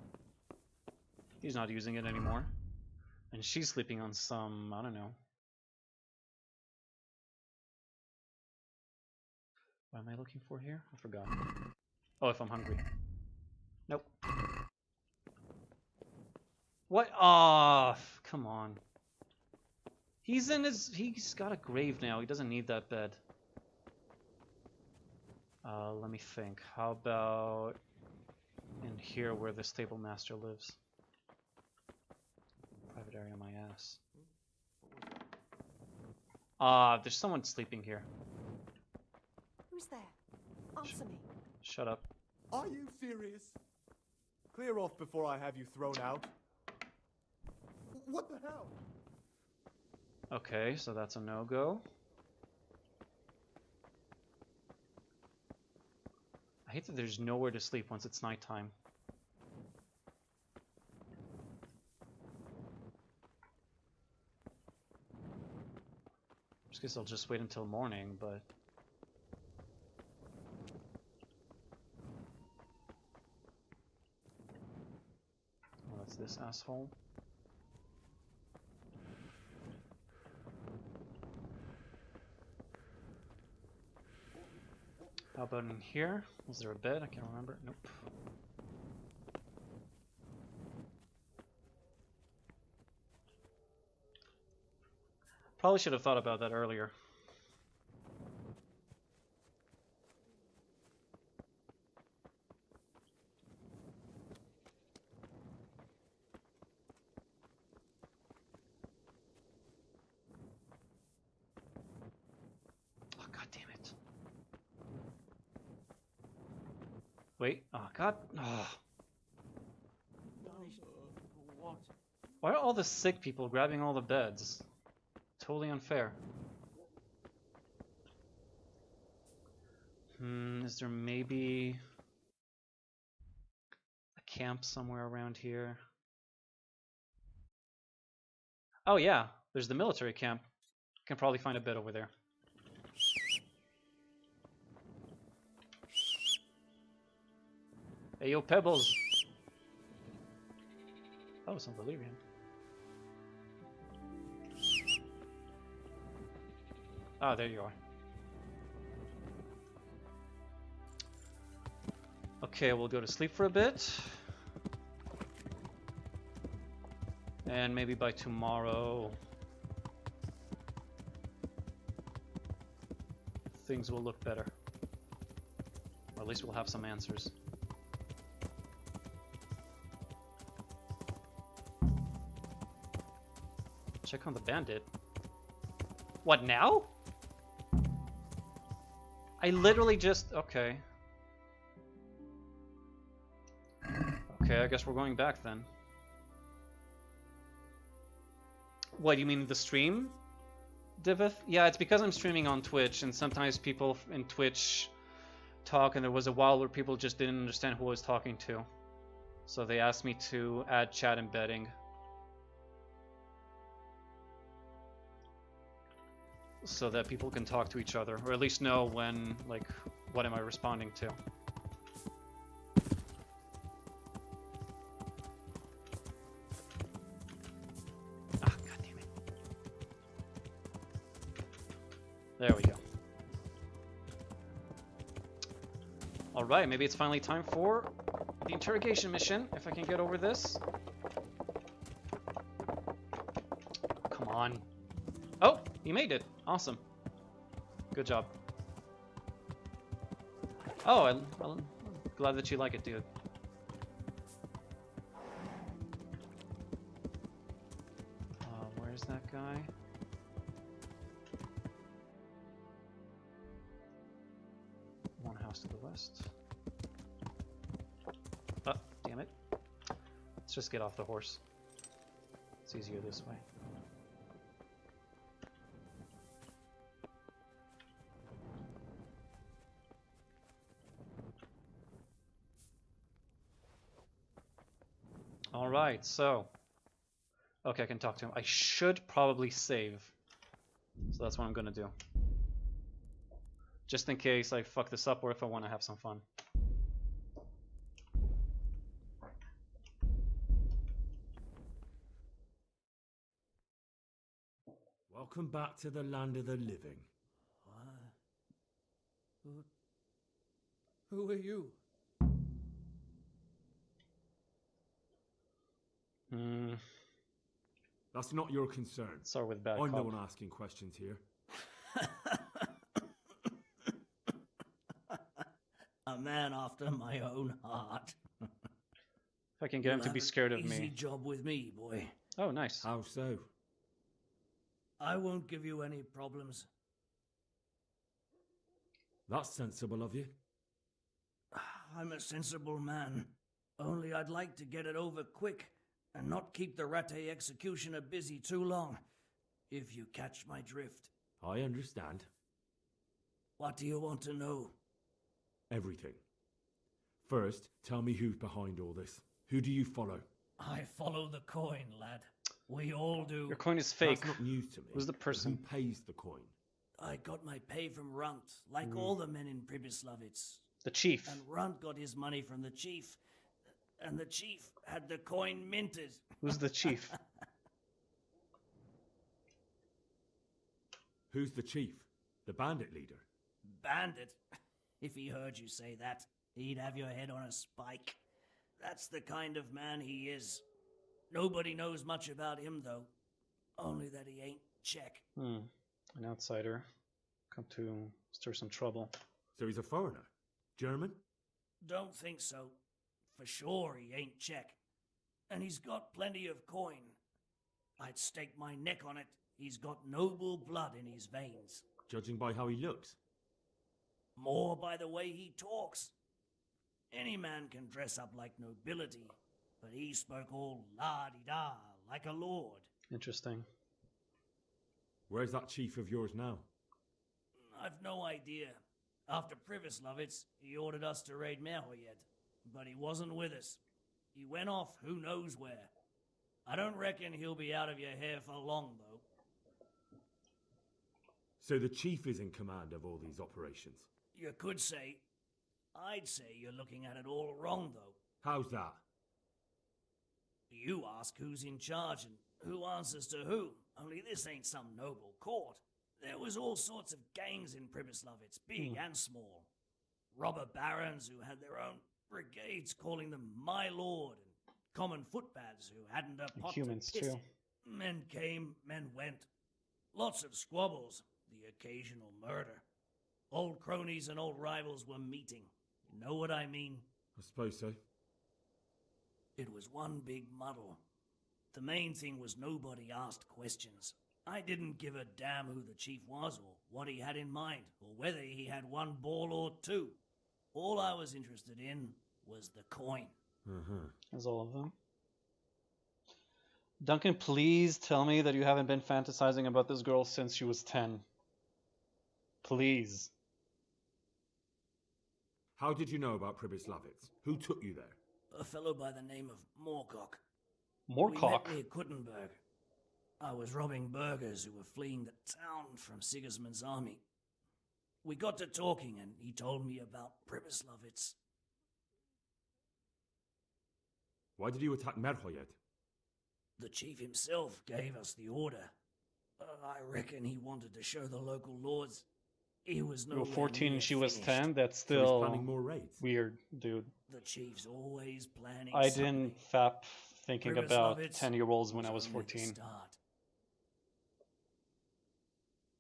He's not using it anymore. And she's sleeping on some, I don't know. What am I looking for here? I forgot. Oh, if I'm hungry. Nope. What? Oh, come on. He's got a grave now. He doesn't need that bed. Let me think. How about in here where the stable master lives? Private area, my ass. There's someone sleeping here. Who's there? Answer me. Shut up. Are you serious? Clear off before I have you thrown out. What the hell? Okay, so that's a no-go. I hate that there's nowhere to sleep once it's nighttime. I guess I'll just wait until morning, but... Oh, that's this asshole. How about in here? Was there a bed? I can't remember. Nope. Probably should have thought about that earlier. Oh, god damn it. Wait. Oh, god. Oh. Why are all the sick people grabbing all the beds? Totally unfair. Is there maybe a camp somewhere around here? Oh yeah, there's the military camp. Can probably find a bed over there. Hey yo, Pebbles! Oh, some Valyrian. Ah, there you are. Okay, we'll go to sleep for a bit. And maybe by tomorrow things will look better. Or at least we'll have some answers. Check on the bandit. What, now? I literally just... Okay. Okay, I guess we're going back then. What, you mean the stream, Divith? Yeah, it's because I'm streaming on Twitch, and sometimes people in Twitch talk, and there was a while where people just didn't understand who I was talking to. So they asked me to add chat embedding. So that people can talk to each other, or at least know when, like, what am I responding to. Ah, god damn it. There we go. Alright, maybe it's finally time for the interrogation mission, if I can get over this. Come on. Oh, he made it. Awesome. Good job. Oh, I'm glad that you like it, dude. Where's that guy? One house to the west. Oh, damn it. Let's just get off the horse. It's easier this way. Alright, so... Okay, I can talk to him. I should probably save. So that's what I'm gonna do. Just in case I fuck this up or if I want to have some fun. Welcome back to the land of the living. Who are you? That's not your concern. Start with bad I'm the cop. one asking questions here. A man after my own heart. If I can get him to be scared of Easy me. job with me, boy. Oh, nice. How so? I won't give you any problems. That's sensible of you. I'm a sensible man. Only I'd like to get it over quick and not keep the Ratte executioner busy too long, if you catch my drift. I understand. What do you want to know? Everything. First, tell me who's behind all this. Who do you follow? I follow the coin, lad. We all do. Your coin is fake. That's not news to me. Who's the person? Who pays the coin? I got my pay from Runt, like all the men in Pribyslavitz. The chief. And Runt got his money from the chief. And the chief had the coin minted. Who's the chief? Who's the chief? The bandit leader? Bandit? If he heard you say that, he'd have your head on a spike. That's the kind of man he is. Nobody knows much about him, though. Only that he ain't Czech. An outsider. Come to stir some trouble. So he's a foreigner? German? Don't think so. For sure he ain't Czech. And he's got plenty of coin. I'd stake my neck on it. He's got noble blood in his veins. Judging by how he looks? More by the way he talks. Any man can dress up like nobility, but he spoke all la-di-da, like a lord. Interesting. Where's that chief of yours now? I've no idea. After Pribyslavitz, he ordered us to raid Merhoyed, but he wasn't with us. He went off who knows where. I don't reckon he'll be out of your hair for long, though. So the chief is in command of all these operations? You could say. I'd say you're looking at it all wrong, though. How's that? You ask who's in charge and who answers to who, only this ain't some noble court. There was all sorts of gangs in Pribyslavitz, big and small. Robber barons who had their own brigades calling them my lord, and common footpads who hadn't a pot Humans, to piss too. in. Men came, men went. Lots of squabbles, the occasional murder. Old cronies and old rivals were meeting. You know what I mean? I suppose so. It was one big muddle. The main thing was nobody asked questions. I didn't give a damn who the chief was or what he had in mind or whether he had one ball or two. All I was interested in was the coin. As all of them. Duncan, please tell me that you haven't been fantasizing about this girl since she was 10. Please. How did you know about Pribyslavitz? Who took you there? A fellow by the name of Moorcock. Moorcock? We met near Kuttenberg. I was robbing burghers who were fleeing the town from Sigismund's army. We got to talking and he told me about Pribyslavitz. Why did you attack Merhoyed? The chief himself gave us the order. I reckon he wanted to show the local lords he was You were nowhere 14 near and she was finished. 10? That's So he's still planning more raids? weird, dude. The chief's always planning I something. didn't fap thinking about Pribyslavitz 10-year-olds when I was only the 14. start.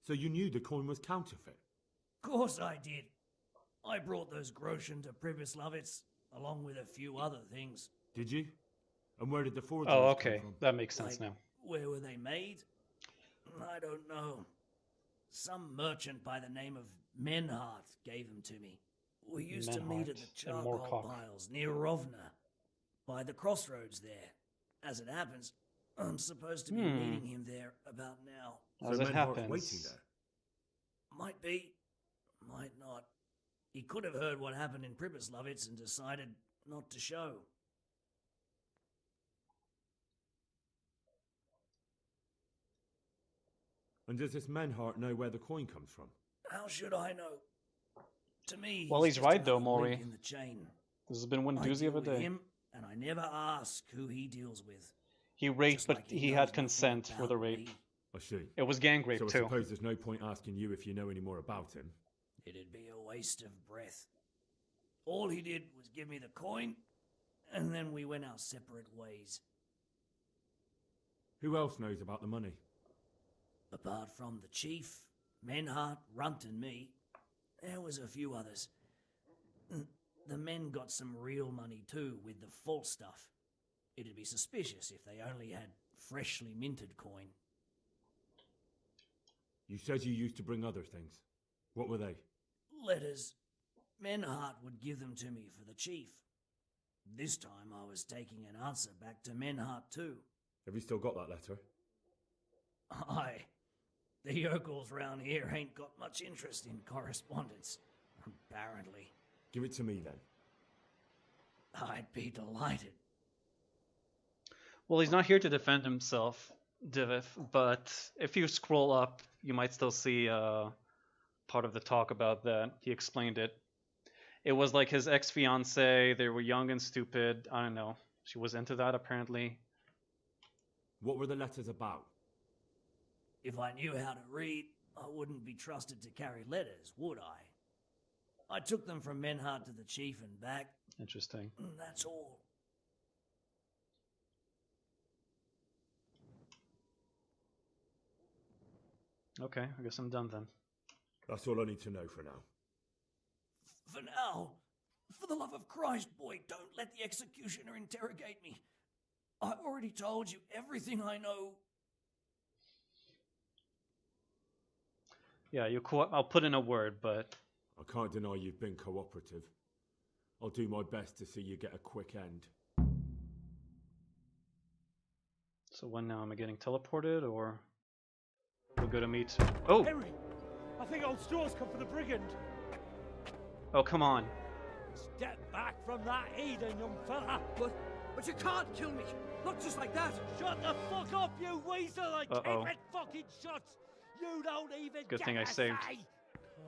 So you knew the coin was counterfeit? Course I did. I brought those groschen to Pribyslavitz, along with a few other things. Did you? And where did the forgeries Oh, come okay. from? That makes sense Like, now. Where were they made? I don't know. Some merchant by the name of Menhart gave them to me. We used to meet at the Menhart and charcoal Moorcock. piles near Rovna, by the crossroads there. As it happens, I'm supposed to be meeting him there about now. As so it Menhart's happens. waiting there? Might be, might not. He could have heard what happened in Pribyslavitz and decided not to show. And does this Menhart know where the coin comes from? How should I know? To me, Well, he's just right though, another Maury. link in the chain. This has been one I doozy deal of a with day. him, and I never ask who he deals with. He raped, Just but like he knows had nothing consent for about the rape. me. I see. It was gang rape So I too. suppose there's no point asking you if you know any more about him. It'd be a waste of breath. All he did was give me the coin, and then we went our separate ways. Who else knows about the money? Apart from the chief, Menhart, Runt, and me, there was a few others. The men got some real money too, with the false stuff. It'd be suspicious if they only had freshly minted coin. You said you used to bring other things. What were they? Letters. Menhart would give them to me for the chief. This time I was taking an answer back to Menhart too. Have you still got that letter? Aye. The yokels round here ain't got much interest in correspondence, apparently. Give it to me then. I'd be delighted. Well, he's not here to defend himself, Diviv, but if you scroll up, you might still see part of the talk about that. He explained it. It was like his ex-fiancée, they were young and stupid. I don't know. She was into that, apparently. What were the letters about? If I knew how to read, I wouldn't be trusted to carry letters, would I? I took them from Menhart to the chief and back. Interesting. That's all. Okay, I guess I'm done then. That's all I need to know for now. For now, for the love of Christ, boy, don't let the executioner interrogate me. I've already told you everything I know. Yeah, I'll put in a word, but... I can't deny you've been cooperative. I'll do my best to see you get a quick end. So when now? Am I getting teleported, or... We'll go to meet... Oh! Henry! I think old Straw's come for the brigand! Oh, come on. Step back from that heathen, young fella! But you can't kill me! Not just like that! Shut the fuck up, you weasel! I Uh-oh. keep it fucking shut! You don't even Good get thing I a saved. say.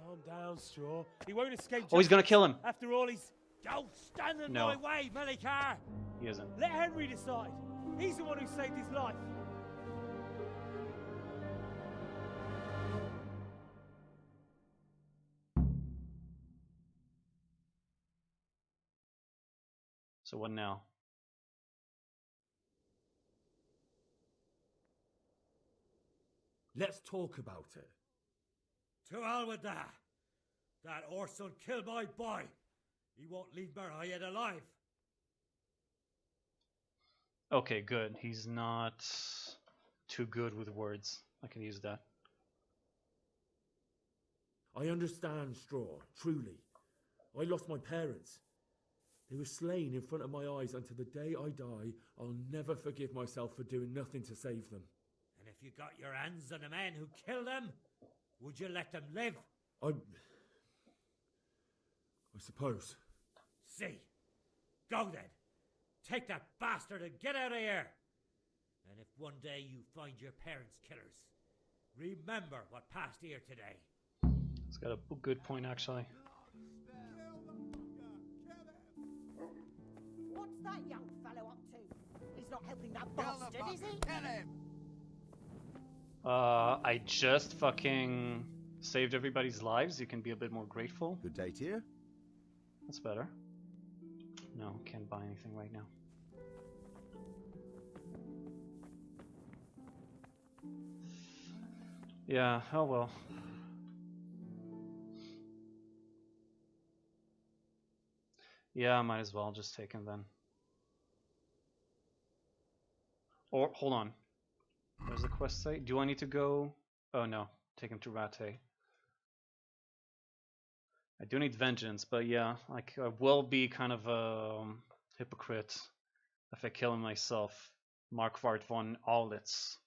Calm down, Straw. He won't escape. Oh, he's gonna justice. kill him. After all, he's... Don't stand in No. my way, Melikar! He isn't. Let Henry decide. He's the one who saved his life. So what now? Let's talk about it. To hell with that. That Orson killed my boy. He won't leave Merhoyed alive. Okay, good. He's not too good with words. I can use that. I understand, Straw, truly. I lost my parents. They were slain in front of my eyes until the day I die. I'll never forgive myself for doing nothing to save them. And if you got your hands on the men who killed them, would you let them live? I suppose. See. Go then. Take that bastard and get out of here. And if one day you find your parents' killers, remember what passed here today. It's got a good point, actually. What's that young fellow up to? He's not helping that bastard, is he? Kill him! I just fucking saved everybody's lives. You can be a bit more grateful. Good day to you. That's better. No, can't buy anything right now. Yeah, oh well. Yeah, I might as well just take him then. Or, hold on. What does the quest say? Do I need to go? Oh no, take him to Rate. I do need vengeance, but yeah, like I will be kind of a hypocrite if I kill him myself. Markvart von Aulitz.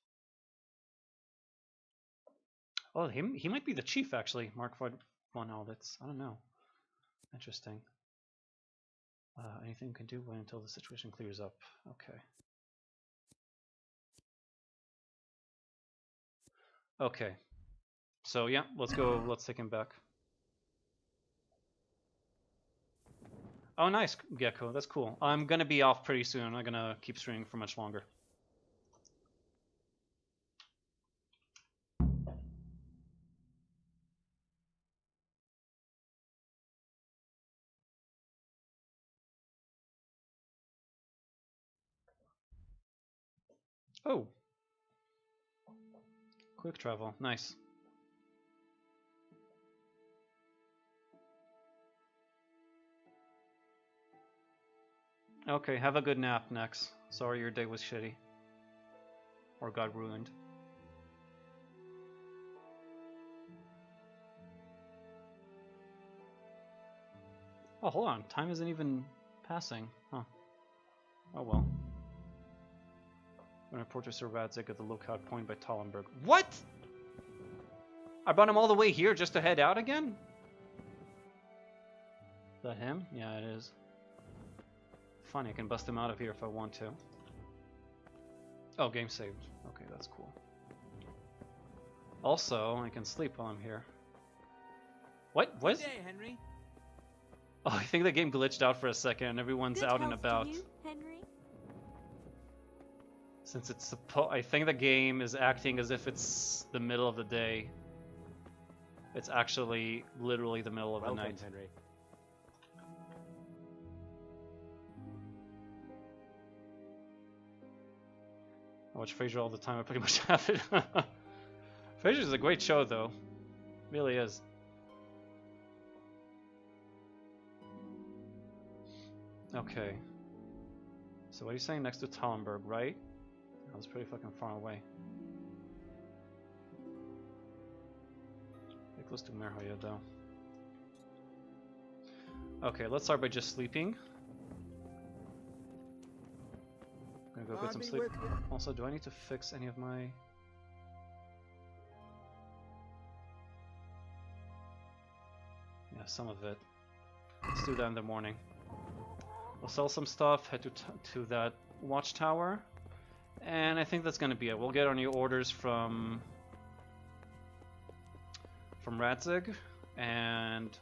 Oh, he might be the chief actually, Markvart von Aulitz. I don't know. Interesting. Anything you can do until the situation clears up. Okay. Okay. So yeah, let's go. Let's take him back. Oh, nice, Gecko. That's cool. I'm gonna be off pretty soon. I'm not gonna keep streaming for much longer. Oh. Quick travel. Nice. Okay, have a good nap, Nex. Sorry your day was shitty. Or got ruined. Oh, hold on. Time isn't even passing. Huh. Oh well. I'm gonna report to Sir Radzig at the lookout point by Tallenberg. What?! I brought him all the way here just to head out again? Is that him? Yeah, it is. Funny, I can bust him out of here if I want to. Oh, game saved. Okay, that's cool. Also, I can sleep while I'm here. What? What? Good day, Henry. Oh, I think the game glitched out for a second and everyone's Good out and health to about. you, Henry? Since it's I think the game is acting as if it's the middle of the day. It's actually literally the middle of the night. Henry. I watch Frasier all the time. I pretty much have it. Frasier is a great show, though. Really is. Okay. So what are you saying? Next to Tallenberg, right? That was pretty fucking far away. Pretty close to Merhoya, though. Okay, let's start by just sleeping. I'm gonna go get some sleep. Also, do I need to fix any of my... Yeah, some of it. Let's do that in the morning. We'll sell some stuff, head to that watchtower, and I think that's gonna be it. We'll get our new orders from Radzig, and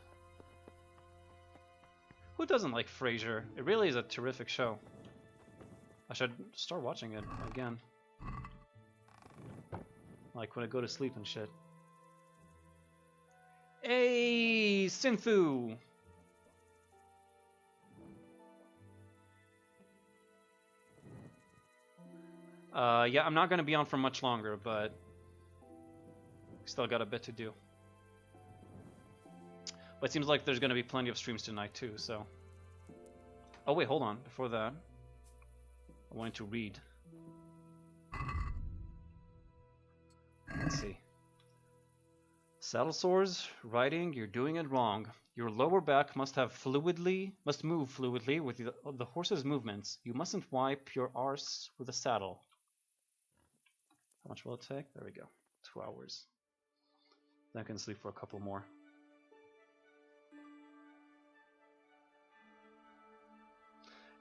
who doesn't like Frasier? It really is a terrific show. I should start watching it again. Like when I go to sleep and shit. Hey, Sinthu! Yeah, I'm not gonna be on for much longer, but still got a bit to do. But it seems like there's gonna be plenty of streams tonight too, so. Oh wait, hold on. Before that. I wanted to read. Let's see. Saddle sores, riding, you're doing it wrong. Your lower back must move fluidly with the horse's movements. You mustn't wipe your arse with a saddle. How much will it take? There we go. 2 hours. Then I can sleep for a couple more.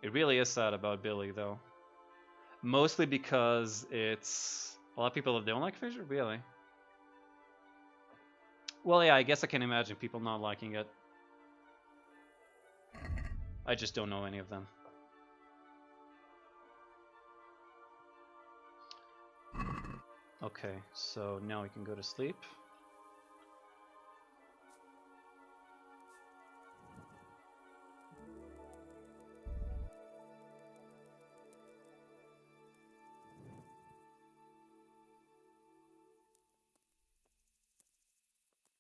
It really is sad about Billy, though. Mostly because it's... A lot of people don't like Fisher? Really? Well, yeah, I guess I can imagine people not liking it. I just don't know any of them. Okay, so now we can go to sleep.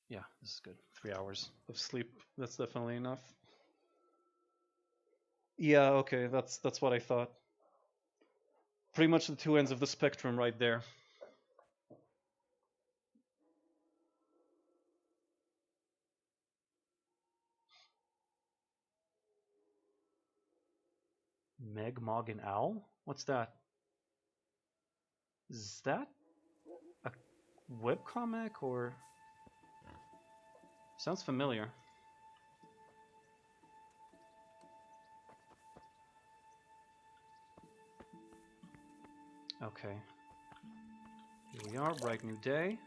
Yeah, this is good. 3 hours of sleep. That's definitely enough. Yeah, okay, that's what I thought. Pretty much the two ends of the spectrum right there. Meg, Mog, and Owl? What's that? Is that a webcomic or... Sounds familiar. Okay. Here we are, bright new day.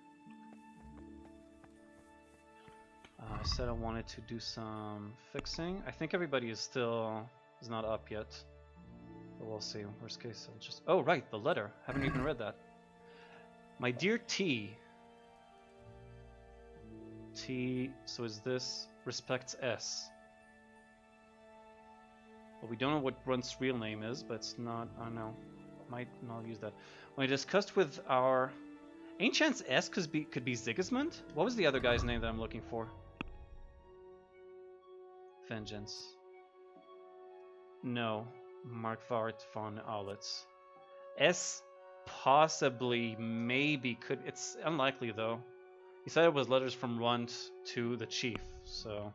I said I wanted to do some fixing. I think everybody is not up yet. But we'll see. Worst case, I'll just... Oh, right, the letter. Haven't even read that. My dear T. T, so is this respects S? Well, we don't know what Brunt's real name is, but it's not... I don't know. Might not use that. When I discussed with our... Ain't chance S could be Sigismund? What was the other guy's name that I'm looking for? Vengeance. No. Markvart von Aulitz. S possibly, maybe could... It's unlikely, though. He said it was letters from Runt to the chief, so...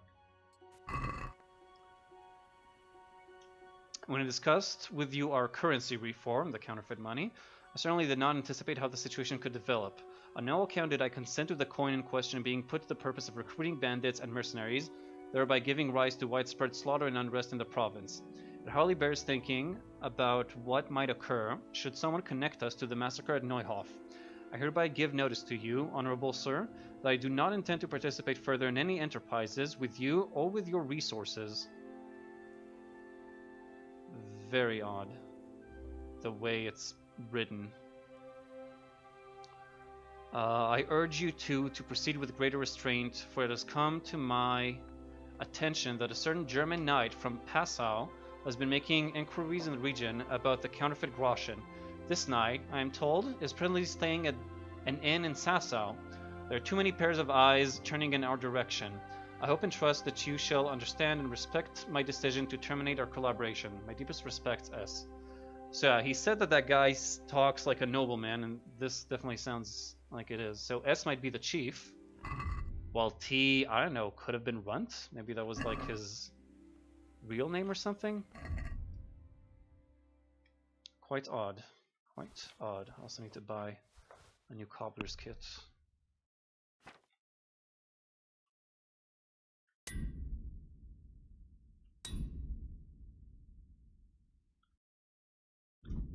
When I discussed with you our currency reform, the counterfeit money, I certainly did not anticipate how the situation could develop. On no account did I consent to the coin in question being put to the purpose of recruiting bandits and mercenaries, thereby giving rise to widespread slaughter and unrest in the province. It hardly bears thinking about what might occur should someone connect us to the massacre at Neuhof. I hereby give notice to you, honorable sir, that I do not intend to participate further in any enterprises with you or with your resources. Very odd, the way it's written. I urge you to proceed with greater restraint, for it has come to my attention that a certain German knight from Passau has been making inquiries in the region about the counterfeit groschen. This knight, I am told, is presently staying at an inn in Sassau. There are too many pairs of eyes turning in our direction. I hope and trust that you shall understand and respect my decision to terminate our collaboration. My deepest respects, S. So yeah, he said that guy talks like a nobleman, and this definitely sounds like it is. So S might be the chief, while T, I don't know, could have been Runt? Maybe that was like his real name or something? Quite odd. Quite odd. I also need to buy a new cobbler's kit.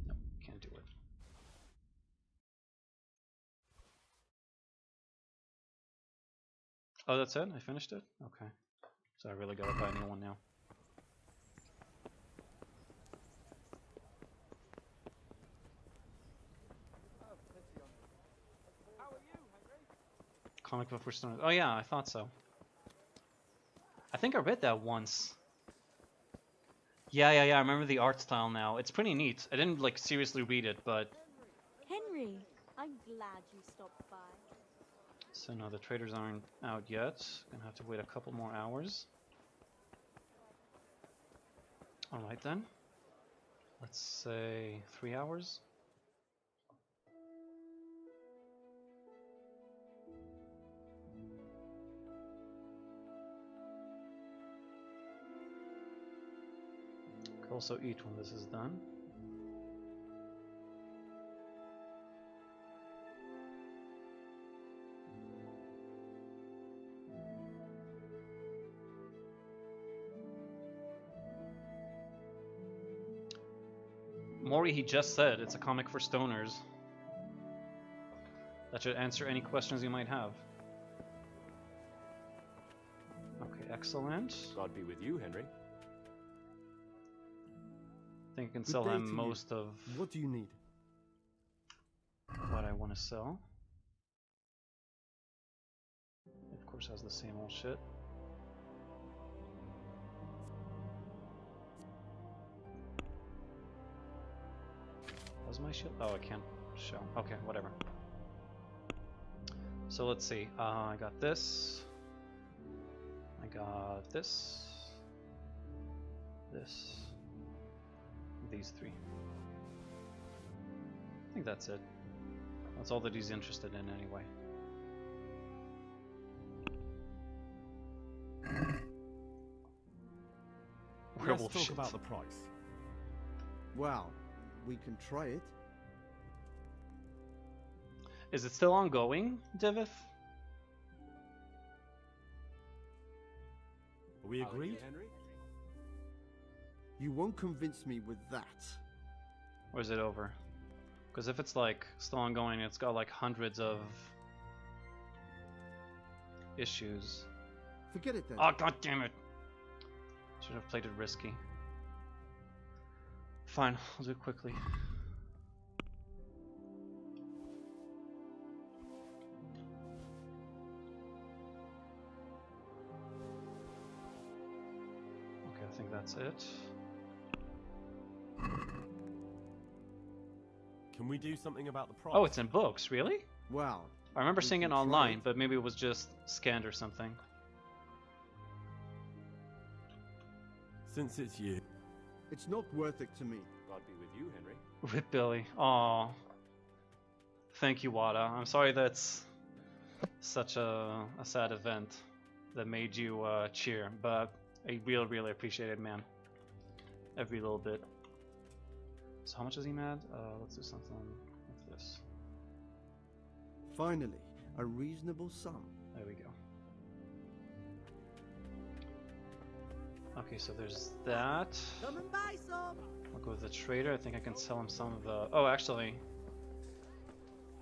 Nope, can't do it. Oh, that's it? I finished it? Okay. So I really gotta buy a new one now. Comic book for stoners. Oh yeah, I thought so. I think I read that once. Yeah, I remember the art style now. It's pretty neat. I didn't like seriously read it, but... Henry, I'm glad you stopped by. So no, the traders aren't out yet. Gonna have to wait a couple more hours. Alright then. Let's say 3 hours. Could also eat when this is done. Maury, he just said it's a comic for stoners. That should answer any questions you might have. Okay, excellent. God be with you, Henry. I think I can Good sell day him to you. most of What do you need? what I want to sell. Of course, has the same old shit. How's my shield? Oh, I can't show. Okay, whatever. So let's see. I got this. I got this. This. These three. I think that's it. That's all that he's interested in anyway. Let's talk about the price. Well, we can try it. Is it still ongoing, Divith? Are we agreed? You won't convince me with that. Or is it over? Because if it's like still ongoing, it's got like hundreds of issues. Forget it then. Oh, god damn it! Should have played it risky. Fine, I'll do it quickly. Okay, I think that's it. Can we do something about the price? Oh, it's in books, really? Wow. I remember we seeing it can try online, it. but maybe it was just scanned or something. Since it's you. It's not worth it to me. God be with you, Henry. With Billy. Aw. Thank you, Wada. I'm sorry that's such a sad event that made you cheer, but I really appreciate it, man. Every little bit. So how much is he mad? Let's do something like this. Finally, a reasonable sum. There we go. Okay, so there's that. Come and buy some. I'll go with the trader. I think I can sell him some of the... Oh, actually,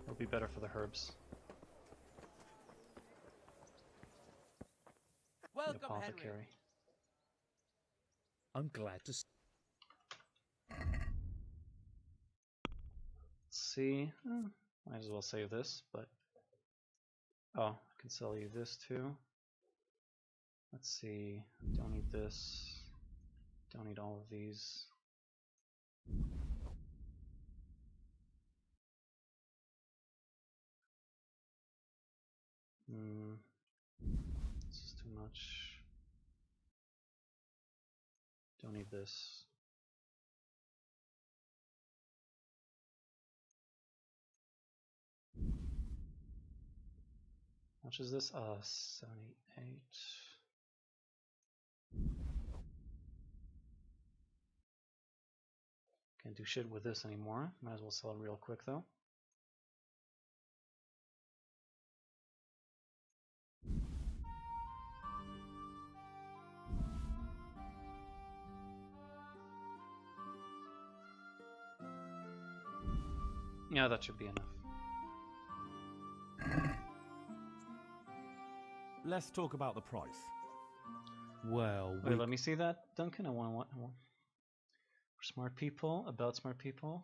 it'll be better for the herbs. Welcome, the apothecary. Henry. I'm glad to. Let's see. Might as well save this, but... Oh, I can sell you this too. Let's see. Don't need this. Don't need all of these. This is too much. Don't need this. How much is this? 78. Can't do shit with this anymore. Might as well sell it real quick though. Yeah, that should be enough. Let's talk about the price. Well, wait, let me see that, Duncan. I want. For smart people, about smart people.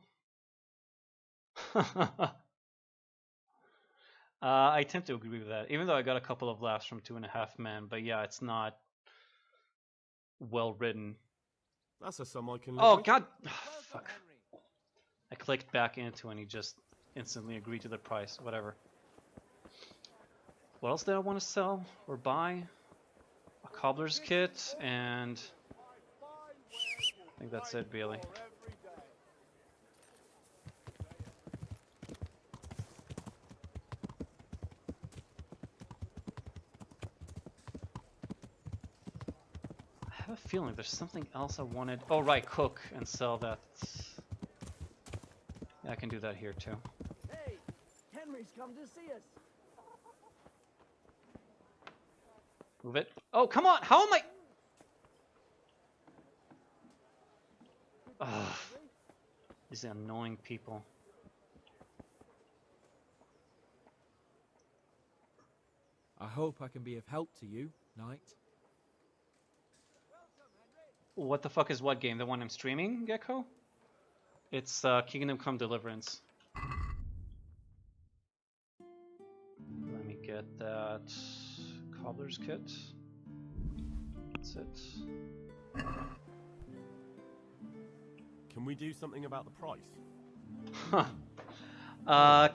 I tend to agree with that, even though I got a couple of laughs from 2.5 Men. But yeah, it's not well written. That's a sum I can. Oh god! Fuck! I clicked back into and he just instantly agreed to the price. Whatever. What else did I want to sell or buy? A cobbler's kit, and I think that's it, really. have a feeling there's something else I wanted. Oh, right, cook and sell that. Yeah, I can do that here too. Hey, Henry's come to see us. Move it. Oh, come on! How am I? Ugh. These annoying people. I hope I can be of help to you, Knight. What the fuck is what game? The one I'm streaming, Gecko? It's Kingdom Come Deliverance. Let me get that cobbler's kit. That's it. Can we do something about the price?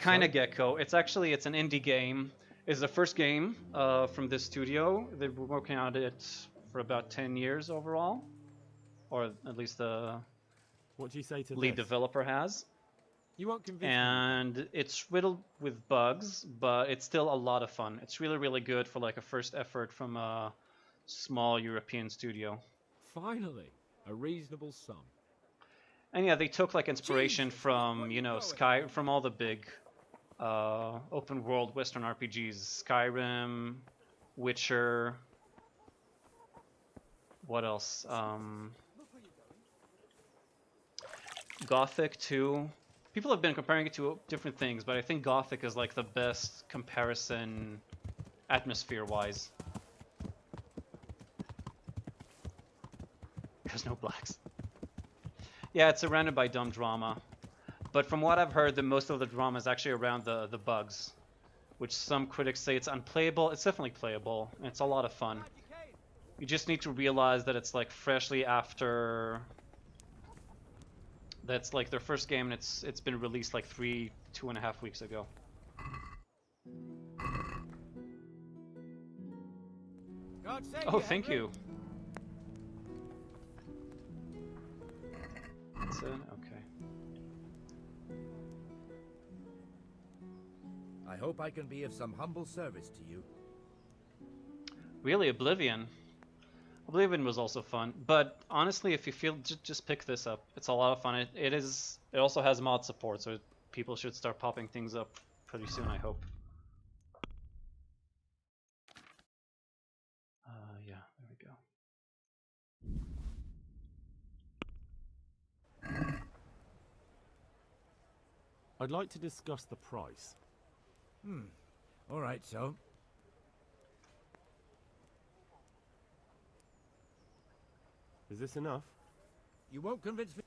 Kinda Gecko. It's an indie game. It's the first game from this studio. They've been working on it for about 10 years overall. Or at least the what do you say to lead this? developer has. You won't convince me. And it's riddled with bugs, but it's still a lot of fun. It's really, really good for like a first effort from a small European studio. Finally, a reasonable sum. And yeah, they took like inspiration from, you know, from all the big open world Western RPGs. Skyrim, Witcher, what else? Gothic too. People have been comparing it to different things, but I think Gothic is like the best comparison atmosphere-wise. There's no blacks. Yeah, it's surrounded by dumb drama. But from what I've heard, most of the drama is actually around the bugs, which some critics say it's unplayable. It's definitely playable, and it's a lot of fun. You just need to realize that it's like freshly after... That's like their first game, and it's been released like 2.5 weeks ago. Oh, thank you. That's it? Okay. I hope I can be of some humble service to you. Really, Oblivion? Oblivion was also fun, but honestly, if you feel, just pick this up. It's a lot of fun. It also has mod support, so people should start popping things up pretty soon, I hope. Yeah, there we go. I'd like to discuss the price. All right, so. Is this enough? You won't convince me.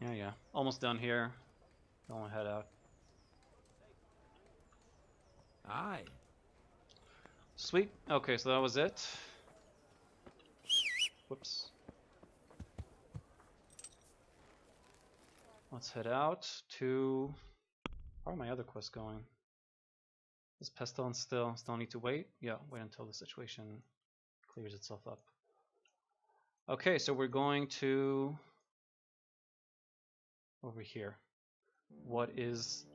Yeah. Almost done here. Don't head out. Aye. Sweet. Okay, so that was it. Whoops. Let's head out to... How are my other quests going? Is Pestilence still need to wait? Yeah, wait until the situation clears itself up. Okay, so we're going to... over here. What is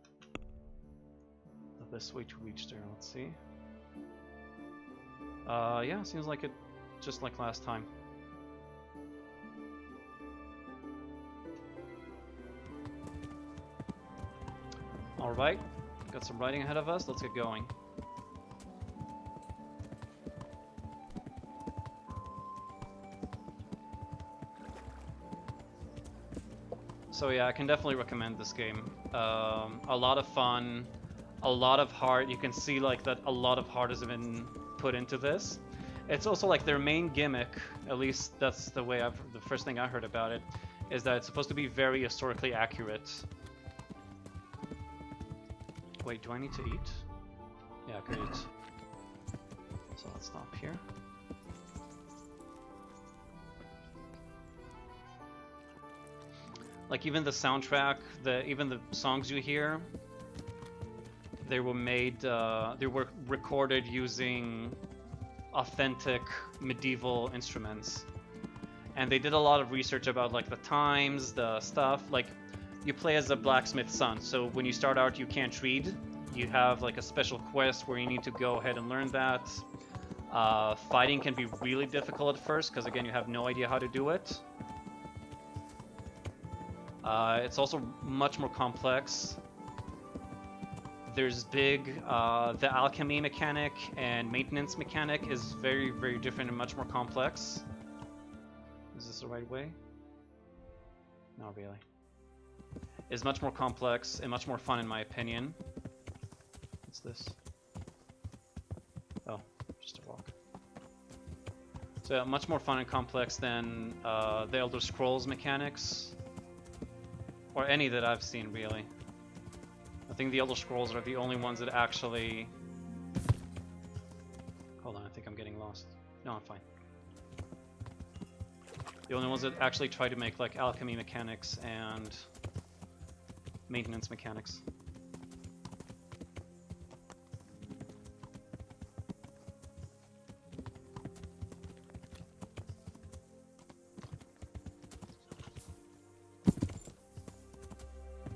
the best way to reach there? Let's see. Yeah, seems like it just like last time. Alright, got some writing ahead of us, let's get going. So yeah, I can definitely recommend this game. A lot of fun, a lot of heart. You can see like that a lot of heart has been put into this. It's also like their main gimmick, at least that's the way the first thing I heard about it, is that it's supposed to be very historically accurate. Wait, do I need to eat? Yeah, I could eat. So let's stop here. Like even the soundtrack, even the songs you hear, they were made, they were recorded using authentic medieval instruments. And they did a lot of research about like the times, the stuff. Like you play as a blacksmith's son, so when you start out you can't read. You have like a special quest where you need to go ahead and learn that. Fighting can be really difficult at first because again you have no idea how to do it. It's also much more complex. There's the alchemy mechanic and maintenance mechanic is very, very different and much more complex. Is this the right way? Not really. It's much more complex and much more fun in my opinion. What's this? Oh, just a rock. So yeah, much more fun and complex than the Elder Scrolls mechanics. Or any that I've seen, really. I think the Elder Scrolls are the only ones that actually... Hold on, I think I'm getting lost. No, I'm fine. The only ones that actually try to make like alchemy mechanics and maintenance mechanics.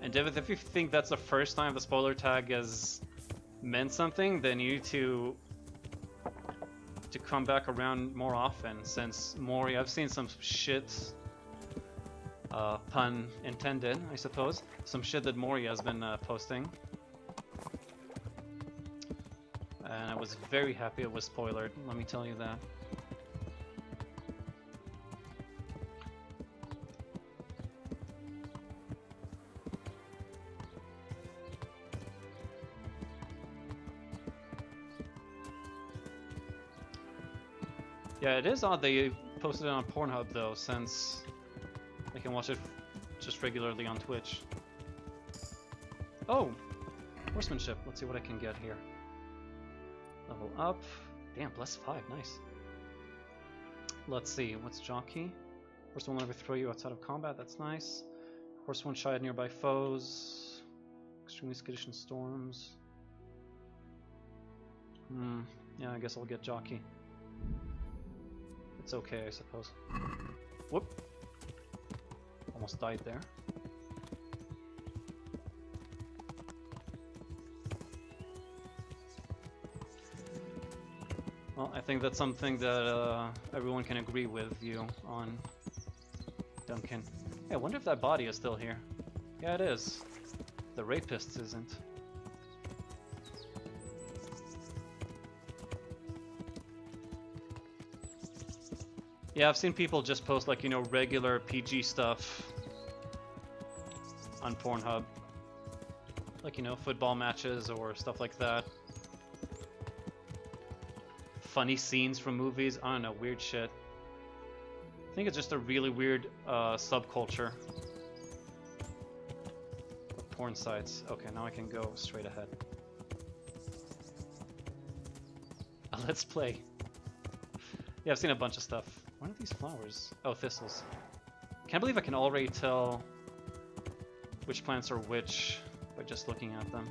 And David, if you think that's the first time the spoiler tag has meant something, then you need to come back around more often, since Mori, I've seen some shit, pun intended, I suppose, some shit that Mori has been posting. And I was very happy it was spoilered, let me tell you that. Yeah, it is odd they posted it on Pornhub though, since I can watch it just regularly on Twitch. Oh! Horsemanship. Let's see what I can get here. Level up. Damn, plus 5. Nice. Let's see. What's Jockey? Horse will never throw you outside of combat. That's nice. Horse won't shy at nearby foes. Extremely skittish in storms. Yeah, I guess I'll get Jockey. It's okay, I suppose. Whoop. Almost died there. Well, I think that's something that everyone can agree with you on, Duncan. Hey, I wonder if that body is still here. Yeah, it is. The rapist isn't. Yeah, I've seen people just post like, you know, regular PG stuff on Pornhub. Like, you know, football matches or stuff like that. Funny scenes from movies. I don't know, weird shit. I think it's just a really weird subculture of porn sites. Okay, now I can go straight ahead. Let's play. Yeah, I've seen a bunch of stuff. What are these flowers? Oh, thistles. Can't believe I can already tell which plants are which by just looking at them.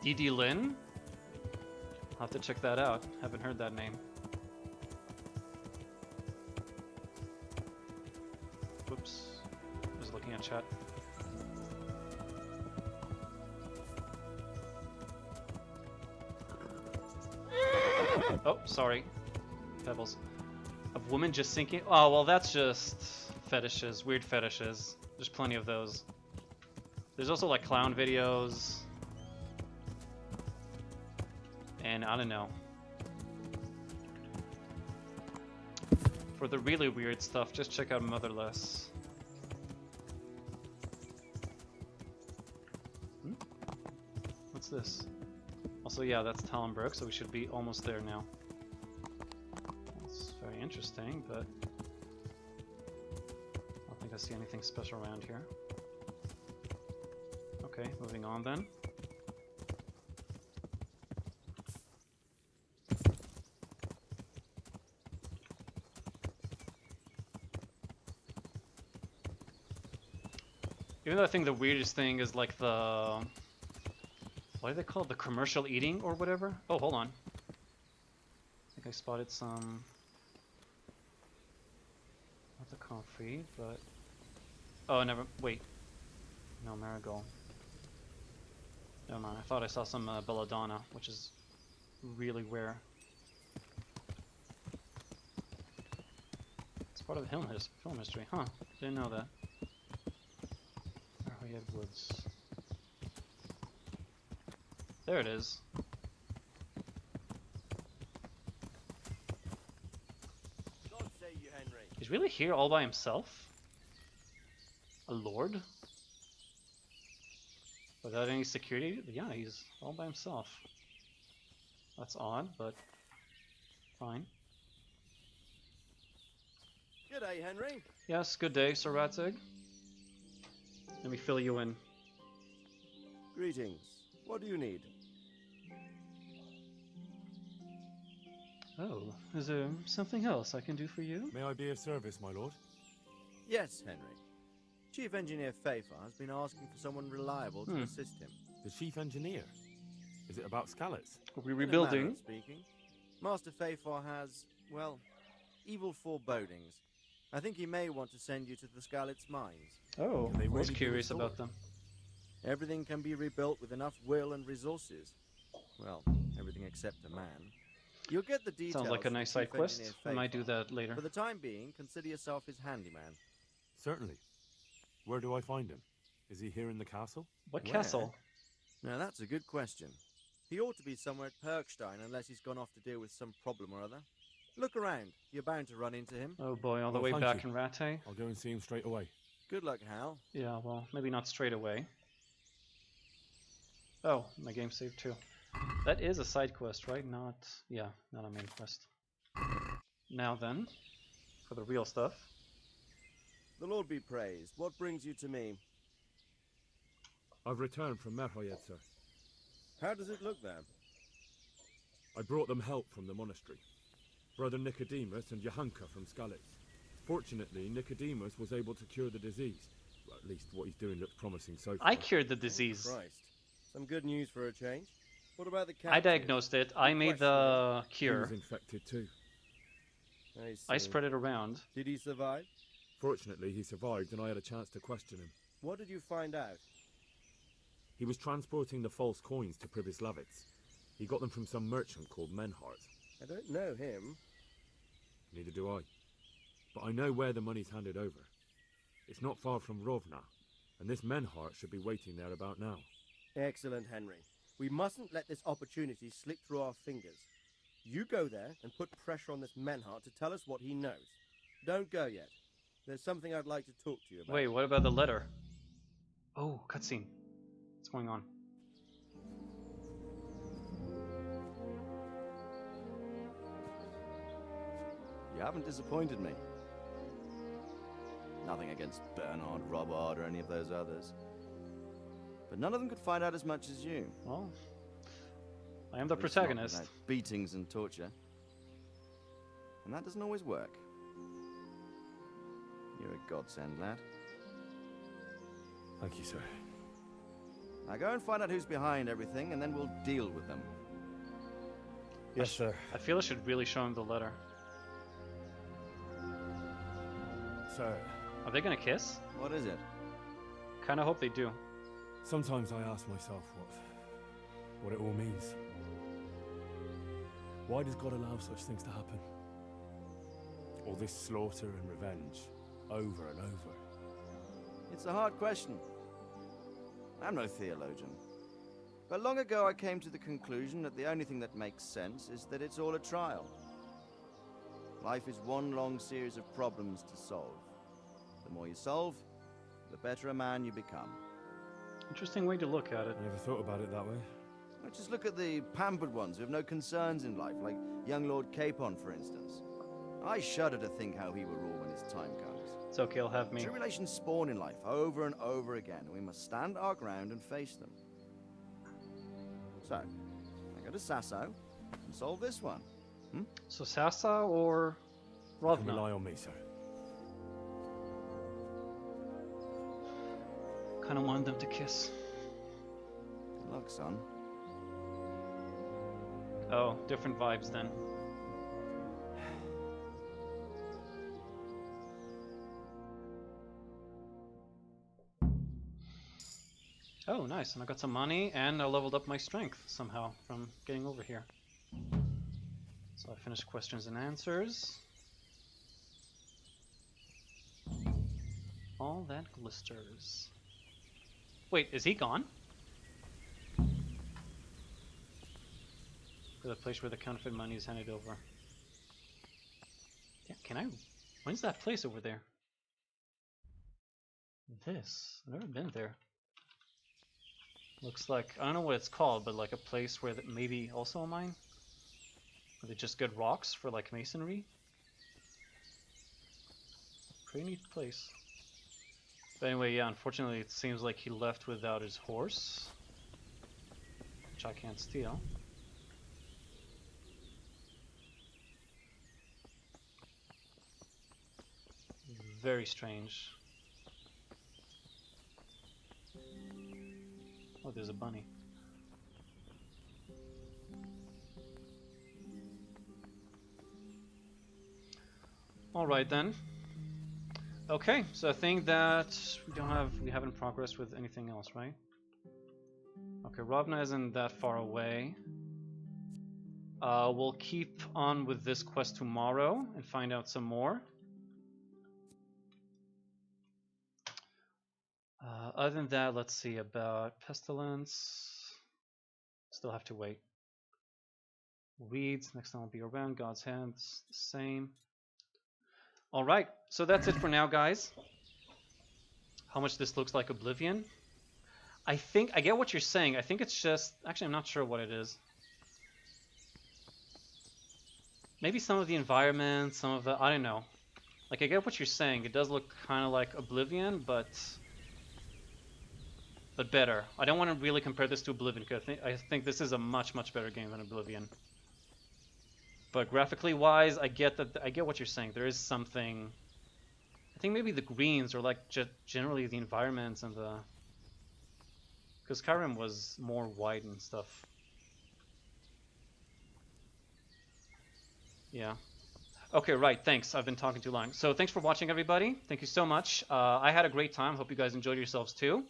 D.D. Lin? I'll have to check that out. Haven't heard that name. Whoops. Was looking at chat. Oh, sorry. Pebbles. Of women just sinking? Oh, well, that's just fetishes. Weird fetishes. There's plenty of those. There's also, like, clown videos. And I don't know. For the really weird stuff, just check out Motherless. What's this? Also, yeah, that's Tallenberg, so we should be almost there now. That's very interesting, but I don't think I see anything special around here. Okay, moving on then. Even though I think the weirdest thing is like the... What do they call it? The commercial eating or whatever? Oh, hold on. I think I spotted some... Not the comfrey, but... Oh, never. Wait. No, Marigold. Never mind. I thought I saw some belladonna, which is really rare. It's part of the film history, huh? Didn't know that. Arrowhead Woods. There it is. God save you, Henry. He's really here all by himself? A lord? Without any security? Yeah, he's all by himself. That's odd, but fine. Good day, Henry. Yes, good day, Sir Ratzig. Let me fill you in. Greetings. What do you need? Oh, is there something else I can do for you? May I be of service, my lord? Yes, Henry. Chief Engineer Fafar has been asking for someone reliable to assist him. The chief engineer? Is it about Scallots? Are we In a manner rebuilding? of speaking, Master Fafar has, well, evil forebodings. I think he may want to send you to the Scallots mines. Oh, They I was really curious do about them. Everything can be rebuilt with enough will and resources. Well, everything except a man. You'll get the details. Sounds like a from nice Chief side quest. Engineer I might do Fafar. that later. For the time being, consider yourself his handyman. Certainly. Where do I find him? Is he here in the castle? What Where? castle? Now that's a good question. He ought to be somewhere at Perkstein unless he's gone off to deal with some problem or other. Look around. You're bound to run into him. Oh boy, all the Well, way thank back you. in Rattay? I'll go and see him straight away. Good luck, Hal. Yeah, well, maybe not straight away. Oh, my game saved too. That is a side quest, right? Not a main quest. Now then, for the real stuff. The Lord be praised. What brings you to me? I've returned from Merhoyed, sir. How does it look there? I brought them help from the monastery. Brother Nicodemus and Johanka from Skalitz. Fortunately, Nicodemus was able to cure the disease. Well, at least what he's doing looks promising so far. I cured the disease. Oh, Christ. Some good news for a change. What about the captain? I diagnosed it. I made the He cure. was infected too. I spread it around. Did he survive? Fortunately, he survived and I had a chance to question him. What did you find out? He was transporting the false coins to Pribyslavitz. He got them from some merchant called Menhart. I don't know him. Neither do I. But I know where the money's handed over. It's not far from Rovna, and this Menhart should be waiting there about now. Excellent, Henry. We mustn't let this opportunity slip through our fingers. You go there and put pressure on this Menhart to tell us what he knows. Don't go yet. There's something I'd like to talk to you about. Wait, what about the letter? Oh, cutscene. What's going on? You haven't disappointed me. Nothing against Bernard, Robert, or any of those others. But none of them could find out as much as you. Well, I am the At least not protagonist. without beatings and torture. And that doesn't always work. You're a godsend, lad. Thank you, sir. Now go and find out who's behind everything, and then we'll deal with them. Yes, sir. I feel I should really show him the letter. Sir. Are they gonna kiss? What is it? Kinda hope they do. Sometimes I ask myself what it all means. Why does God allow such things to happen? All this slaughter and revenge, over and over. It's a hard question. I'm no theologian. But long ago I came to the conclusion that the only thing that makes sense is that it's all a trial. Life is one long series of problems to solve. The more you solve, the better a man you become. Interesting way to look at it. I never thought about it that way. Well, just look at the pampered ones who have no concerns in life, like young Lord Capon, for instance. I shudder to think how he will rule when his time comes. It's okay, he'll have me. Tribulations spawn in life over and over again, and we must stand our ground and face them. So, I go to Sasso and solve this one. So Sasa or You can Rovna? rely on me, sir. Kinda wanted them to kiss. Good luck, son. Oh, different vibes then. Oh, nice. And I got some money, and I leveled up my strength somehow from getting over here. So I finished questions and answers. All that glisters. Wait, is he gone? For the place where the counterfeit money is handed over. Yeah, can I... When's that place over there? This. I've never been there. Looks like... I don't know what it's called, but like a place where maybe also a mine? Where they just get rocks for like masonry? Pretty neat place. But anyway, yeah, unfortunately it seems like he left without his horse. Which I can't steal. Very strange. Oh, there's a bunny. Alright then. Okay, so I think that we haven't progressed with anything else, right? Okay, Ravna isn't that far away. We'll keep on with this quest tomorrow and find out some more. Other than that, let's see about Pestilence. Still have to wait. Weeds, next time will be around. God's Hands, the same. Alright, so that's it for now, guys. How much this looks like Oblivion. I think, I get what you're saying. I think it's just, actually I'm not sure what it is. Maybe some of the environment, some of the, I don't know. Like, I get what you're saying. It does look kind of like Oblivion, but better. I don't want to really compare this to Oblivion, because I think this is a much, much better game than Oblivion. But graphically wise, I get what you're saying. There is something. I think maybe the greens or like generally the environments and the. Because Skyrim was more white and stuff. Yeah. Okay, right. Thanks. I've been talking too long. So thanks for watching, everybody. Thank you so much. I had a great time. Hope you guys enjoyed yourselves too.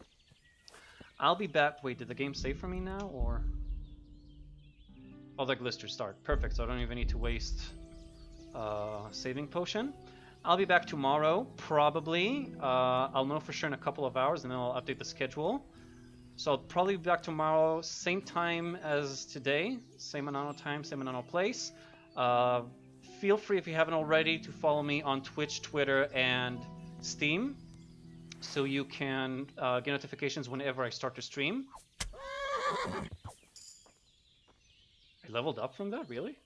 I'll be back. Wait, did the game save for me now, or? Oh, the glisters start. Perfect, so I don't even need to waste saving potion. I'll be back tomorrow, probably. I'll know for sure in a couple of hours, and then I'll update the schedule. So I'll probably be back tomorrow, same time as today. Same amount of time, same amount of place. Feel free, if you haven't already, to follow me on Twitch, Twitter, and Steam, so you can get notifications whenever I start to stream. I leveled up from that, really?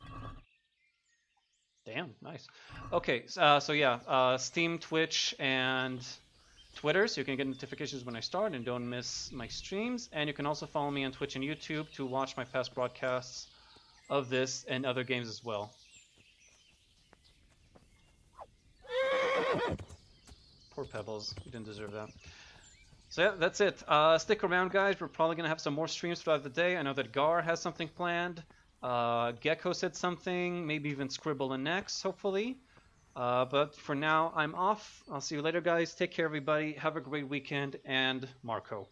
Damn, nice. Okay, so yeah, Steam, Twitch, and Twitter, so you can get notifications when I start and don't miss my streams. And you can also follow me on Twitch and YouTube to watch my past broadcasts of this and other games as well. Poor Pebbles, you didn't deserve that. So yeah, that's it. Stick around, guys. We're probably going to have some more streams throughout the day. I know that Gar has something planned. Gecko said something, maybe even Scribble and Nex, hopefully. But for now, I'm off. I'll see you later, guys. Take care, everybody. Have a great weekend, and Marco.